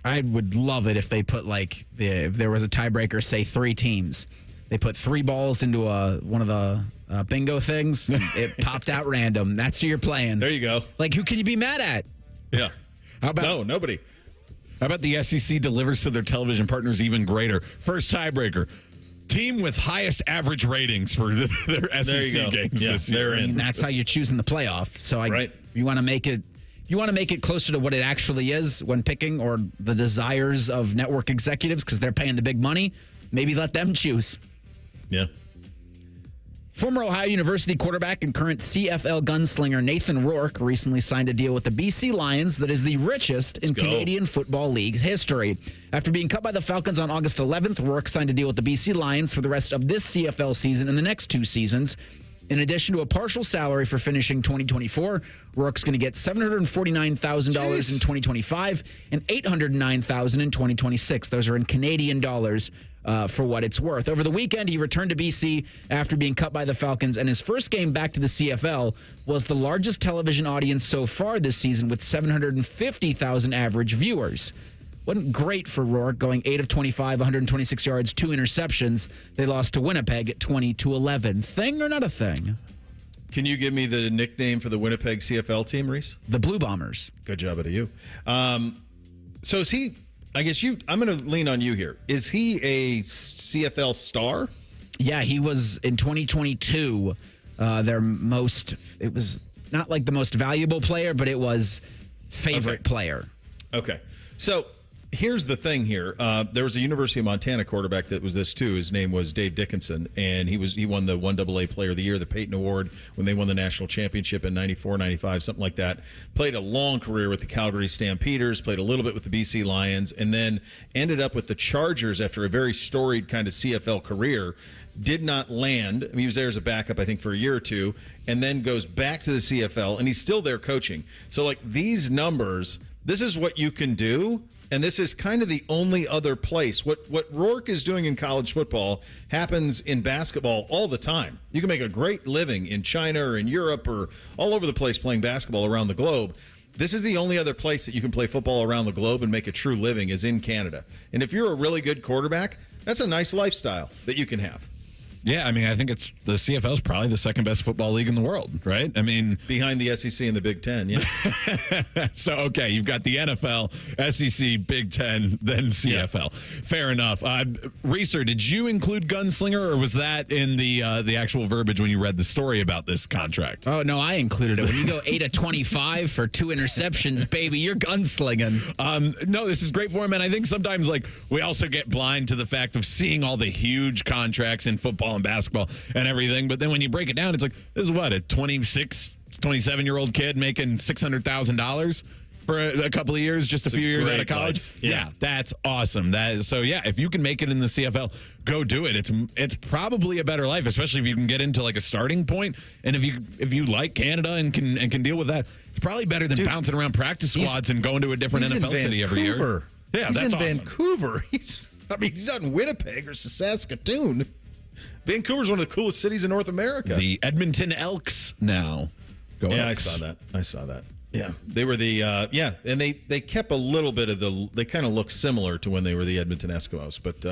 I would love it if they put like if there was a tiebreaker, say 3 teams. They put 3 balls into one of the bingo things. It popped out random. That's who you're playing. There you go. Like, who can you be mad at? Yeah. How about nobody? How about the SEC delivers to their television partners even greater? First tiebreaker. Team with highest average ratings for their SEC games this year. I mean, that's how you're choosing the playoff. So you want to make it closer to what it actually is when picking, or the desires of network executives, because they're paying the big money. Maybe let them choose. Yeah. Former Ohio University quarterback and current CFL gunslinger Nathan Rourke recently signed a deal with the BC Lions that is the richest in Canadian Football League's history. After being cut by the Falcons on August 11th, Rourke signed a deal with the BC Lions for the rest of this CFL season and the next 2 seasons. In addition to a partial salary for finishing 2024, Rourke's going to get $749,000 in 2025 and $809,000 in 2026. Those are in Canadian dollars. For what it's worth. Over the weekend, he returned to BC after being cut by the Falcons, and his first game back to the CFL was the largest television audience so far this season, with 750,000 average viewers. Wasn't great for Rourke, going 8 of 25, 126 yards, 2 interceptions. They lost to Winnipeg at 20-11. Thing or not a thing? Can you give me the nickname for the Winnipeg CFL team, Reese? The Blue Bombers. Good job out of you. So is he... I guess I'm going to lean on you here. Is he a CFL star? Yeah, he was in 2022 it was not like the most valuable player, but it was favorite player. Okay. So here's the thing here. There was a University of Montana quarterback that was this too. His name was Dave Dickinson, and he won the 1AA Player of the Year, the Peyton Award, when they won the national championship in 94, 95, something like that. Played a long career with the Calgary Stampeders, played a little bit with the BC Lions, and then ended up with the Chargers after a very storied kind of CFL career. Did not land. I mean, he was there as a backup, I think, for a year or two, and then goes back to the CFL, and he's still there coaching. So, like, these numbers, this is what you can do. And this is kind of the only other place. What Rourke is doing in college football happens in basketball all the time. You can make a great living in China or in Europe or all over the place playing basketball around the globe. This is the only other place that you can play football around the globe and make a true living is in Canada. And if you're a really good quarterback, that's a nice lifestyle that you can have. Yeah, I mean, I think the CFL is probably the second best football league in the world, right? I mean, behind the SEC and the Big Ten, yeah. So, okay, you've got the NFL, SEC, Big Ten, then CFL. Yeah. Fair enough. Reeser, did you include gunslinger, or was that in the actual verbiage when you read the story about this contract? Oh, no, I included it. When you go 8 of 25 for 2 interceptions, baby, you're gunslinging. No, this is great for him, and I think sometimes, like, we also get blind to the fact of seeing all the huge contracts in football football and basketball and everything. But then when you break it down, it's like, this is what, a 26, 27-year-old kid making $600,000 for a couple of years, just a few years out of college. Yeah, that's awesome. If you can make it in the CFL, go do it. It's probably a better life, especially if you can get into like a starting point. And if you like Canada and can deal with that, it's probably better than bouncing around practice squads and going to a different NFL city every year. Yeah, he's that's in awesome. Vancouver. He's not in Winnipeg or Saskatoon. Vancouver's one of the coolest cities in North America. The Edmonton Elks now. Go Elks. I saw that. Yeah, they were and they kept a little bit of they kind of look similar to when they were the Edmonton Eskimos, but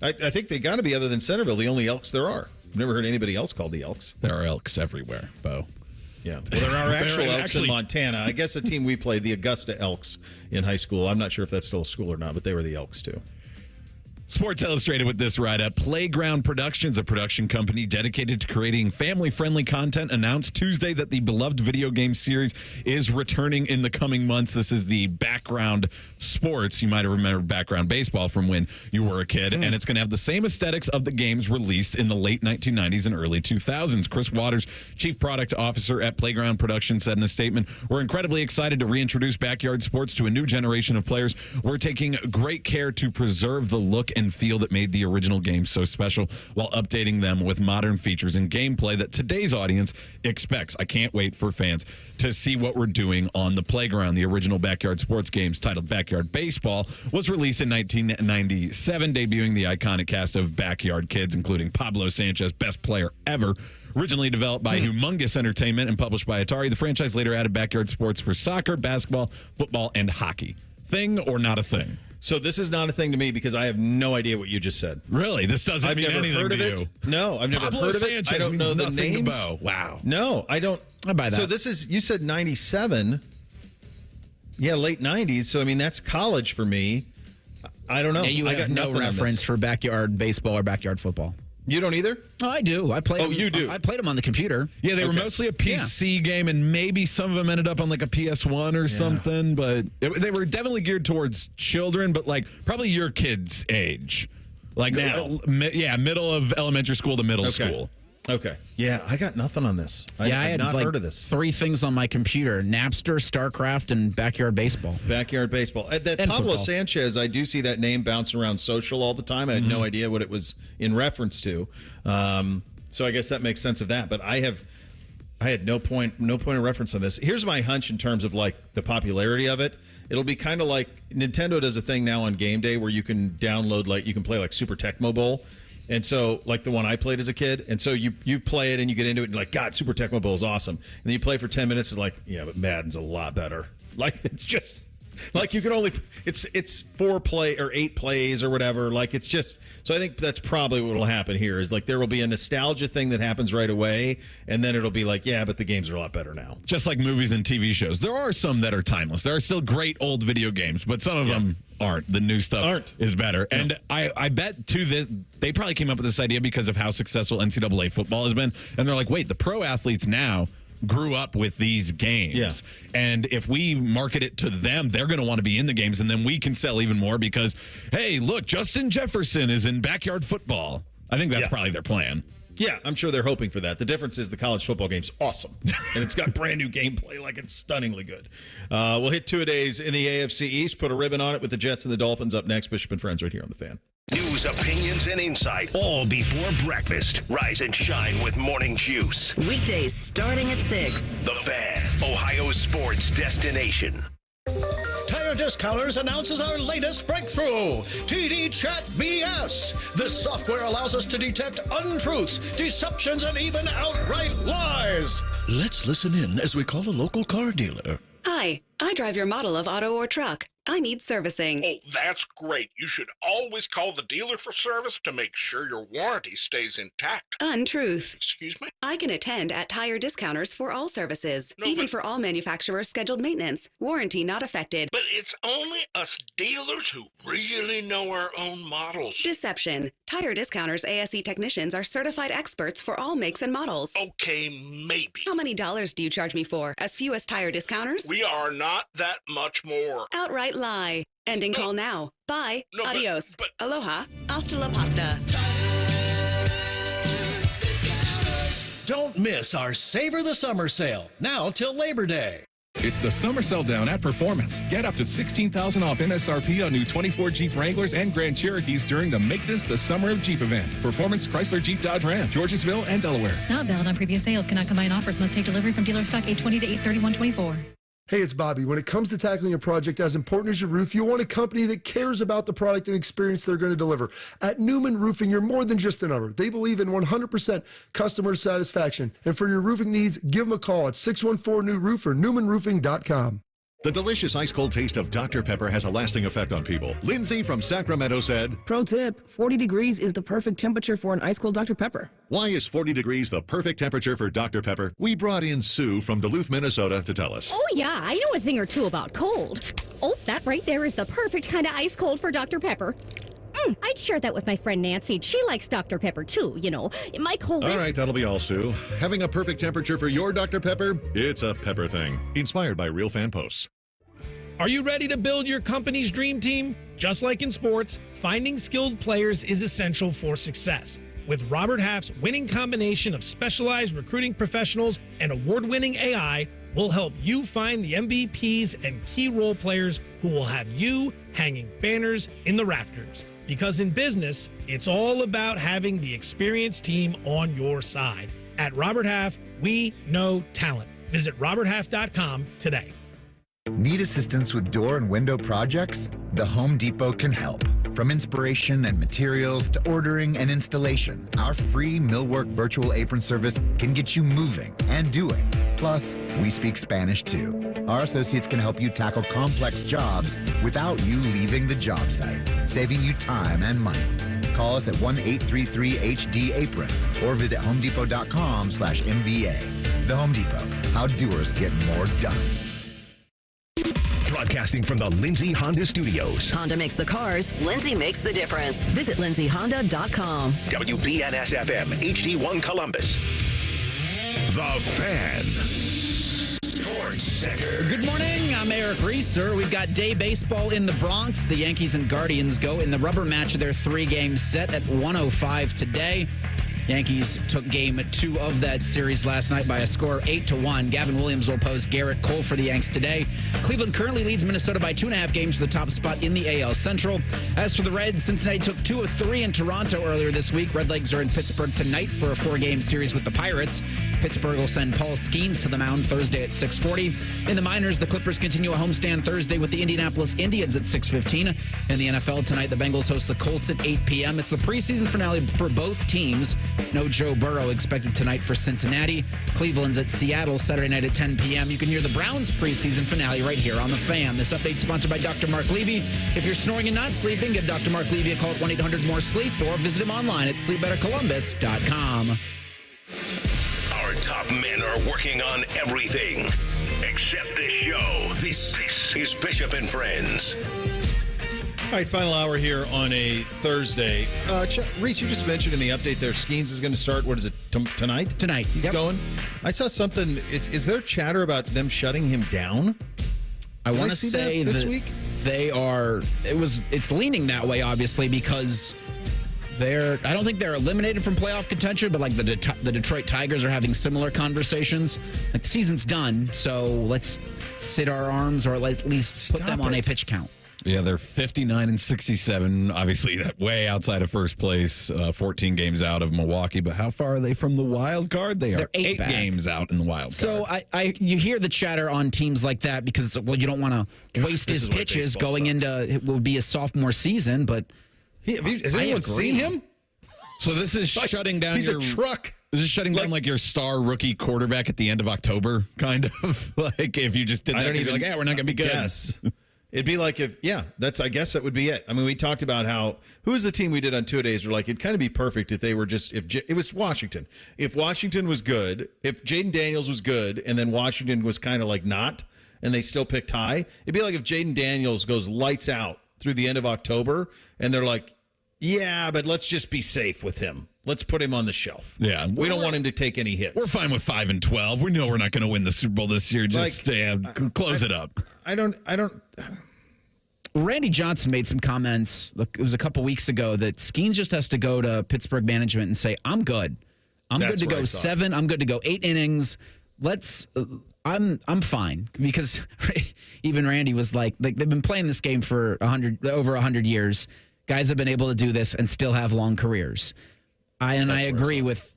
I think they got to be, other than Centerville, the only Elks there are. I've never heard anybody else called the Elks. There are Elks everywhere, Bo. Yeah, well, there are actual Elks in Montana. I guess a team we played, the Augusta Elks, in high school. I'm not sure if that's still a school or not, but they were the Elks too. Sports Illustrated with this write-up. Playground Productions, a production company dedicated to creating family-friendly content, announced Tuesday that the beloved video game series is returning in the coming months. This is the Background Sports. You might have remembered Background Baseball from when you were a kid, and it's going to have the same aesthetics of the games released in the late 1990s and early 2000s. Chris Waters, Chief Product Officer at Playground Productions, said in a statement, "We're incredibly excited to reintroduce backyard sports to a new generation of players. We're taking great care to preserve the look and feel that made the original game so special while updating them with modern features and gameplay that today's audience expects. I can't wait for fans to see what we're doing on the playground." The original backyard sports games, titled Backyard Baseball, was released in 1997, debuting the iconic cast of Backyard Kids, including Pablo Sanchez, best player ever. Originally developed by Humongous Entertainment and published by Atari, the franchise later added backyard sports for soccer, basketball, football, and hockey. Thing or not a thing? So this is not a thing to me because I have no idea what you just said. Really? This doesn't mean anything heard of to it. you? No, I've never Pablo heard of it. Sanchez I don't know the means nothing names. to Bo. Wow. No, I don't. I buy that. So this is, you said 97. Yeah, late 90s. So, I mean, that's college for me. I don't know. Yeah, you I have got no reference for backyard baseball or backyard football. You don't either? Oh, I do. I played. Oh, you do? I played them on the computer. Yeah, they were mostly a PC game, and maybe some of them ended up on like a PS1 or something. But they were definitely geared towards children, but like probably your kid's age, like now. Middle of elementary school to middle school. Okay. Yeah, I got nothing on this. I had not heard of this. 3 things on my computer: Napster, StarCraft, and Backyard Baseball. Backyard Baseball. That And Pablo football. Sanchez, I do see that name bouncing around social all the time. I had no idea what it was in reference to. So I guess that makes sense of that. But I had no point of reference on this. Here's my hunch in terms of like the popularity of it. It'll be kind of like Nintendo does a thing now on GameDay where you can download, like you can play like Super Tecmo Bowl. And so, like the one I played as a kid, and so you play it and you get into it and you're like, God, Super Tecmo Bowl is awesome. And then you play for 10 minutes and like, yeah, but Madden's a lot better. Like it's just like you can only it's 4 play or 8 plays or whatever. Like it's just, so I think that's probably what will happen here is like there will be a nostalgia thing that happens right away, and then it'll be like, yeah, but the games are a lot better now. Just like movies and TV shows, there are some that are timeless. There are still great old video games, but some of them aren't. The new stuff is better. No. And I bet too that they probably came up with this idea because of how successful NCAA football has been, and they're like, wait, the pro athletes now grew up with these games, and if we market it to them, they're going to want to be in the games, and then we can sell even more because, hey, look, Justin Jefferson is in backyard football. I think that's probably their plan. Yeah, I'm sure they're hoping for that. The difference is the college football game's awesome, and it's got brand new gameplay, like it's stunningly good. We'll hit 2-a-days in the AFC East, put a ribbon on it with the Jets and the Dolphins up next. Bishop and Friends right here on The Fan. News, opinions, and insight, all before breakfast. Rise and shine with Morning Juice. Weekdays starting at 6. The Fan, Ohio's sports destination. Tire Discounters announces our latest breakthrough, TD Chat BS. This software allows us to detect untruths, deceptions, and even outright lies. Let's listen in as we call a local car dealer. Hi, I drive your model of auto or truck. I need servicing. Oh, that's great. You should always call the dealer for service to make sure your warranty stays intact. Untruth. Excuse me? I can attend at Tire Discounters for all services, even for all manufacturers' scheduled maintenance. Warranty not affected. But it's only us dealers who really know our own models. Deception. Tire Discounters ASE technicians are certified experts for all makes and models. Okay, maybe. How many dollars do you charge me for? As few as Tire Discounters? We are not that much more. Outright lie. Ending call now. Bye. Adios. Aloha. Hasta la pasta. Don't miss our Savor the Summer sale, now till Labor Day. It's the summer sell down at Performance. Get up to $16,000 off MSRP on new 24 Jeep Wranglers and Grand Cherokees during the Make This the Summer of Jeep event. Performance Chrysler Jeep Dodge Ram, Georgesville and Delaware. Not valid on previous sales. Cannot combine offers. Must take delivery from dealer stock 8/20 to 8/31/24. Hey, it's Bobby. When it comes to tackling a project as important as your roof, you want a company that cares about the product and experience they're going to deliver. At Newman Roofing, you're more than just a number. They believe in 100% customer satisfaction. And for your roofing needs, give them a call at 614-NEW-ROOF or newmanroofing.com. The delicious ice-cold taste of Dr. Pepper has a lasting effect on people. Lindsay from Sacramento said, Pro tip, 40 degrees is the perfect temperature for an ice-cold Dr. Pepper. why is 40 degrees the perfect temperature for Dr. Pepper? We brought in Sue from Duluth, Minnesota to tell us. Oh, yeah, I know a thing or two about cold. Oh, that right there is the perfect kind of ice cold for Dr. Pepper. I'd share that with my friend Nancy. She likes Dr. Pepper, too, you know. My coldest... All right, that'll be all, Sue. Having a perfect temperature for your Dr. Pepper? It's a pepper thing. Inspired by real fan posts. Are you ready to build your company's dream team? Just like in sports, finding skilled players is essential for success. With Robert Half's winning combination of specialized recruiting professionals and award-winning AI, we'll help you find the MVPs and key role players who will have you hanging banners in the rafters. Because in business, it's all about having the experienced team on your side. At Robert Half, we know talent. Visit roberthalf.com today. Need assistance with door and window projects? The Home Depot can help. From inspiration and materials to ordering and installation, our free Millwork virtual apron service can get you moving and doing. Plus, we speak Spanish too. Our associates can help you tackle complex jobs without you leaving the job site, saving you time and money. Call us at 1-833-HD-APRON or visit homedepot.com/MVA. The Home Depot, how doers get more done. Broadcasting from the Lindsay Honda Studios. Honda makes the cars. Lindsay makes the difference. Visit lindsayhonda.com. WBNS-FM, HD1 Columbus. The Fan. Sports Center. Good morning. I'm Eric Reeser. We've got day baseball in the Bronx. The Yankees and Guardians go in the rubber match of their three-game set at 1:05 today. Yankees took game 2 of that series last night by a score of 8-1. Gavin Williams will oppose Garrett Cole for the Yanks today. Cleveland currently leads Minnesota by 2.5 games to the top spot in the AL Central. As for the Reds, Cincinnati took 2 of 3 in Toronto earlier this week. Redlegs are in Pittsburgh tonight for a 4-game series with the Pirates. Pittsburgh will send Paul Skeens to the mound Thursday at 6:40. In the minors, the Clippers continue a homestand Thursday with the Indianapolis Indians at 6:15. In the NFL tonight, the Bengals host the Colts at 8 p.m. It's the preseason finale for both teams. No Joe Burrow expected tonight for Cincinnati. Cleveland's at Seattle Saturday night at 10 p.m. You can hear the Browns preseason finale right here on The Fan. This update sponsored by Dr. Mark Levy. If you're snoring and not sleeping, give Dr. Mark Levy a call at 1-800-MORE-SLEEP or visit him online at sleepbettercolumbus.com. Our top men are working on everything except this show. This is Bishop and Friends. All right, final hour here on a Thursday. Reese, you just mentioned in the update there, Skeens is going to start, what is it, tonight? Tonight. He's going? I saw something. Is there chatter about them shutting him down? I want to say that this that week? they are. It's leaning that way, obviously, because I don't think they're eliminated from playoff contention, but like the Detroit Tigers are having similar conversations. Like the season's done, so let's sit our arms or at least put them on a pitch count. Yeah, they're 59-67. Obviously, that way outside of first place, 14 games out of Milwaukee. But how far are they from the wild card? They're 8 games out in the wild card. So you hear the chatter on teams like that because it's, well, you don't want to waste his pitches going into it will be a sophomore season. But has anyone seen him? So this is shutting down. He's a truck. This is shutting down like your star rookie quarterback at the end of October, kind of. Like if you just did that, you'd be like, yeah, we're not going to be good. Yes. It'd be like I guess that would be it. I mean, we talked about who was the team we did on 2 days? We're like, it'd kind of be perfect if they were it was Washington. If Washington was good, if Jaden Daniels was good, and then Washington was kind of like not, and they still picked high, it'd be like if Jaden Daniels goes lights out through the end of October, and they're like, yeah, but let's just be safe with him. Let's put him on the shelf. Yeah. We don't want him to take any hits. We're fine with 5-12. We know we're not going to win the Super Bowl this year. Just close it up. I don't. Randy Johnson made some comments. Look, it was a couple weeks ago that Skeens just has to go to Pittsburgh management and say, I'm good. I'm That's good to where go I saw it. 7. I'm good to go 8 innings. I'm fine because even Randy was like they've been playing this game for over 100 years. Guys have been able to do this and still have long careers. I agree with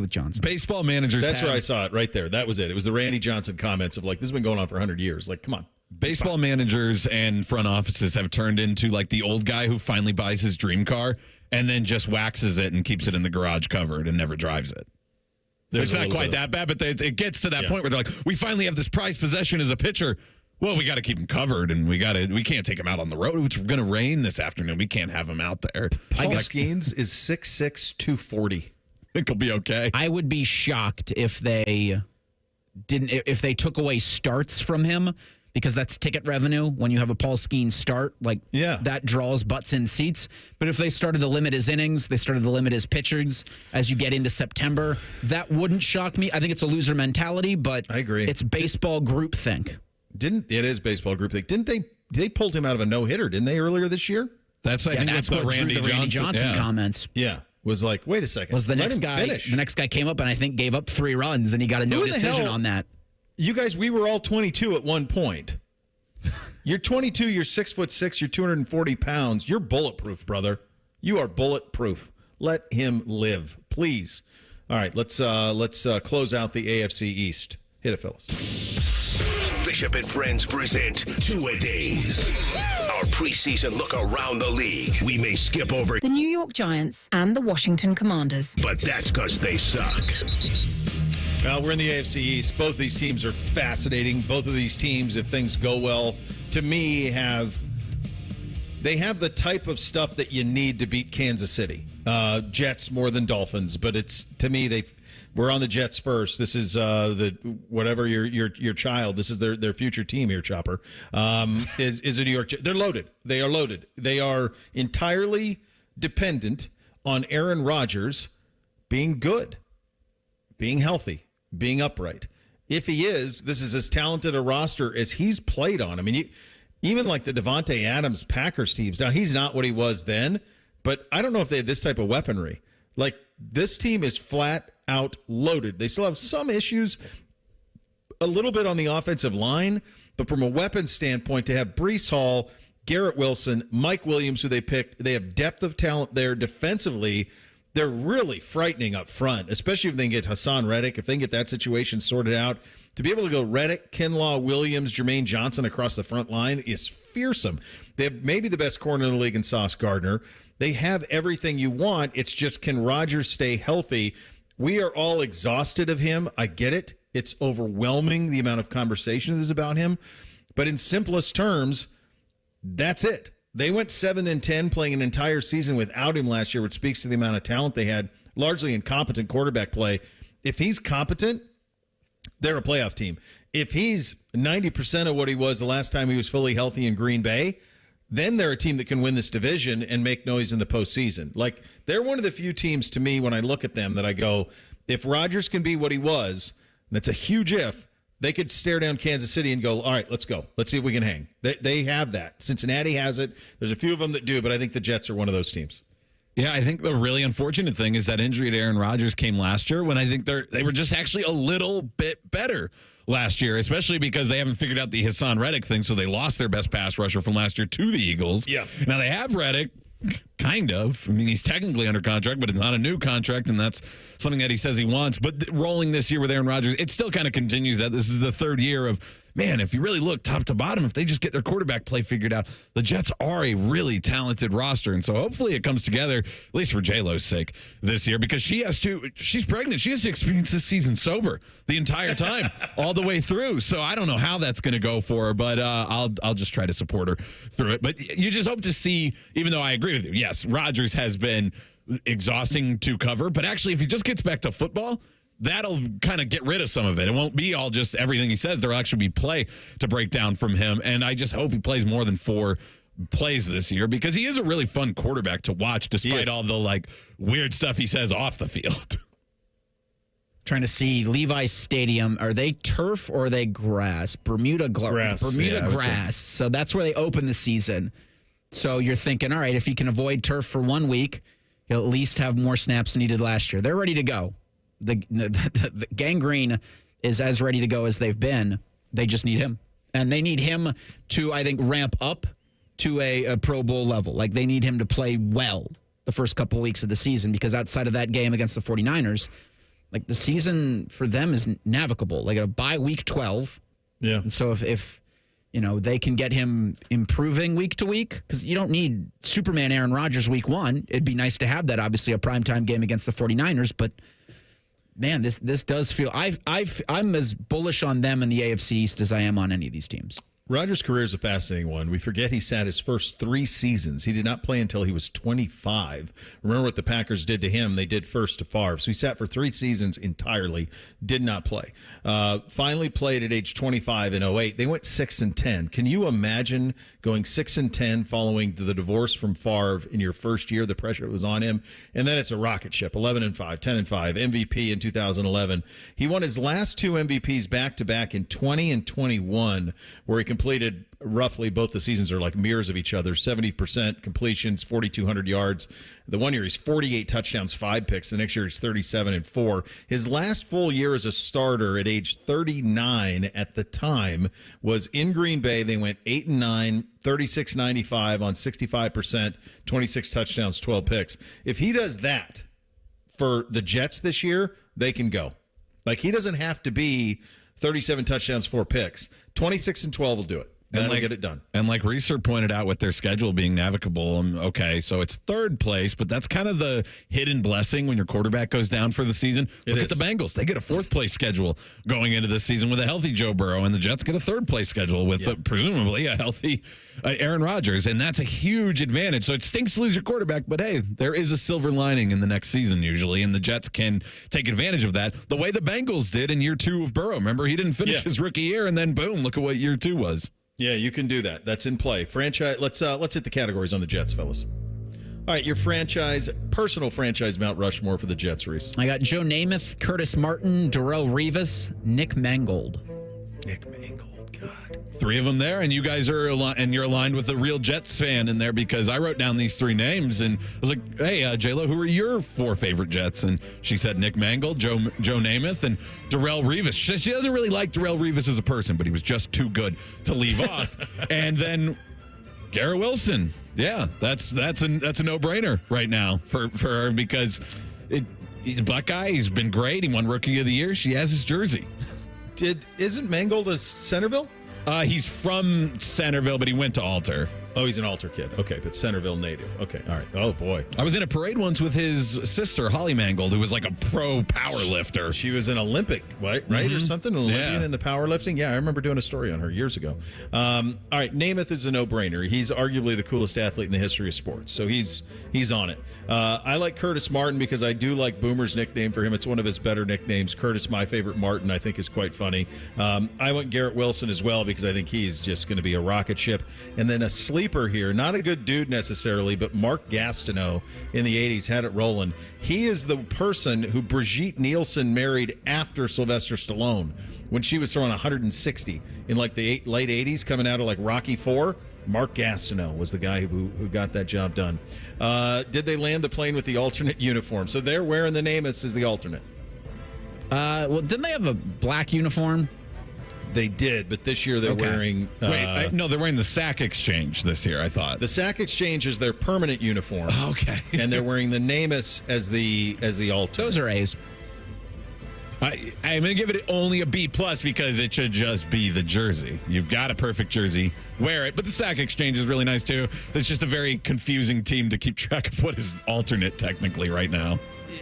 Johnson. Baseball managers. That's where I saw it right there. That was it. It was the Randy Johnson comments of like, this has been going on for 100 years. Like, come on. Baseball managers and front offices have turned into like the old guy who finally buys his dream car and then just waxes it and keeps it in the garage covered and never drives it. It's not quite that bad, but it gets to that point where they're like, we finally have this prized possession as a pitcher. Well, we got to keep him covered, and we can't take him out on the road. It's going to rain this afternoon. We can't have him out there. Paul Skeens is 6'6", 240. I think he'll be okay. I would be shocked if they took away starts from him, because that's ticket revenue. When you have a Paul Skeens start, that draws butts in seats. But if they started to limit his innings, they started to limit his pitchers as you get into September, that wouldn't shock me. I think it's a loser mentality, but I agree. It's baseball groupthink. It is baseball groupthink. Didn't they pulled him out of a no-hitter, didn't they, earlier this year? That's what Randy Johnson comments. Yeah. Was like, wait a second. Was the next guy finish. The next guy came up and I think gave up 3 runs and he got a no decision on that. You guys, we were all 22 at one point. You're 22, you're 6'6", you're 240 pounds. You're bulletproof, brother. You are bulletproof. Let him live, please. All right, let's close out the AFC East. Hit it, Phyllis. Bishop and Friends present Two-A-Days. Our preseason look around the league. We may skip over the New York Giants and the Washington Commanders. But that's because they suck. Well, we're in the AFC East. Both of these teams are fascinating. Both of these teams, if things go well, to me, have the type of stuff that you need to beat Kansas City. Jets more than Dolphins, but it's, to me, we're on the Jets first. This is whatever your child. This is their future team here, Chopper. Is a New York Jet. They're loaded. They are loaded. They are entirely dependent on Aaron Rodgers being good, being healthy, being upright. If he is, this is as talented a roster as he's played on. I mean, even like the Devontae Adams Packers teams. Now, he's not what he was then, but I don't know if they had this type of weaponry. Like, this team is flat out loaded. They still have some issues a little bit on the offensive line, but from a weapons standpoint, to have Breece Hall, Garrett Wilson, Mike Williams, who they picked, they have depth of talent there defensively. They're really frightening up front, especially if they can get Hassan Reddick, if they can get that situation sorted out. To be able to go Reddick, Kinlaw, Williams, Jermaine Johnson across the front line is fearsome. They have maybe the best corner in the league in Sauce Gardner. They have everything you want. It's just, can Rodgers stay healthy? We are all exhausted of him. I get it. It's overwhelming, the amount of conversation that is about him. But in simplest terms, that's it. They went 7-10 playing an entire season without him last year, which speaks to the amount of talent they had, largely incompetent quarterback play. If he's competent, they're a playoff team. If he's 90% of what he was the last time he was fully healthy in Green Bay, then they're a team that can win this division and make noise in the postseason. Like, they're one of the few teams to me when I look at them that I go, if Rodgers can be what he was, and it's a huge if, they could stare down Kansas City and go, all right, let's go. Let's see if we can hang. They have that. Cincinnati has it. There's a few of them that do, but I think the Jets are one of those teams. Yeah, I think the really unfortunate thing is that injury to Aaron Rodgers came last year when I think they were just actually a little bit better last year, especially because they haven't figured out the Hassan Reddick thing, so they lost their best pass rusher from last year to the Eagles. Yeah. Now they have Reddick, kind of. I mean, he's technically under contract, but it's not a new contract, and that's something that he says he wants. But rolling this year with Aaron Rodgers, it still kind of continues that. This is the third year of, man, if you really look top to bottom, if they just get their quarterback play figured out, the Jets are a really talented roster. And so hopefully it comes together, at least for J-Lo's sake, this year, because she's pregnant. She has to experience this season sober the entire time, all the way through. So I don't know how that's going to go for her, but I'll just try to support her through it. But you just hope to see, even though I agree with you, yes, Rodgers has been exhausting to cover, but actually if he just gets back to football, that'll kind of get rid of some of it. It won't be all just everything he says. There'll actually be play to break down from him. And I just hope he plays more than 4 plays this year, because he is a really fun quarterback to watch, despite all the weird stuff he says off the field. Trying to see Levi's Stadium. Are they turf or are they grass? Bermuda grass. Bermuda grass. So that's where they open the season. So you're thinking, all right, if he can avoid turf for 1 week, he'll at least have more snaps than he did last year. They're ready to go. the gangrene is as ready to go as they've been. They just need him. And they need him to, I think, ramp up to a Pro Bowl level. Like, they need him to play well the first couple of weeks of the season, because outside of that game against the 49ers, like, the season for them is navigable. Like, a bye week 12. Yeah. And so if they can get him improving week to week, because you don't need Superman Aaron Rodgers week 1. It'd be nice to have that, obviously, a primetime game against the 49ers, but man, this does feel I'm as bullish on them in the AFC East as I am on any of these teams. Rodgers' career is a fascinating one. We forget he sat his first 3 seasons. He did not play until he was 25. Remember what the Packers did to him? They did first to Favre. So he sat for 3 seasons entirely, did not play. Finally played at age 25 in 08. They went 6-10. Can you imagine going 6-10 following the divorce from Favre in your first year, the pressure that was on him? And then it's a rocket ship, 11-5, 10-5, MVP in 2011. He won his last 2 MVPs back-to-back in 20 and 21, where he completed roughly, both the seasons are like mirrors of each other, 70% completions, 4,200 yards. The one year he's 48 touchdowns, 5 picks. The next year he's 37-4. His last full year as a starter at age 39 at the time was in Green Bay. They went 8-9, 36-95 on 65%, 26 touchdowns, 12 picks. If he does that for the Jets this year, they can go. Like, he doesn't have to be 37 touchdowns, 4 picks. 26-12 will do it. That'll get it done. And like Reeser pointed out, with their schedule being navigable, okay, so it's 3rd place, but that's kind of the hidden blessing when your quarterback goes down for the season. Look at the Bengals. They get a 4th place schedule going into this season with a healthy Joe Burrow, and the Jets get a 3rd place schedule with presumably a healthy Aaron Rodgers, and that's a huge advantage. So it stinks to lose your quarterback, but hey, there is a silver lining in the next season usually, and the Jets can take advantage of that the way the Bengals did in year 2 of Burrow. Remember, he didn't finish his rookie year, and then boom, look at what year 2 was. Yeah, you can do that. That's in play. Franchise. Let's hit the categories on the Jets, fellas. All right, your personal franchise Mount Rushmore for the Jets, Reese. I got Joe Namath, Curtis Martin, Darrelle Revis, Nick Mangold. Nick Mangold, God. 3 of them there, and you guys are you're aligned with the real Jets fan in there, because I wrote down these 3 names and I was like, hey, J-Lo, who are your 4 favorite Jets? And she said Nick Mangold, Joe Namath, and Darrelle Revis. She doesn't really like Darrelle Revis as a person, but he was just too good to leave off. And then Garrett Wilson. Yeah, that's a no-brainer right now for her, because he's a Buckeye. He's been great. He won Rookie of the Year. She has his jersey. Isn't Mangold a Centerville? He's from Centerville, but he went to Alter. Oh, he's an Alter kid. Okay, but Centerville native. Okay, all right. Oh, boy. I was in a parade once with his sister, Holly Mangold, who was like a pro power lifter. She was an Olympic, right? Or something? An Olympian in the powerlifting? Yeah, I remember doing a story on her years ago. All right, Namath is a no-brainer. He's arguably the coolest athlete in the history of sports, so he's on it. I like Curtis Martin because I do like Boomer's nickname for him. It's one of his better nicknames. Curtis, my favorite. Martin, I think, is quite funny. I went Garrett Wilson as well because I think he's just going to be a rocket ship. And then a sleeper here, not a good dude necessarily, but Mark Gastineau in the 80s had it rolling. He is the person who Brigitte Nielsen married after Sylvester Stallone when she was throwing 160 in like the late 80s, coming out of like Rocky IV. Mark Gastineau was the guy who got that job done. Did they land the plane with the alternate uniform? So they're wearing the Namath as the alternate. Well, didn't they have a black uniform? They did, but this year they're wearing... no, they're wearing the Sack Exchange this year, I thought. The Sack Exchange is their permanent uniform. Okay. And they're wearing the Namath as the alternate. Those are A's. I'm going to give it only a B+ because it should just be the jersey. You've got a perfect jersey. Wear it. But the Sack Exchange is really nice, too. It's just a very confusing team to keep track of what is alternate technically right now.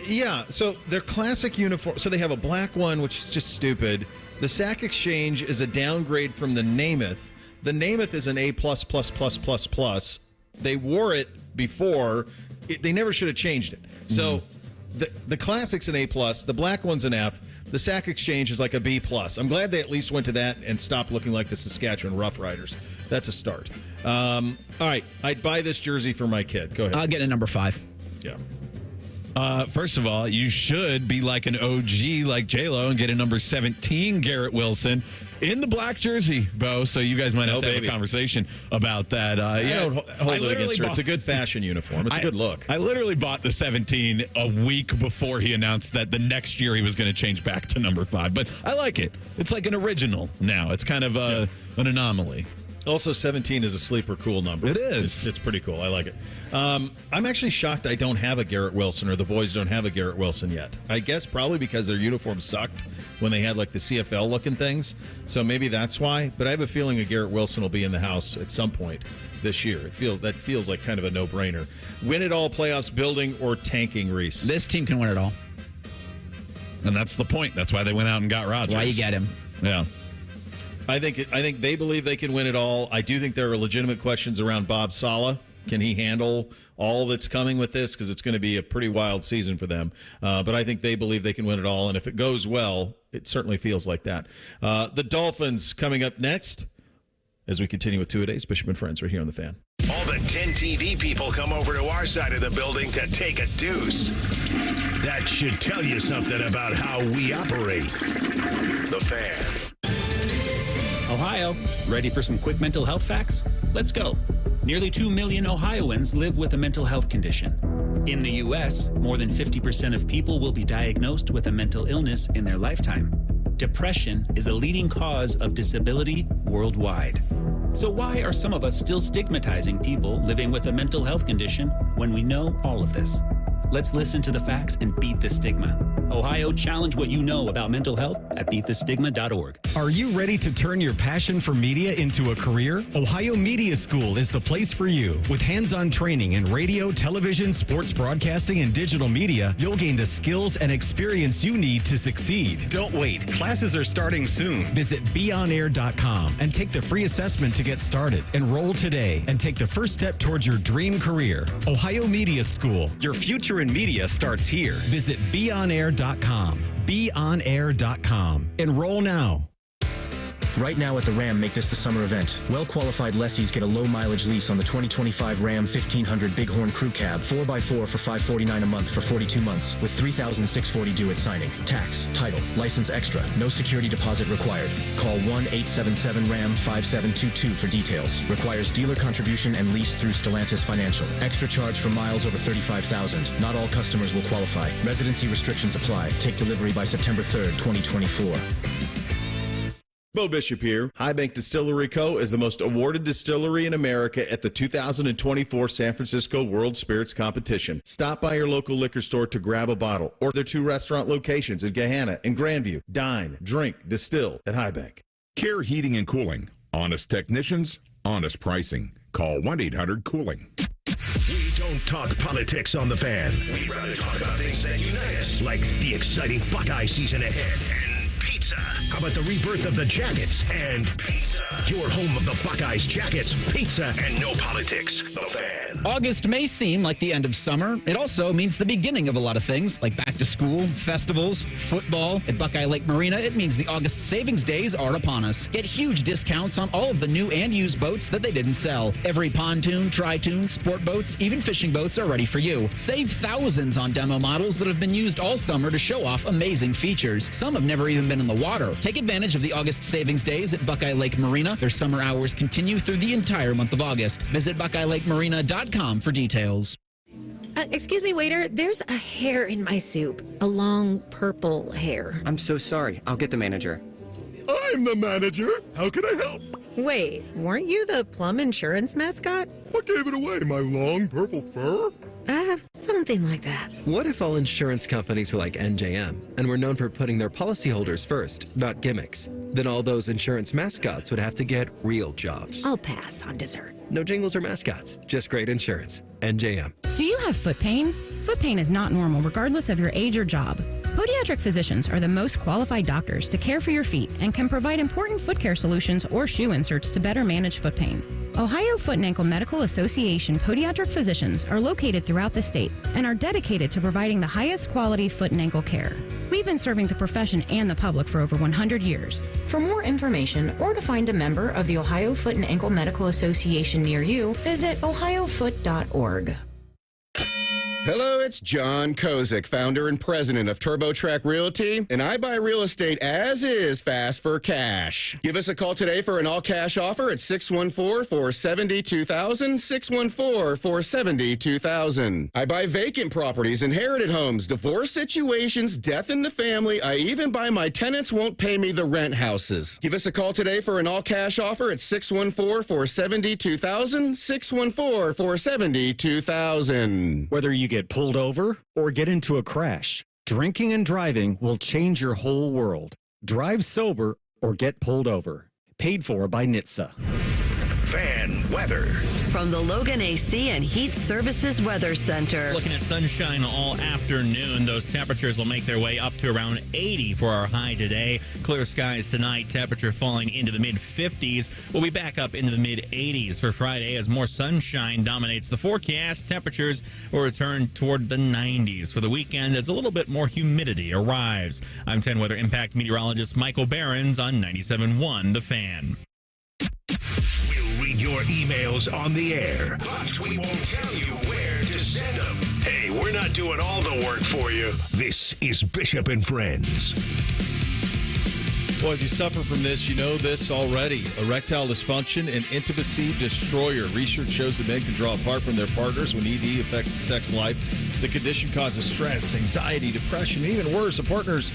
Yeah, so their classic uniform... So they have a black one, which is just stupid. The Sack Exchange is a downgrade from the Namath. The Namath is an A+++++. They wore it before. They never should have changed it. So the classic's an A+, the black one's an F. The Sack Exchange is like a B+. I'm glad they at least went to that and stopped looking like the Saskatchewan Roughriders. That's a start. All right, I'd buy this jersey for my kid. Go ahead. I'll get a number 5. Yeah. First of all, you should be like an OG like J-Lo and get a number 17 Garrett Wilson in the black jersey, Bo. So you guys might have to have a conversation about that. I don't hold it against her. It's a good fashion uniform. It's a good look. I literally bought the 17 a week before he announced that the next year he was going to change back to number 5. But I like it. It's like an original now. It's kind of an anomaly. Also, 17 is a sleeper cool number. It is. It's pretty cool. I like it. I'm actually shocked I don't have a Garrett Wilson, or the boys don't have a Garrett Wilson yet. I guess probably because their uniforms sucked when they had like the CFL looking things. So maybe that's why. But I have a feeling a Garrett Wilson will be in the house at some point this year. That feels like kind of a no-brainer. Win it all, playoffs, building, or tanking, Reese? This team can win it all. And that's the point. That's why they went out and got Rodgers. Why you get him. Yeah. I think they believe they can win it all. I do think there are legitimate questions around Bob Saleh. Can he handle all that's coming with this? Because it's going to be a pretty wild season for them. But I think they believe they can win it all. And if it goes well, it certainly feels like that. The Dolphins coming up next as we continue with Two-A-Days. Bishop and Friends right here on The Fan. All the 10 TV people come over to our side of the building to take a deuce. That should tell you something about how we operate. The Fan. Ohio, ready for some quick mental health facts? Let's go. Nearly 2 million Ohioans live with a mental health condition. In the U.S., more than 50% of people will be diagnosed with a mental illness in their lifetime. Depression is a leading cause of disability worldwide. So why are some of us still stigmatizing people living with a mental health condition when we know all of this? Let's listen to the facts and beat the stigma. Ohio, challenge what you know about mental health at beatthestigma.org. Are you ready to turn your passion for media into a career? Ohio Media School is the place for you. With hands-on training in radio, television, sports broadcasting, and digital media, you'll gain the skills and experience you need to succeed. Don't wait. Classes are starting soon. Visit beonair.com and take the free assessment to get started. Enroll today and take the first step towards your dream career. Ohio Media School. Your future in media starts here. Visit beonair.com. beonair.com. Enroll now. Right now at the Ram, make this the summer event. Well-qualified lessees get a low-mileage lease on the 2025 Ram 1500 Bighorn Crew Cab, 4x4 for $549 a month for 42 months, with $3,640 due at signing. Tax, title, license extra, no security deposit required. Call 1-877-RAM-5722 for details. Requires dealer contribution and lease through Stellantis Financial. Extra charge for miles over 35,000. Not all customers will qualify. Residency restrictions apply. Take delivery by September 3rd, 2024. Bo Bishop here. High Bank Distillery Co. is the most awarded distillery in America at the 2024 San Francisco World Spirits Competition. Stop by your local liquor store to grab a bottle, or their 2 restaurant locations in Gahanna and Grandview. Dine, drink, distill at High Bank. Care Heating and Cooling. Honest technicians, honest pricing. Call 1-800-COOLING. We don't talk politics on The Fan. We'd rather talk about things that unite us, like the exciting Buckeye season ahead and pizza. How about the rebirth of the Jackets and pizza? Your home of the Buckeyes, Jackets, pizza, and no politics. The Fan. August may seem like the end of summer. It also means the beginning of a lot of things, like back to school, festivals, football. At Buckeye Lake Marina, it means the August savings days are upon us. Get huge discounts on all of the new and used boats that they didn't sell. Every pontoon, tri-toon, sport boats, even fishing boats are ready for you. Save thousands on demo models that have been used all summer to show off amazing features. Some have never even been in the water. Take advantage of the August savings days at Buckeye Lake Marina. Their summer hours continue through the entire month of August. Visit BuckeyeLakeMarina.com for details. Excuse me, waiter. There's a hair in my soup. A long purple hair. I'm so sorry. I'll get the manager. I'm the manager. How can I help? Wait, weren't you the Plum Insurance mascot? What gave it away? My long purple fur? Something like that. What if all insurance companies were like NJM and were known for putting their policyholders first, not gimmicks? Then all those insurance mascots would have to get real jobs. I'll pass on dessert. No jingles or mascots, just great insurance. NJM. Do you have foot pain? Foot pain is not normal regardless of your age or job. Podiatric physicians are the most qualified doctors to care for your feet and can provide important foot care solutions or shoe inserts to better manage foot pain. Ohio Foot and Ankle Medical Association podiatric physicians are located throughout the state and are dedicated to providing the highest quality foot and ankle care. We've been serving the profession and the public for over 100 years. For more information or to find a member of the Ohio Foot and Ankle Medical Association near you, visit ohiofoot.org. Hello, it's John Kozik, founder and president of TurboTrack Realty, and I buy real estate as is fast for cash. Give us a call today for an all-cash offer at 614-470-2000, 614-470-2000. I buy vacant properties, inherited homes, divorce situations, death in the family. I even buy my tenants won't pay me the rent houses. Give us a call today for an all-cash offer at 614-470-2000, 614-470-2000. Whether you get pulled over or get into a crash, drinking and driving will change your whole world. Drive sober or get pulled over. Paid for by NHTSA. Fan weather. From the Logan AC and Heat Services Weather Center. Looking at sunshine all afternoon. Those temperatures will make their way up to around 80 for our high today. Clear skies tonight. Temperature falling into the mid-50s. We'll be back up into the mid-80s for Friday as more sunshine dominates the forecast. Temperatures will return toward the 90s for the weekend as a little bit more humidity arrives. I'm 10 Weather Impact meteorologist Michael Behrens on 97.1 The Fan. Read your emails on the air, but we won't tell you where to send them. Hey, we're not doing all the work for you. This is Bishop and Friends. Well, if you suffer from this, you know this already. Erectile dysfunction and intimacy destroyer. Research shows that men can draw apart from their partners when ED affects the sex life. The condition causes stress, anxiety, depression, and even worse, the partners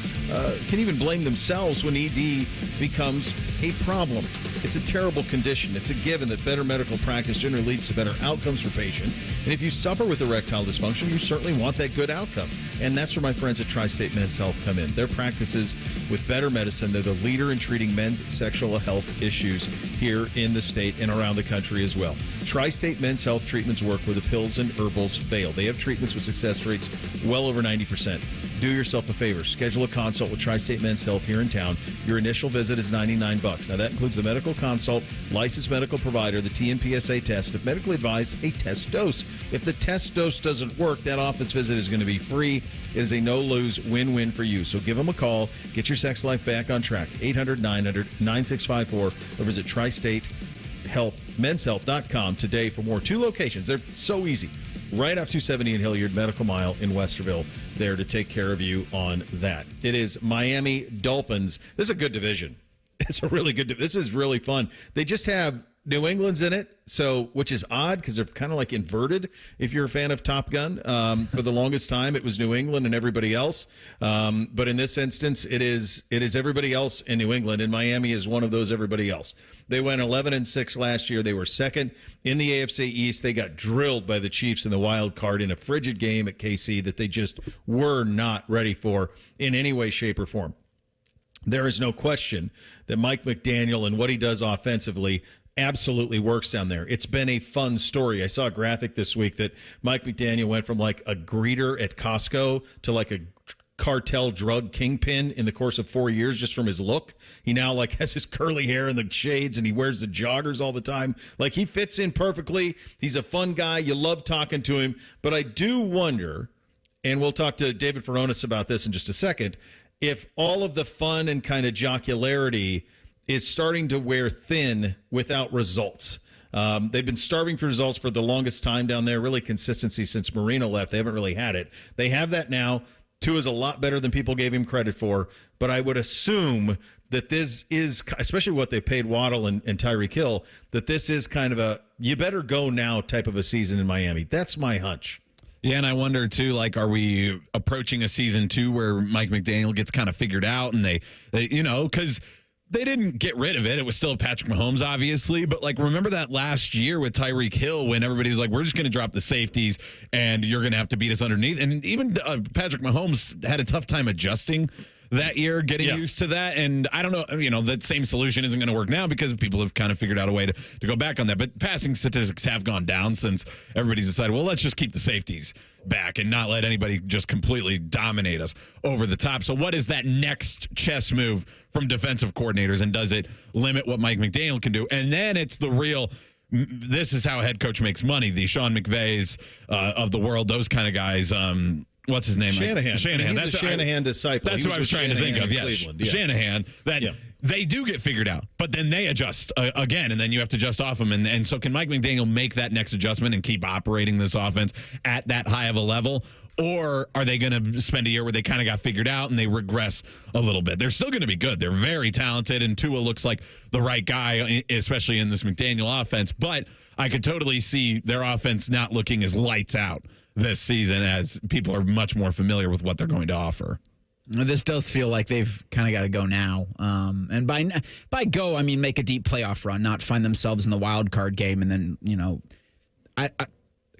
can even blame themselves when ED becomes a problem. It's a terrible condition. It's a given that better medical practice generally leads to better outcomes for patients. And if you suffer with erectile dysfunction, you certainly want that good outcome. And that's where my friends at Tri-State Men's Health come in. Their practices with better medicine, they're the leader in treating men's sexual health issues here in the state and around the country as well. Tri-State Men's Health treatments work where the pills and herbals fail. They have treatments with success rates well over 90%. Do yourself a favor. Schedule a consult with Tri-State Men's Health here in town. Your initial visit is $99. Now, that includes the medical consult, licensed medical provider, the TNPSA test, if medically advised, a test dose. If the test dose doesn't work, that office visit is going to be free. It is a no-lose win-win for you. So give them a call. Get your sex life back on track. 800-900-9654 or visit TriStateMen'sHealth.com today for more. 2 locations. They're so easy. Right off 270 in Hilliard, Medical Mile in Westerville, there to take care of you on that. It is Miami Dolphins. This is a good division. It's a really good division. This is really fun. They just have New England's in it, so which is odd because they're kind of like inverted. If you're a fan of Top Gun, for the longest time it was New England and everybody else, but in this instance it is everybody else in New England, and Miami is one of those everybody else. They went 11-6 last year. They were second in the AFC East. They got drilled by the Chiefs in the wild card in a frigid game at KC that they just were not ready for in any way, shape, or form. There is no question that Mike McDaniel and what he does offensively absolutely works down there. It's been a fun story. I saw a graphic this week that Mike McDaniel went from like a greeter at Costco to like a cartel drug kingpin in the course of 4 years just from his look. He now like has his curly hair and the shades and he wears the joggers all the time. Like he fits in perfectly. He's a fun guy. You love talking to him. But I do wonder, and we'll talk to David Furones about this in just a second, if all of the fun and kind of jocularity is starting to wear thin without results. They've been starving for results for the longest time down there, really consistency since Marino left. They haven't really had it. They have that now. Tua is a lot better than people gave him credit for, but I would assume that this is, especially what they paid Waddle and Tyreek Hill, that this is kind of a you better go now type of a season in Miami. That's my hunch. Yeah, and I wonder, too, like, are we approaching a season 2 where Mike McDaniel gets kind of figured out and they you know, because they didn't get rid of it. It was still Patrick Mahomes, obviously. But, like, remember that last year with Tyreek Hill when everybody was like, we're just going to drop the safeties and you're going to have to beat us underneath. And even Patrick Mahomes had a tough time adjusting that year, getting used to that. And I don't know, you know, that same solution isn't going to work now because people have kind of figured out a way to go back on that. But passing statistics have gone down since everybody's decided, well, let's just keep the safeties back and not let anybody just completely dominate us over the top. So what is that next chess move from defensive coordinators, and does it limit what Mike McDaniel can do? And then it's the real, this is how a head coach makes money. The Sean McVays of the world, those kind of guys. What's his name? Shanahan. Shanahan. He's a Shanahan disciple. That's what I was trying to think of. Yes, Cleveland. Yeah. Shanahan. That they do get figured out, but then they adjust again, and then you have to adjust off them. And so can Mike McDaniel make that next adjustment and keep operating this offense at that high of a level? Or are they going to spend a year where they kind of got figured out and they regress a little bit? They're still going to be good. They're very talented, and Tua looks like the right guy, especially in this McDaniel offense. But I could totally see their offense not looking as lights out this season, as people are much more familiar with what they're going to offer. This does feel like they've kind of got to go now. And by go, I mean make a deep playoff run, not find themselves in the wild card game. And then,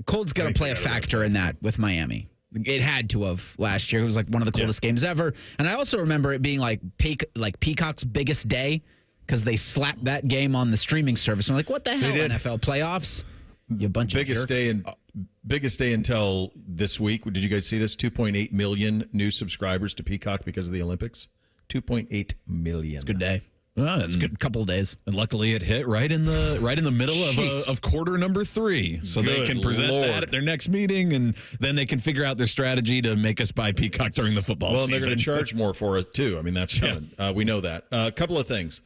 cold's got to play a factor in that with Miami. It had to have last year. It was like one of the coldest games ever. And I also remember it being like Peacock's biggest day because they slapped that game on the streaming service. I'm like, what the hell, NFL playoffs? You bunch of jerks. Biggest day until this week. Did you guys see this? 2.8 million new subscribers to Peacock because of the Olympics. 2.8 million. Good day. Well, that's a good couple of days. And luckily it hit right in the middle of quarter number 3. So they can present that at their next meeting, and then they can figure out their strategy to make us buy Peacock during the football season. Well, they're going to charge more for it, too. I mean, that's coming. We know that. A couple of things.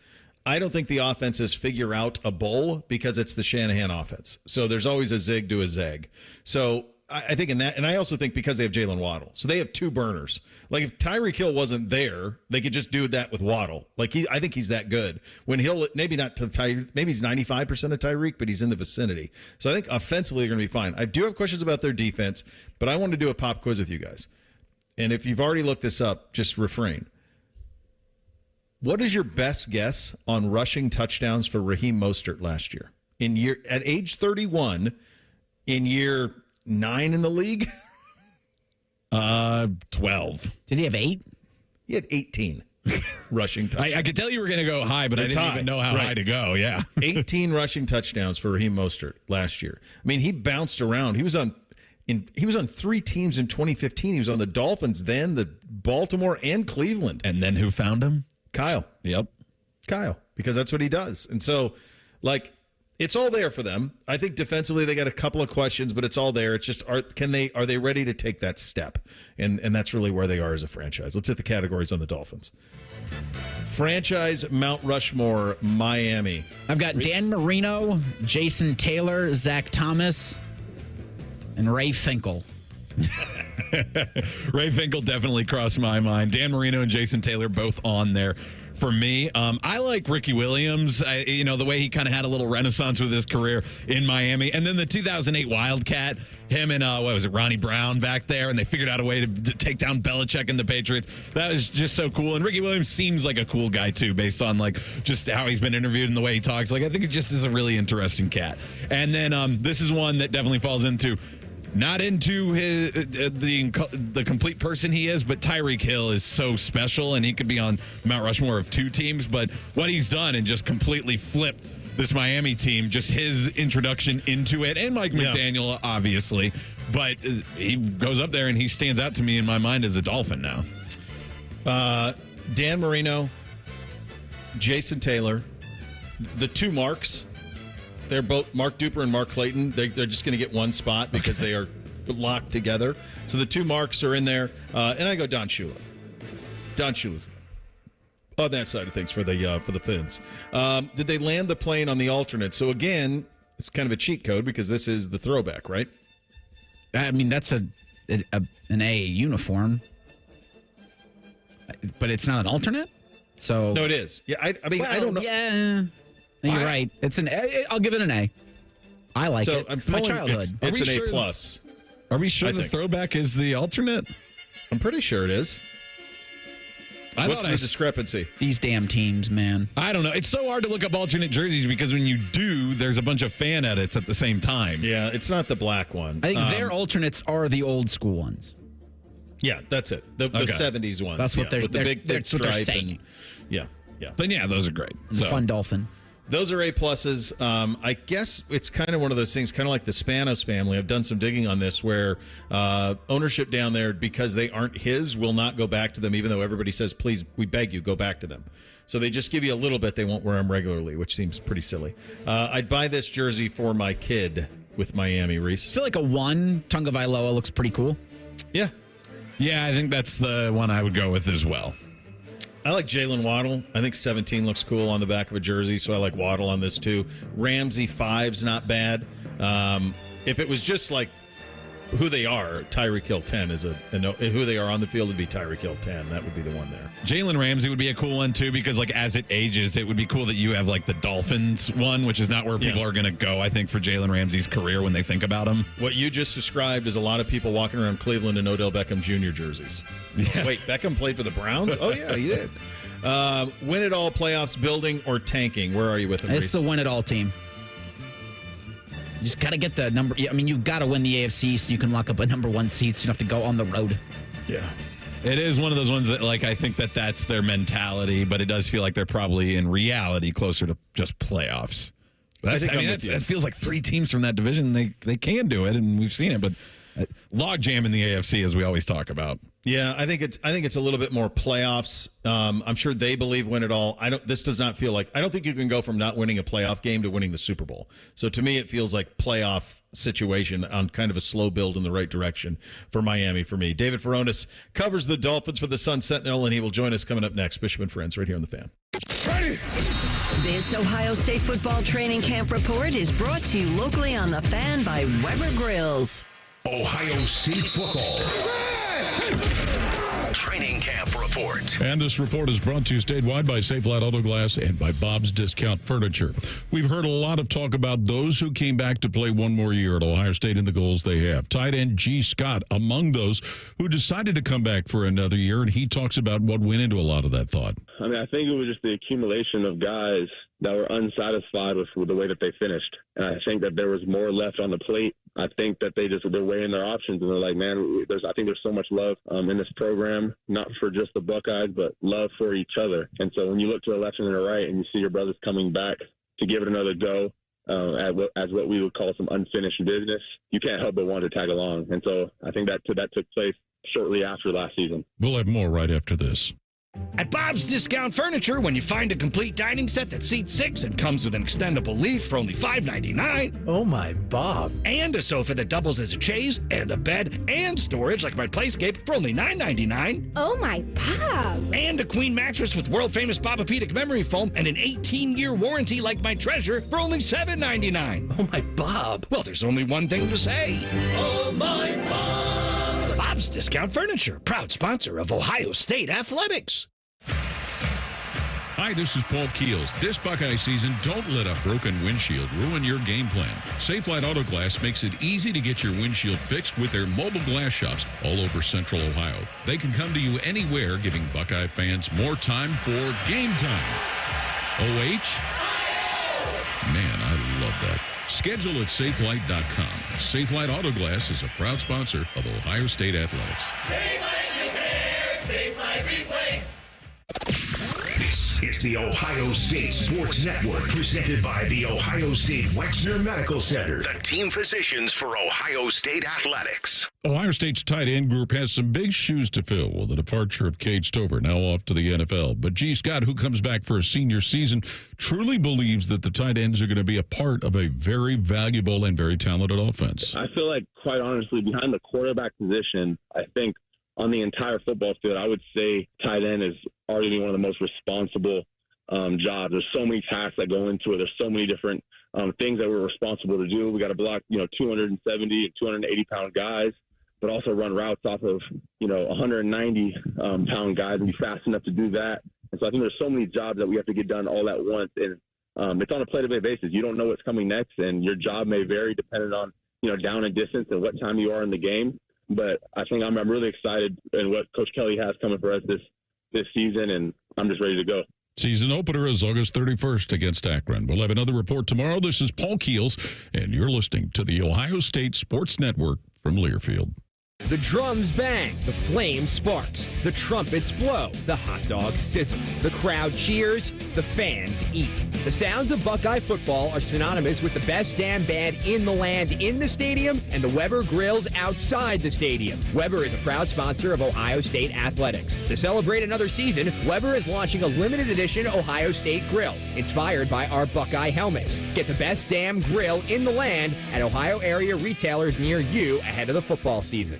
I don't think the offenses figure out a bowl because it's the Shanahan offense. So there's always a zig to a zag. So I think in that, and I also think because they have Jalen Waddle. So they have 2 burners. Like if Tyreek Hill wasn't there, they could just do that with Waddle. Like I think he's that good. When Hill, maybe not to Tyreek, maybe he's 95% of Tyreek, but he's in the vicinity. So I think offensively they're going to be fine. I do have questions about their defense, but I want to do a pop quiz with you guys. And if you've already looked this up, just refrain. What is your best guess on rushing touchdowns for Raheem Mostert last year? At age 31, in year 9 in the league? 12. Did he have 8? He had 18 rushing touchdowns. I could tell you were going to go high, but I didn't even know how high to go. Yeah. 18 rushing touchdowns for Raheem Mostert last year. I mean, he bounced around. He was on 3 teams in 2015. He was on the Dolphins then, the Baltimore, and Cleveland. And then who found him? Kyle. Yep. Kyle, because that's what he does. And so, it's all there for them. I think defensively they got a couple of questions, but it's all there. It's just are they ready to take that step? And that's really where they are as a franchise. Let's hit the categories on the Dolphins. Franchise Mount Rushmore, Miami. I've got Dan Marino, Jason Taylor, Zach Thomas, and Ray Finkel. Ray Finkel definitely crossed my mind. Dan Marino and Jason Taylor both on there for me. I like Ricky Williams. The way he kind of had a little renaissance with his career in Miami. And then the 2008 Wildcat, him and, Ronnie Brown back there, and they figured out a way to take down Belichick and the Patriots. That was just so cool. And Ricky Williams seems like a cool guy, too, based on, just how he's been interviewed and the way he talks. I think it just is a really interesting cat. And then this is one that definitely falls into... Not into the complete person he is, but Tyreek Hill is so special, and he could be on Mount Rushmore of 2 teams. But what he's done and just completely flipped this Miami team, just his introduction into it, and Mike McDaniel, obviously. But he goes up there, and he stands out to me in my mind as a Dolphin now. Dan Marino, Jason Taylor, the 2 Marks. They're both Mark Duper and Mark Clayton. They're just going to get one spot because they are locked together. So the 2 Marks are in there. And I go Don Shula. Don Shula's on that side of things for the Fins. Did they land the plane on the alternate? So again, it's kind of a cheat code because this is the throwback, right? I mean, that's an A uniform, but it's not an alternate. So no, it is. Yeah, I don't know. Yeah. You're right. It's an A. I'll give it an A. I like it. It's my childhood. It's an A plus. Are we sure the throwback is the alternate? I'm pretty sure it is. What's the discrepancy? These damn teams, man. I don't know. It's so hard to look up alternate jerseys because when you do, there's a bunch of fan edits at the same time. Yeah, it's not the black one. I think their alternates are the old school ones. Yeah, that's it. The 70s ones. That's what they're saying. Yeah. Then those are great. The Fun Dolphin. Those are A pluses. I guess it's kind of one of those things, kind of like the Spanos family. I've done some digging on this where ownership down there, because they aren't his, will not go back to them, even though everybody says, please, we beg you, go back to them. So they just give you a little bit. They won't wear them regularly, which seems pretty silly. I'd buy this jersey for my kid with Miami, Reese. I feel like a 1. Tagovailoa looks pretty cool. Yeah. Yeah, I think that's the one I would go with as well. I like Jalen Waddle. I think 17 looks cool on the back of a jersey, so I like Waddle on this too. Ramsey 5's not bad. If it was just like who they are, Tyreek Hill 10 is who they are on the field would be Tyreek Hill 10. That would be the one there. Jalen Ramsey would be a cool one too, because like as it ages, it would be cool that you have like the Dolphins one, which is not where people are going to go, I think, for Jalen Ramsey's career when they think about him. What you just described is a lot of people walking around Cleveland in Odell Beckham Jr. jerseys. Yeah. Wait, Beckham played for the Browns? Oh yeah, he did. Win it all playoffs, building or tanking? Where are you with him? It's the win it all team. You just got to get the number. I mean, you've got to win the AFC so you can lock up a number 1 seed, so you don't have to go on the road. Yeah. It is one of those ones that, like, I think that's their mentality, but it does feel like they're probably in reality closer to just playoffs. That feels like 3 teams from that division. They can do it, and we've seen it, but logjam in the AFC, as we always talk about. Yeah, I think it's a little bit more playoffs. I'm sure they believe win it all. This does not feel like. I don't think you can go from not winning a playoff game to winning the Super Bowl. So to me, it feels like playoff situation on kind of a slow build in the right direction for Miami. For me, David Furones covers the Dolphins for the Sun Sentinel, and he will join us coming up next. Bishop and Friends, right here on the Fan. Ready. This Ohio State football training camp report is brought to you locally on the Fan by Weber Grills. Ohio State football training camp report. And this report is brought to you statewide by Safe Light Auto Glass and by Bob's Discount Furniture. We've heard a lot of talk about those who came back to play one more year at Ohio State and the goals they have. Tight end G. Scott among those who decided to come back for another year, and he talks about what went into a lot of that thought. I mean, I think it was just the accumulation of guys that were unsatisfied with the way that they finished. And I think that there was more left on the plate. I think that they're weighing their options, and they're like, man, I think there's so much love in this program, not for just the Buckeyes, but love for each other. And so when you look to the left and the right and you see your brothers coming back to give it another go, as what we would call some unfinished business, you can't help but want to tag along. And so I think that took place shortly after last season. We'll have more right after this. At Bob's Discount Furniture, when you find a complete dining set that seats 6 and comes with an extendable leaf for only $5.99. Oh my, Bob. And a sofa that doubles as a chaise, and a bed, and storage like my Playscape for only $9.99. Oh my, Bob. And a queen mattress with world-famous Bobapedic memory foam and an 18-year warranty like my Treasure for only $7.99. Oh my, Bob. Well, there's only one thing to say. Oh my, Bob. Bob's Discount Furniture, proud sponsor of Ohio State Athletics. Hi, this is Paul Keels. This Buckeye season, don't let a broken windshield ruin your game plan. Safe Light Auto Glass makes it easy to get your windshield fixed with their mobile glass shops all over Central Ohio. They can come to you anywhere, giving Buckeye fans more time for game time. OH? Man, I love that. Schedule at SafeLight.com. Safe Light Auto Glass is a proud sponsor of Ohio State Athletics. Safe Light Repair, Safe Light Replace. This is the Ohio State Sports Network, presented by the Ohio State Wexner Medical Center, the team physicians for Ohio State Athletics. Ohio State's tight end group has some big shoes to fill with the departure of Cade Stover, now off to the NFL. But G. Scott, who comes back for a senior season, truly believes that the tight ends are going to be a part of a very valuable and very talented offense. I feel like, quite honestly, behind the quarterback position, I think on the entire football field, I would say tight end is arguably one of the most responsible jobs. There's so many tasks that go into it. There's so many different things that we're responsible to do. We got to block, 270 and 280 pound guys, but also run routes off of, 190 pound guys and be fast enough to do that. And so I think there's so many jobs that we have to get done all at once. And it's on a play-to-play basis. You don't know what's coming next, and your job may vary depending on, down and distance and what time you are in the game. But I think I'm really excited in what Coach Kelly has coming for us this season, and I'm just ready to go. Season opener is August 31st against Akron. We'll have another report tomorrow. This is Paul Keels, and you're listening to the Ohio State Sports Network from Learfield. The drums bang, the flame sparks, the trumpets blow, the hot dogs sizzle, the crowd cheers, the fans eat. The sounds of Buckeye football are synonymous with the best damn band in the land in the stadium and the Weber Grills outside the stadium. Weber is a proud sponsor of Ohio State Athletics. To celebrate another season, Weber is launching a limited edition Ohio State grill, inspired by our Buckeye helmets. Get the best damn grill in the land at Ohio area retailers near you ahead of the football season.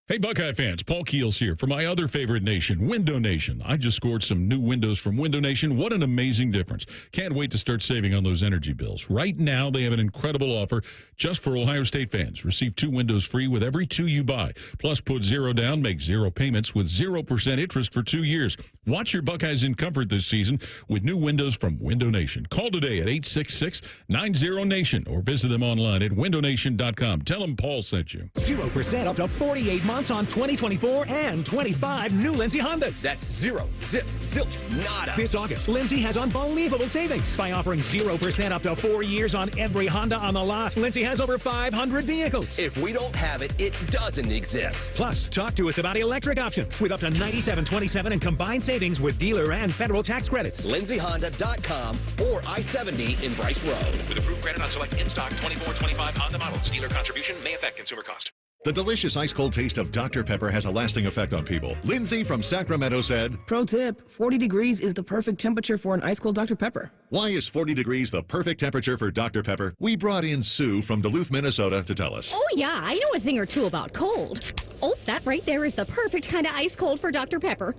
Hey, Buckeye fans, Paul Keels here for my other favorite nation, Window Nation. I just scored some new windows from Window Nation. What an amazing difference. Can't wait to start saving on those energy bills. Right now, they have an incredible offer just for Ohio State fans. Receive 2 windows free with every 2 you buy. Plus, put 0 down, make 0 payments with 0% interest for 2 years. Watch your Buckeyes in comfort this season with new windows from Window Nation. Call today at 866-90-NATION or visit them online at windownation.com. Tell them Paul sent you. 0% up to 48 months on 2024 and 25 new Lindsay Hondas. That's 0, zip, zilch, nada. This August, Lindsay has unbelievable savings. By offering 0% up to 4 years on every Honda on the lot, Lindsay has over 500 vehicles. If we don't have it, it doesn't exist. Plus, talk to us about electric options with up to $97.27 in combined savings with dealer and federal tax credits. LindsayHonda.com or I-70 in Bryce Road. With approved credit on select in-stock 24-25 Honda models. Dealer contribution may affect consumer cost. The delicious ice-cold taste of Dr. Pepper has a lasting effect on people. Lindsay from Sacramento said, Pro tip, 40 degrees is the perfect temperature for an ice-cold Dr. Pepper. Why is 40 degrees the perfect temperature for Dr. Pepper? We brought in Sue from Duluth, Minnesota to tell us. Oh, yeah, I know a thing or two about cold. Oh, that right there is the perfect kind of ice cold for Dr. Pepper.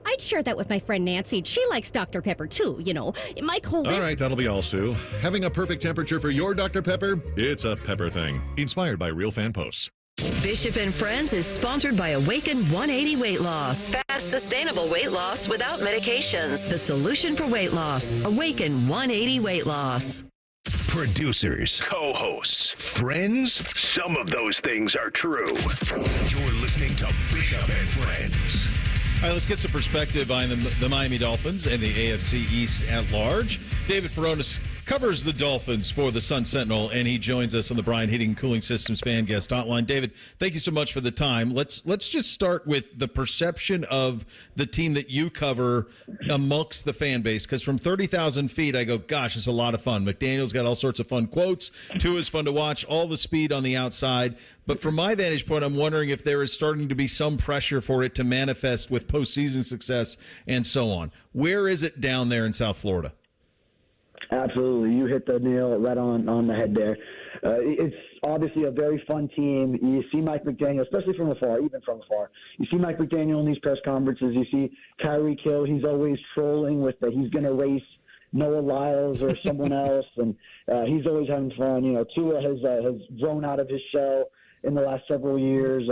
I'd share that with my friend Nancy. She likes Dr. Pepper, too, you know. My cold is... All right, that'll be all, Sue. Having a perfect temperature for your Dr. Pepper? It's a Pepper thing. Inspired by real fan posts. Bishop and Friends is sponsored by Awaken 180 Weight Loss. Fast, sustainable weight loss without medications. The solution for weight loss. Awaken 180 Weight Loss. Producers, co-hosts, friends, some of those things are true. You're listening to Bishop and Friends. All right, let's get some perspective on the Miami Dolphins and the AFC East at large. David Furones covers the Dolphins for the Sun Sentinel, and he joins us on the Brian Heating and Cooling Systems fan guest hotline. David, thank you so much for the time. Let's just start with the perception of the team that you cover amongst the fan base, because from 30,000 feet, I go, gosh, it's a lot of fun. McDaniel's got all sorts of fun quotes. Tua's fun to watch, all the speed on the outside. But from my vantage point, I'm wondering if there is starting to be some pressure for it to manifest with postseason success and so on. Where is it down there in South Florida? Absolutely. You hit the nail right on the head there. It's obviously a very fun team. You see Mike McDaniel, especially from afar, even from afar. You see Mike McDaniel in these press conferences. You see Tyreek Hill. He's always trolling with that he's going to race Noah Lyles or someone else, and he's always having fun. You know, Tua has grown out of his shell in the last several years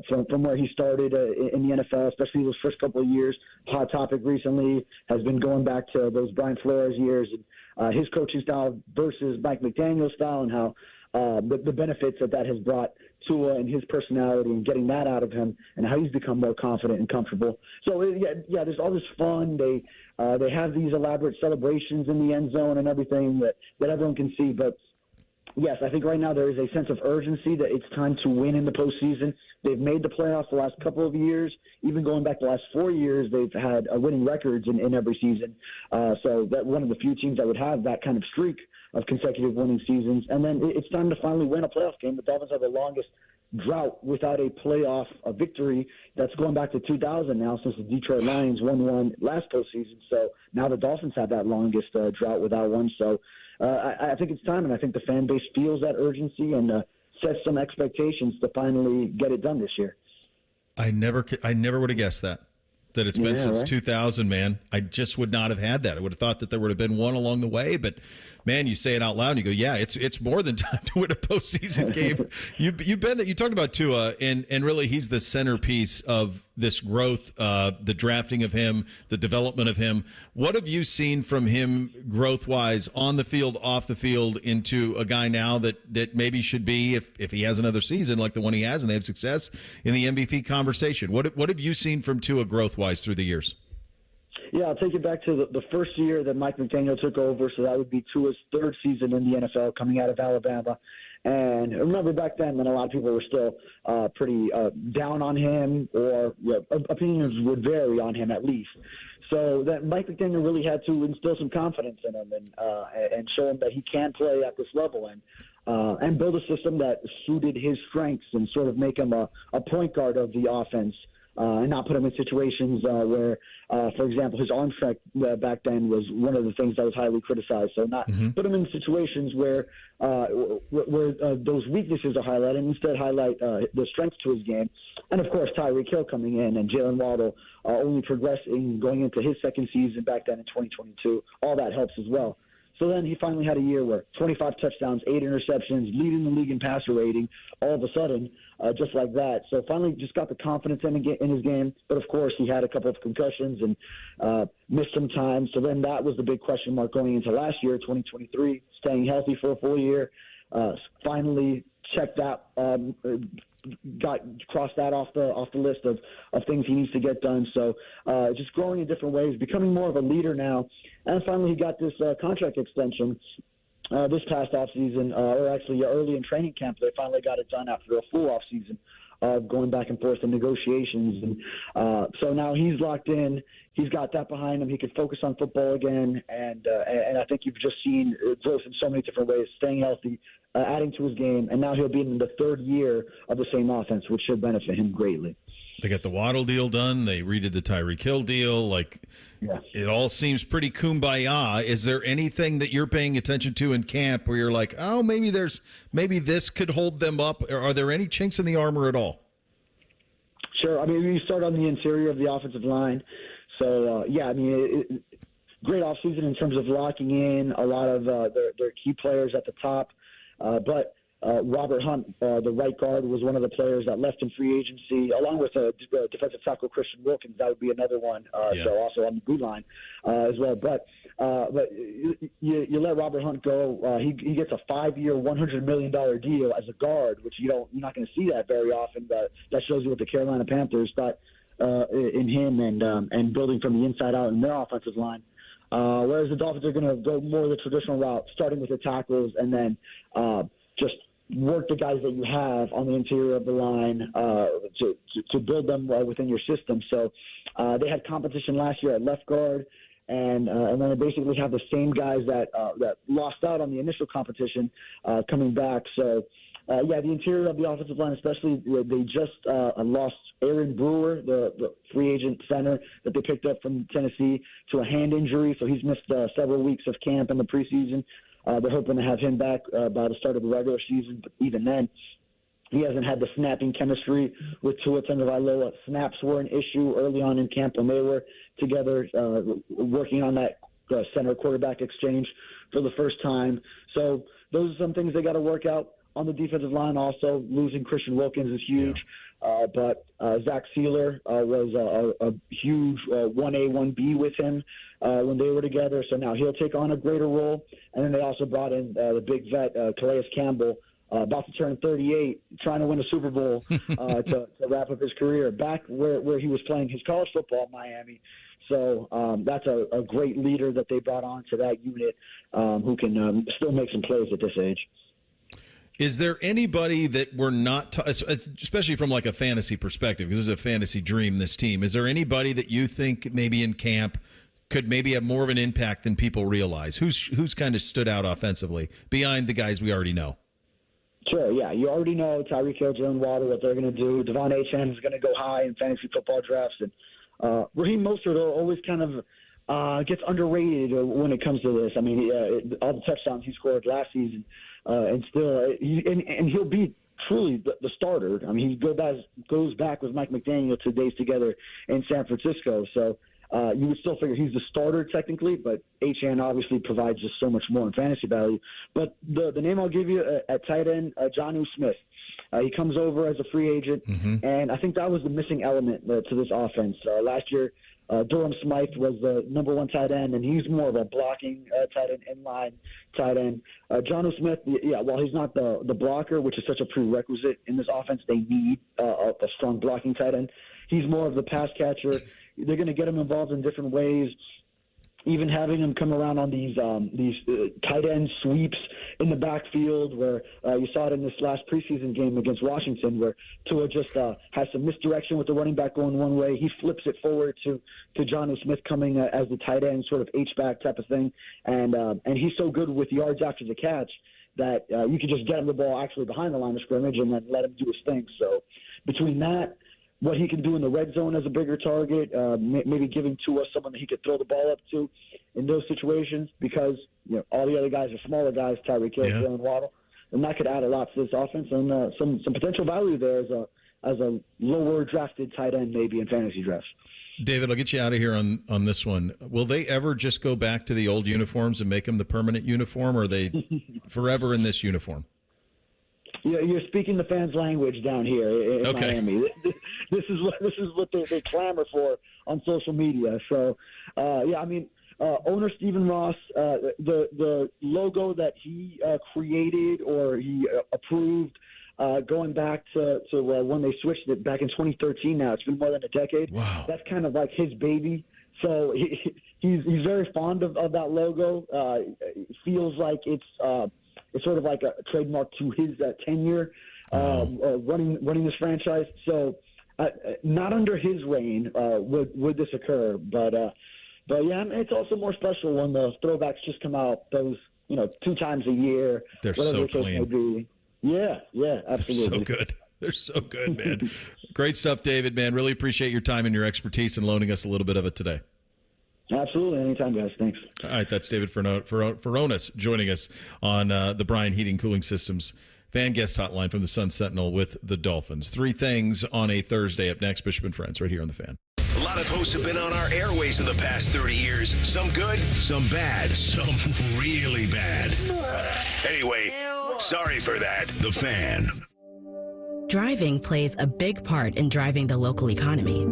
from where he started in the NFL, especially those first couple of years. Hot topic recently has been going back to those Brian Flores years and his coaching style versus Mike McDaniel's style, and how the benefits that has brought Tua and his personality and getting that out of him, and how he's become more confident and comfortable. So, yeah, there's all this fun. They have these elaborate celebrations in the end zone and everything that everyone can see, but yes, I think right now there is a sense of urgency that it's time to win in the postseason. They've made the playoffs the last couple of years. Even going back the last 4 years, they've had winning records in every season. So that's one of the few teams that would have that kind of streak of consecutive winning seasons. And then it's time to finally win a playoff game. The Dolphins have the longest drought without a playoff victory. That's going back to 2000 now, since the Detroit Lions won one last postseason. So now the Dolphins have that longest drought without one. So I think it's time, and I think the fan base feels that urgency and sets some expectations to finally get it done this year. I never would have guessed that it's been since 2000, man. I just would not have had that. I would have thought that there would have been one along the way, but man, you say it out loud and you go, yeah, it's more than time to win a postseason game. You've been that. You talked about Tua, and really he's the centerpiece of this growth, the drafting of him, the development of him. What have you seen from him growth-wise on the field, off the field, into a guy now that maybe should be, if he has another season like the one he has and they have success, in the MVP conversation? What have you seen from Tua growth-wise through the years? Yeah, I'll take you back to the first year that Mike McDaniel took over, so that would be Tua's third season in the NFL, coming out of Alabama. And I remember back then when a lot of people were still pretty down on him, or opinions would vary on him at least. So that Mike McDaniel really had to instill some confidence in him and show him that he can play at this level and build a system that suited his strengths and sort of make him a point guard of the offense. and not put him in situations where, for example, his arm strength back then was one of the things that was highly criticized. So not put him in situations where those weaknesses are highlighted, and instead highlight the strengths to his game. And, of course, Tyreek Hill coming in and Jalen Waddle only progressing going into his second season back then in 2022. All that helps as well. So then he finally had a year where 25 touchdowns, 8 interceptions, leading the league in passer rating all of a sudden, just like that. So finally just got the confidence in his game. But, of course, he had a couple of concussions and missed some time. So then that was the big question mark going into last year, 2023, staying healthy for a full year. Finally checked that, crossed that off the list of things he needs to get done. So just growing in different ways, becoming more of a leader now. And finally he got this contract extension this past offseason, or actually early in training camp. They finally got it done after a full offseason of going back and forth in negotiations. And so now he's locked in. He's got that behind him. He can focus on football again. And I think you've just seen growth in so many different ways, staying healthy, adding to his game. And now he'll be in the third year of the same offense, which should benefit him greatly. They got the Waddle deal done. They redid the Tyreek Hill deal. It all seems pretty kumbaya. Is there anything that you're paying attention to in camp where you're like, oh, maybe this could hold them up? Or are there any chinks in the armor at all? Sure. I mean, you start on the interior of the offensive line. So, great offseason in terms of locking in a lot of their key players at the top. But Robert Hunt, the right guard, was one of the players that left in free agency, along with defensive tackle Christian Wilkins. That would be another one, so also on the blue line as well. But you let Robert Hunt go. He gets a 5-year, $100 million deal as a guard, which you're not going to see that very often. But that shows you what the Carolina Panthers thought in him and building from the inside out in their offensive line. Whereas the Dolphins are going to go more the traditional route, starting with the tackles and then just work the guys that you have on the interior of the line to build them within your system. So they had competition last year at left guard, and then they basically have the same guys that lost out on the initial competition coming back. So, the interior of the offensive line especially, they just lost Aaron Brewer, the free agent center that they picked up from Tennessee, to a hand injury. So he's missed several weeks of camp in the preseason. They're hoping to have him back by the start of the regular season, but even then, he hasn't had the snapping chemistry with Tua Tagovailoa. Snaps were an issue early on in camp when they were together working on that center quarterback exchange for the first time. So those are some things they got to work out on the defensive line. Also, losing Christian Wilkins is huge. But Zach Sealer was a huge 1A, 1B with him when they were together. So now he'll take on a greater role. And then they also brought in the big vet, Calais Campbell, about to turn 38, trying to win a Super Bowl to wrap up his career, back where he was playing his college football in Miami. So that's a great leader that they brought on to that unit who can still make some plays at this age. Is there anybody that we're not, especially from like a fantasy perspective, because this is a fantasy dream, this team, is there anybody that you think maybe in camp could maybe have more of an impact than people realize? Who's kind of stood out offensively behind the guys we already know? Sure, yeah. You already know Tyreek Hill, Jalen Waddle, what they're going to do. Devon Achane is going to go high in fantasy football drafts. And Raheem Mostert always kind of gets underrated when it comes to this. I mean, all the touchdowns he scored last season, and still, he'll be truly the starter. I mean, he goes back with Mike McDaniel 2 days together in San Francisco. So you would still figure he's the starter technically, but Achane obviously provides just so much more in fantasy value. But the name I'll give you at tight end, Jonnu Smith. He comes over as a free agent, and I think that was the missing element to this offense. Last year, Durham Smythe was the number one tight end, and he's more of a blocking tight end, inline tight end. Jonnu Smith, while he's not the blocker, which is such a prerequisite in this offense, they need a strong blocking tight end. He's more of the pass catcher. They're going to get him involved in different ways, even having him come around on these tight end sweeps in the backfield, where you saw it in this last preseason game against Washington, where Tua just has some misdirection with the running back going one way. He flips it forward to Jonnu Smith coming as the tight end, sort of H-back type of thing. And he's so good with yards after the catch that you could just get him the ball actually behind the line of scrimmage and then let him do his thing. So between that, what he can do in the red zone as a bigger target, maybe giving Tua someone that he could throw the ball up to in those situations, because all the other guys are smaller guys, Tyreek Hill, Jalen Waddle, and that could add a lot to this offense, and some potential value there as a lower drafted tight end maybe in fantasy drafts. David, I'll get you out of here on this one. Will they ever just go back to the old uniforms and make them the permanent uniform, or are they forever in this uniform? Yeah, you're speaking the fans' language down here in Miami. This is what they clamor for on social media. So, owner Stephen Ross, the logo that he created or he approved, going back to when they switched it back in 2013. Now it's been more than a decade. Wow, that's kind of like his baby. So he's very fond of that logo. Feels like it's sort of like a trademark to his tenure running this franchise. So not under his reign would this occur, but yeah, it's also more special when the throwbacks just come out those 2 times a year. They're so clean. Yeah, absolutely. So good. They're so good, man. Great stuff, David, man. Really appreciate your time and your expertise and loaning us a little bit of it today. Absolutely. Anytime, guys. Thanks. All right. That's David Furones joining us on the Bryan Heating Cooling Systems fan guest hotline from the Sun Sentinel with the Dolphins. 3 things on a Thursday. Up next, Bishop and Friends right here on The Fan. A lot of hosts have been on our airways in the past 30 years. Some good, some bad, some really bad. Anyway, sorry for that. The Fan. Driving plays a big part in driving the local economy.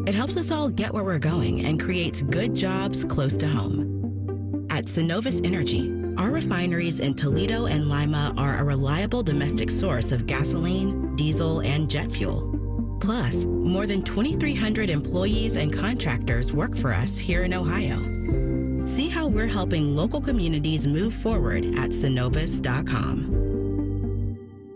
It helps us all get where we're going and creates good jobs close to home. At Synovus Energy, our refineries in Toledo and Lima are a reliable domestic source of gasoline, diesel, and jet fuel. Plus, more than 2,300 employees and contractors work for us here in Ohio. See how we're helping local communities move forward at Synovus.com.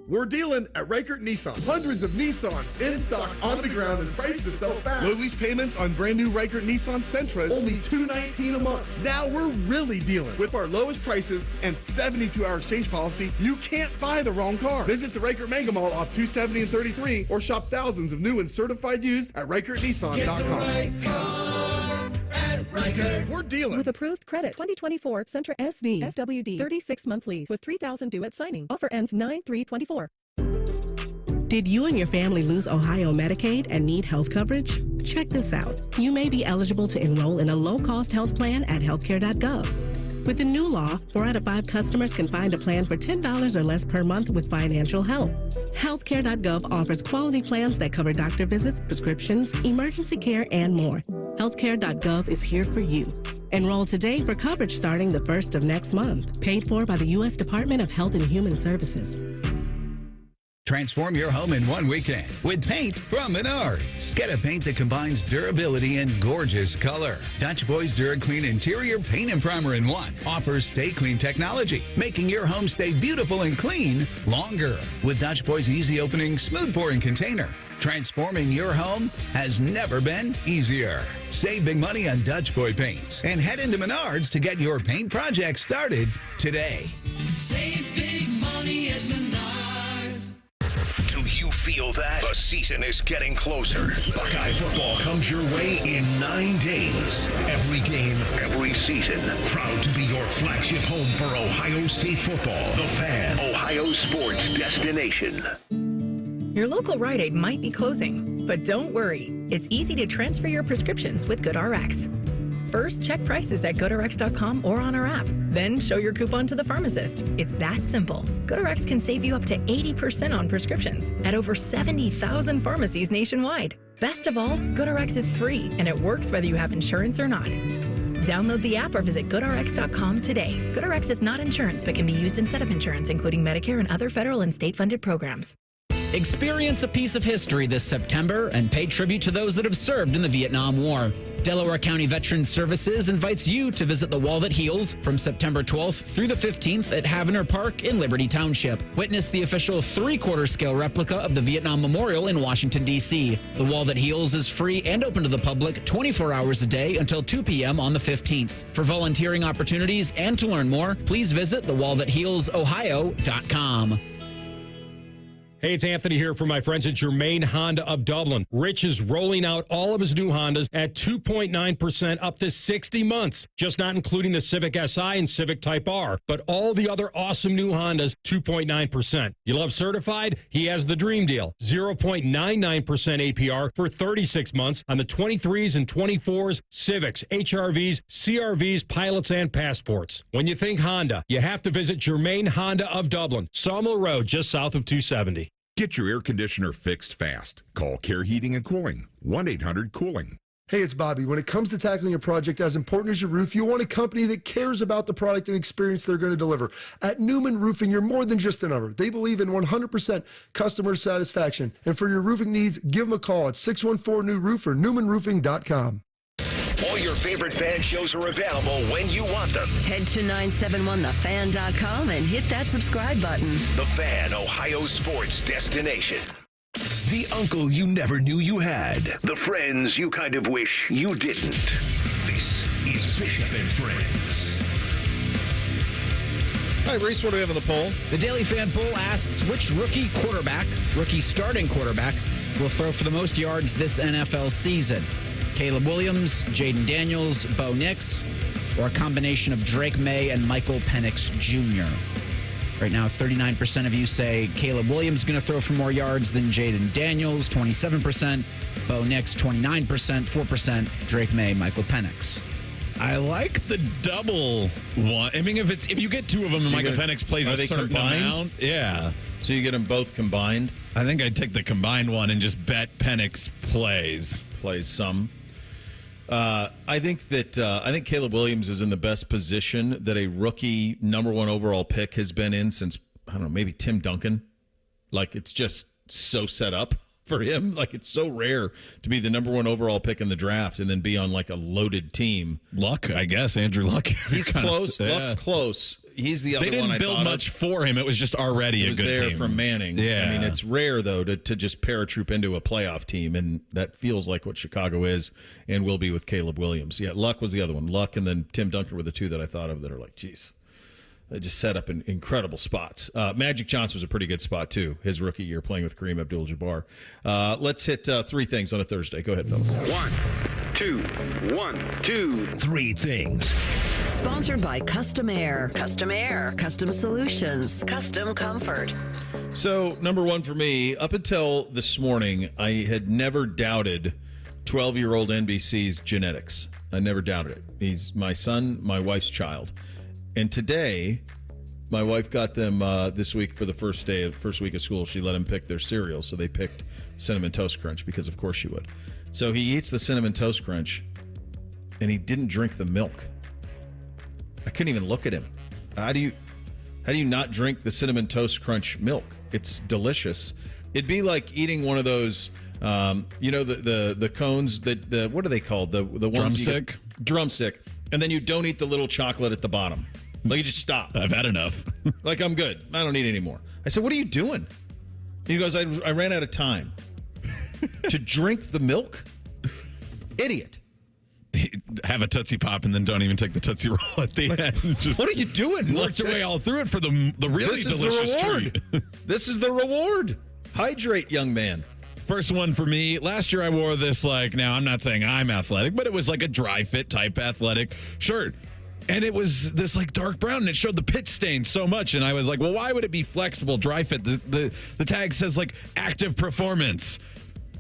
We're dealing at Reichert Nissan. Hundreds of Nissans in stock, on the ground, and priced to sell fast. Low lease payments on brand new Reichert Nissan Sentras, only $219 a month. Now we're really dealing. With our lowest prices and 72-hour exchange policy, you can't buy the wrong car. Visit the Reichert Mega Mall off 270 and 33, or shop thousands of new and certified used at ReichertNissan.com. We're dealing. With approved credit. 2024 Sentra SV FWD 36-month lease with $3,000 due at signing. Offer ends 9/3/24. Did you and your family lose Ohio Medicaid and need health coverage? Check this out. You may be eligible to enroll in a low-cost health plan at healthcare.gov. With the new law, 4 out of 5 customers can find a plan for $10 or less per month with financial help. Healthcare.gov offers quality plans that cover doctor visits, prescriptions, emergency care, and more. Healthcare.gov is here for you. Enroll today for coverage starting the 1st of next month. Paid for by the U.S. Department of Health and Human Services. Transform your home in one weekend with paint from Menards. Get a paint that combines durability and gorgeous color. Dutch Boys DuraClean Interior Paint and Primer in 1 offers Stay Clean technology, making your home stay beautiful and clean longer. With Dutch Boys Easy Opening Smooth Pouring Container, transforming your home has never been easier. Save big money on Dutch Boy paints and head into Menards to get your paint project started today. Save big money at Menards. Do you feel that? The season is getting closer. Buckeye football comes your way in 9 days. Every game, every season. Proud to be your flagship home for Ohio State football. The Fan, Ohio sports destination. Your local Rite Aid might be closing, but don't worry. It's easy to transfer your prescriptions with GoodRx. First, check prices at GoodRx.com or on our app. Then show your coupon to the pharmacist. It's that simple. GoodRx can save you up to 80% on prescriptions at over 70,000 pharmacies nationwide. Best of all, GoodRx is free, and it works whether you have insurance or not. Download the app or visit GoodRx.com today. GoodRx is not insurance, but can be used instead of insurance, including Medicare and other federal and state-funded programs. Experience a piece of history this September and pay tribute to those that have served in the Vietnam War. Delaware County Veterans Services invites you to visit the Wall That Heals from September 12th through the 15th at Havner Park in Liberty Township. Witness the official 3/4 scale replica of the Vietnam Memorial in Washington, D.C. The Wall That Heals is free and open to the public 24 hours a day until 2 p.m. on the 15th. For volunteering opportunities and to learn more, please visit thewallthathealsohio.com. Hey, it's Anthony here from my friends at Germain Honda of Dublin. Rich is rolling out all of his new Hondas at 2.9% up to 60 months, just not including the Civic Si and Civic Type R, but all the other awesome new Hondas, 2.9%. You love certified? He has the dream deal, 0.99% APR for 36 months on the 23s and 24s, Civics, HRVs, CRVs, pilots, and passports. When you think Honda, you have to visit Germain Honda of Dublin, Sawmill Road, just south of 270. Get your air conditioner fixed fast. Call Care Heating and Cooling, 1-800-COOLING. Hey, it's Bobby. When it comes to tackling a project as important as your roof, you want a company that cares about the product and experience they're going to deliver. At Newman Roofing, you're more than just a number. They believe in 100% customer satisfaction. And for your roofing needs, give them a call at 614-NEW-ROOF or newmanroofing.com. All your favorite fan shows are available when you want them. Head to 971thefan.com and hit that subscribe button. The Fan, Ohio sports destination. The uncle you never knew you had. The friends you kind of wish you didn't. This is Bishop and Friends. Hi, Reese, what do we have on the poll? The Daily Fan poll asks, which rookie starting quarterback, will throw for the most yards this NFL season? Caleb Williams, Jaden Daniels, Bo Nix, or a combination of Drake May and Michael Penix Jr.? Right now, 39% of you say Caleb Williams is going to throw for more yards than Jaden Daniels, 27%, Bo Nix, 29%, 4%, Drake May, Michael Penix. I like the double one. I mean, if you get two of them and Michael Penix plays a certain amount, yeah. So you get them both combined? I think I'd take the combined one and just bet Penix plays some. I think Caleb Williams is in the best position that a rookie number one overall pick has been in since, I don't know, maybe Tim Duncan. Like, it's just so set up for him. Like, it's so rare to be the number one overall pick in the draft and then be on like a loaded team. Luck, I guess. Andrew Luck. He's close. Yeah. Luck's close. He's the other one. They didn't build much for him. It was just already a good team. It was there from Manning. Yeah. I mean, it's rare, though, to just paratroop into a playoff team, and that feels like what Chicago is and will be with Caleb Williams. Yeah, Luck was the other one. Luck and then Tim Duncan were the two that I thought of that are like, geez. They just set up in incredible spots. Magic Johnson was a pretty good spot, too, his rookie year playing with Kareem Abdul-Jabbar. Let's hit three things on a Thursday. Go ahead, fellas. 1, 2, 1, 2, 3 things. Sponsored by Custom Air. Custom Air. Custom Solutions. Custom Comfort. So, number one for me, up until this morning, I had never doubted 12-year-old NBC's genetics. I never doubted it. He's my son, my wife's child. And today, my wife got them this week for the first week of school. She let them pick their cereal, so they picked Cinnamon Toast Crunch because, of course, she would. So he eats the Cinnamon Toast Crunch, and he didn't drink the milk. I couldn't even look at him. How do you not drink the Cinnamon Toast Crunch milk? It's delicious. It'd be like eating one of those, the cones that what are they called? The ones drumstick. Drumstick, and then you don't eat the little chocolate at the bottom. Like, you just stop. I've had enough. Like, I'm good. I don't need any more. I said, what are you doing? He goes, I ran out of time to drink the milk. Idiot. Have a Tootsie Pop and then don't even take the Tootsie Roll at the end. Just what are you doing? Worked your way all through it for the really delicious treat. This is the reward. Hydrate, young man. First one for me. Last year I wore this, now I'm not saying I'm athletic, but it was like a dry fit type athletic shirt. And it was this dark brown, and it showed the pit stain so much. And I was like, well, why would it be flexible, dry fit? The tag says active performance.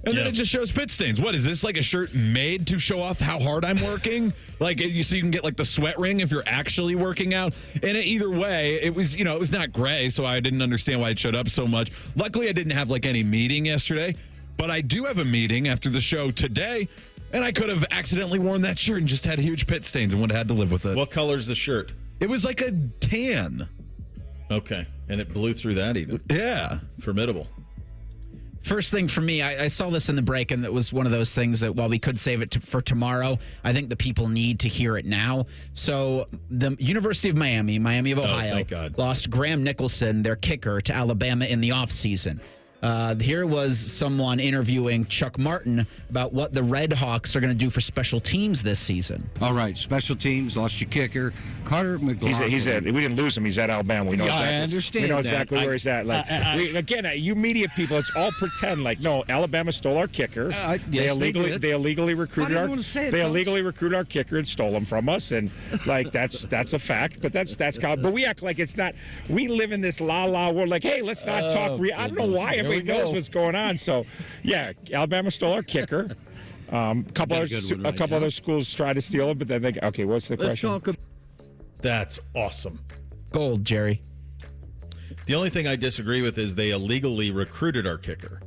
And then it just shows pit stains. What is this, a shirt made to show off how hard I'm working? So you can get the sweat ring if you're actually working out. And either way, it was, it was not gray, so I didn't understand why it showed up so much. Luckily, I didn't have any meeting yesterday, but I do have a meeting after the show today, and I could have accidentally worn that shirt and just had huge pit stains and would have had to live with it. What color's the shirt? It was like a tan. Okay, and it blew through that even. Yeah. Formidable. First thing for me, I saw this in the break, and it was one of those things that while we could save it for tomorrow, I think the people need to hear it now. So the University of Miami of Ohio, thank God, lost Graham Nicholson, their kicker, to Alabama in the offseason. Here was someone interviewing Chuck Martin about what the Red Hawks are going to do for special teams this season. All right, special teams, lost your kicker. Carter McLaughlin. We didn't lose him. He's at Alabama. We know exactly. I understand We know that. exactly where he's at. You media people, it's all pretend. Like, no, Alabama stole our kicker. Yes, they illegally recruited I didn't want to say it, They Coach. illegally recruited our kicker and stole him from us, and like that's a fact. But that's college. But we act like it's not. We live in this la world. Like, hey, let's not talk. I don't know why everybody knows what's going on. So, yeah, Alabama stole our kicker. A couple other schools tried to steal it, but then okay. What's the question? That's awesome. Gold, Jerry. The only thing I disagree with is they illegally recruited our kicker.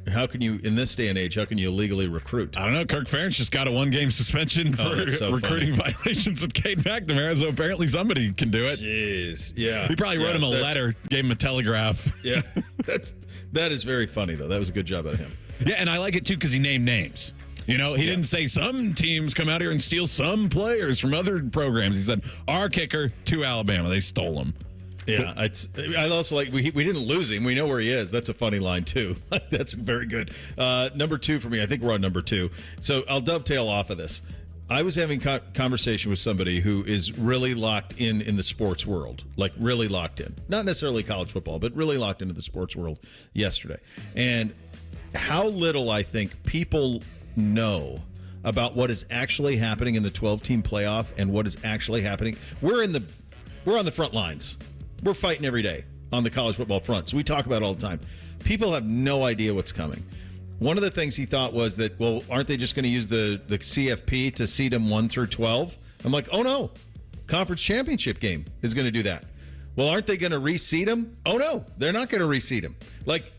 How can you, in this day and age, how can you illegally recruit? I don't know. Kirk Ferentz just got a 1-game suspension for recruiting violations of Cade McNamara, so apparently somebody can do it. Jeez, yeah. He probably wrote him a letter, gave him a telegraph. Yeah, that is very funny, though. That was a good job out of him. Yeah, and I like it, too, because he named names. You know, he didn't say some teams come out here and steal some players from other programs. He said, our kicker to Alabama. They stole him. Yeah, I also like we didn't lose him. We know where he is. That's a funny line too. That's very good. Number 2 for me. I think we're on number 2. So I'll dovetail off of this. I was having conversation with somebody who is really locked in the sports world, like really locked in. Not necessarily college football, but really locked into the sports world yesterday. And how little I think people know about what is actually happening in the 12-team playoff and what is actually happening. We're on the front lines. We're fighting every day on the college football front. So we talk about it all the time. People have no idea what's coming. One of the things he thought was that, well, aren't they just going to use the CFP to seed them 1 through 12? I'm like, oh, no. Conference championship game is going to do that. Well, aren't they going to reseed them? Oh, no. They're not going to reseed them. Like,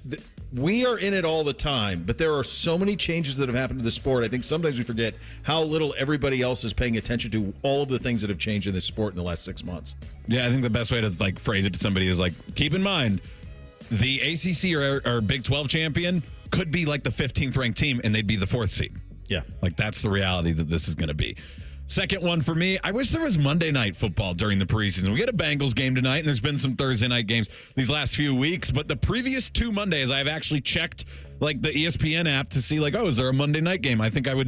we are in it all the time, but there are so many changes that have happened to the sport. I think sometimes we forget how little everybody else is paying attention to all of the things that have changed in this sport in the last 6 months. Yeah, I think the best way to phrase it to somebody is keep in mind, the ACC or Big 12 champion could be like the 15th ranked team, and they'd be the 4th seed. Yeah, that's the reality that this is going to be. Second one for me, I wish there was Monday night football during the preseason. We get a Bengals game tonight, and there's been some Thursday night games these last few weeks. But the previous 2 Mondays, I've actually checked the ESPN app to see is there a Monday night game? I think I would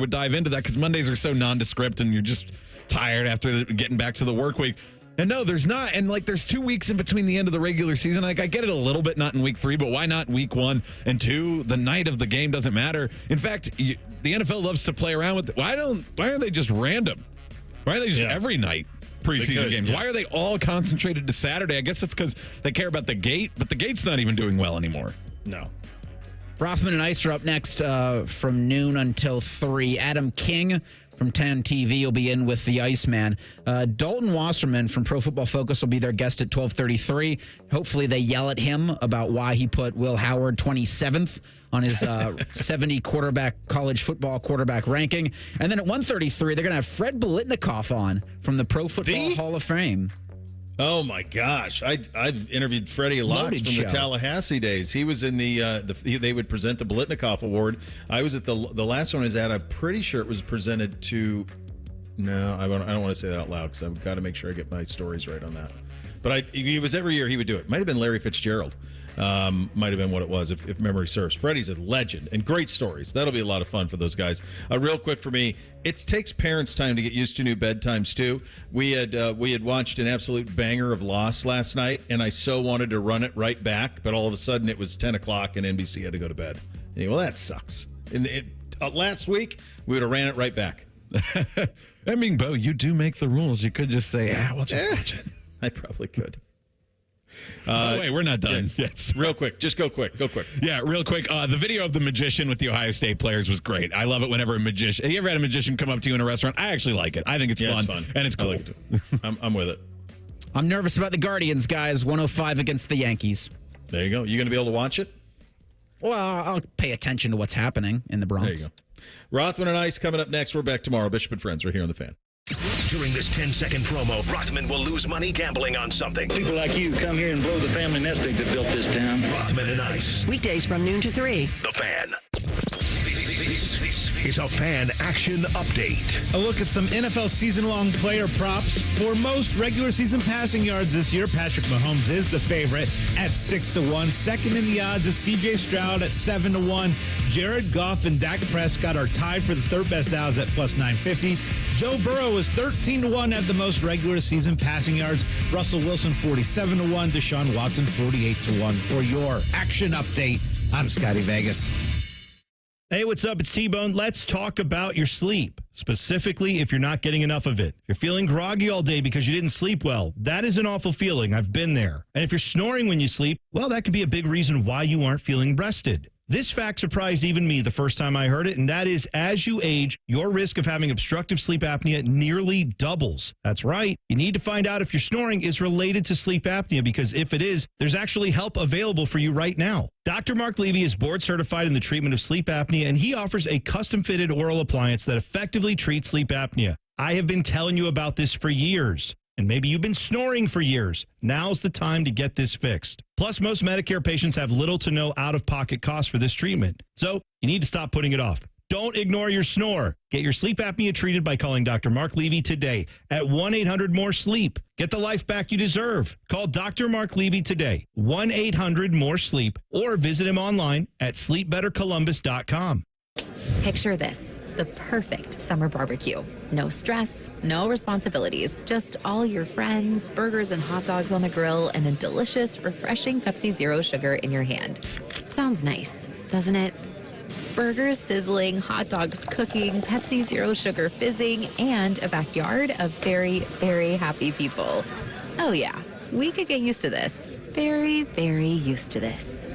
dive into that because Mondays are so nondescript, and you're just tired after getting back to the work week. And no, there's not. And there's 2 weeks in between the end of the regular season. I get it a little bit, not in week 3, but why not week 1 and 2? The night of the game doesn't matter. In fact, the NFL loves to play around with it. Why aren't they just random? Why are they just every night preseason games? Yeah. Why are they all concentrated to Saturday? I guess it's because they care about the gate, but the gate's not even doing well anymore. No. Rothman and Ice are up next from noon until 3. Adam King from 10 TV will be in with the Iceman. Dalton Wasserman from Pro Football Focus will be their guest at 12:33. Hopefully they yell at him about why he put Will Howard 27th on his 70 college football quarterback ranking. And then at 1:33, they're going to have Fred Biletnikoff on from the Pro Football Hall of Fame. Oh my gosh! I've interviewed Freddie a lot from the Tallahassee days. He was in they would present the Biletnikoff Award. I was at the last one I was at. I'm pretty sure it was presented to. No, I don't want to say that out loud because I've got to make sure I get my stories right on that. But he was every year he would do it. Might have been Larry Fitzgerald. Might have been what it was, if memory serves. Freddie's a legend and great stories. That'll be a lot of fun for those guys. Real quick for me, it takes parents time to get used to new bedtimes too. We had watched an absolute banger of Lost last night, and I so wanted to run it right back, but all of a sudden it was 10 o'clock and NBC had to go to bed. And, well, that sucks. And last week we would have ran it right back. I mean, Bo, you do make the rules. You could just say, we'll just watch it. I probably could. Wait, we're not done. Yeah. Yes. Real quick. Just go quick. Go quick. Yeah, real quick. The video of the magician with the Ohio State players was great. I love it whenever a magician... Have you ever had a magician come up to you in a restaurant? I actually like it. I think it's fun. It's fun. And it's cool. I like it. I'm with it. I'm nervous about the Guardians, guys. 105 against the Yankees. There you go. You going to be able to watch it? Well, I'll pay attention to what's happening in the Bronx. There you go. Rothman and Ice coming up next. We're back tomorrow. Bishop and Friends. We're here on The Fan. During this 10-second promo, Rothman will lose money gambling on something. People like you come here and blow the family nest egg that built this town. Rothman and Ice. Weekdays from noon to 3. The Fan. is a fan action update. A look at some NFL season-long player props. For most regular season passing yards this year, Patrick Mahomes is the favorite at 6-1. Second in the odds is C.J. Stroud at 7-1. Jared Goff and Dak Prescott are tied for the third best odds at plus 950. Joe Burrow is 13-1 at the most regular season passing yards. Russell Wilson 47-1. Deshaun Watson 48-1. For your action update, I'm Scotty Vegas. Hey, what's up? It's T-Bone. Let's talk about your sleep, specifically if you're not getting enough of it. If you're feeling groggy all day because you didn't sleep well, that is an awful feeling. I've been there. And if you're snoring when you sleep, well, that could be a big reason why you aren't feeling rested. This fact surprised even me the first time I heard it, and that is as you age, your risk of having obstructive sleep apnea nearly doubles. That's right. You need to find out if your snoring is related to sleep apnea, because if it is, there's actually help available for you right now. Dr. Mark Levy is board certified in the treatment of sleep apnea, and he offers a custom-fitted oral appliance that effectively treats sleep apnea. I have been telling you about this for years. And maybe you've been snoring for years. Now's the time to get this fixed. Plus, most Medicare patients have little to no out-of-pocket costs for this treatment. So you need to stop putting it off. Don't ignore your snore. Get your sleep apnea treated by calling Dr. Mark Levy today at 1-800-MORE-SLEEP. Get the life back you deserve. Call Dr. Mark Levy today, 1-800-MORE-SLEEP, or visit him online at sleepbettercolumbus.com. Picture this, the perfect summer barbecue. No stress, no responsibilities, just all your friends, burgers and hot dogs on the grill, and a delicious, refreshing Pepsi Zero Sugar in your hand. Sounds nice, doesn't it? Burgers sizzling, hot dogs cooking, Pepsi Zero Sugar fizzing, and a backyard of very, very happy people. Oh yeah, we could get used to this. Very, very used to this.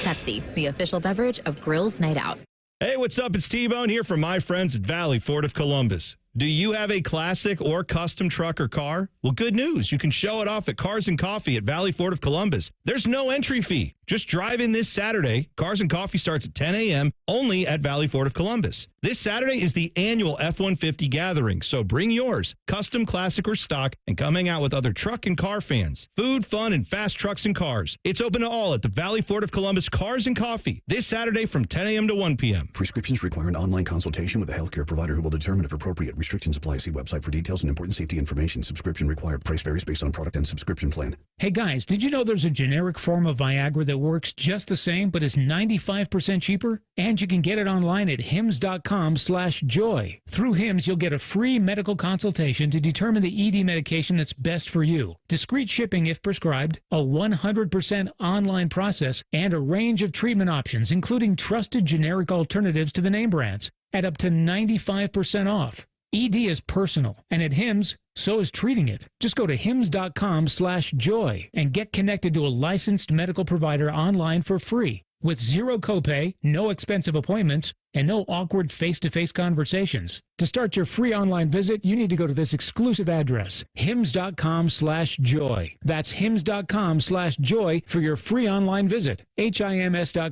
Pepsi, the official beverage of Grills Night Out. Hey, what's up? It's T-Bone here from my friends at Valley Ford of Columbus. Do you have a classic or custom truck or car? Well, good news. You can show it off at Cars and Coffee at Valley Ford of Columbus. There's no entry fee. Just drive in this Saturday. Cars and Coffee starts at 10 a.m. only at Valley Ford of Columbus. This Saturday is the annual F-150 gathering, so bring yours, custom, classic, or stock, and come hang out with other truck and car fans. Food, fun, and fast trucks and cars. It's open to all at the Valley Ford of Columbus Cars and Coffee this Saturday from 10 a.m. to 1 p.m. Prescriptions require an online consultation with a healthcare provider who will determine if appropriate. Restrictions apply. See website for details and important safety information. Subscription required. Price varies based on product and subscription plan. Hey guys, did you know there's a generic form of Viagra that works just the same but is 95% cheaper? And you can get it online at hims.com/joy. Through Hims, you'll get a free medical consultation to determine the ED medication that's best for you. Discreet shipping if prescribed, a 100% online process, and a range of treatment options, including trusted generic alternatives to the name brands, at up to 95% off. ED is personal, and at Hims, so is treating it. Just go to hims.com/joy and get connected to a licensed medical provider online for free with zero copay, no expensive appointments, and no awkward face-to-face conversations. To start your free online visit, you need to go to this exclusive address, hims.com/joy. That's hims.com/joy for your free online visit. HIMS.com.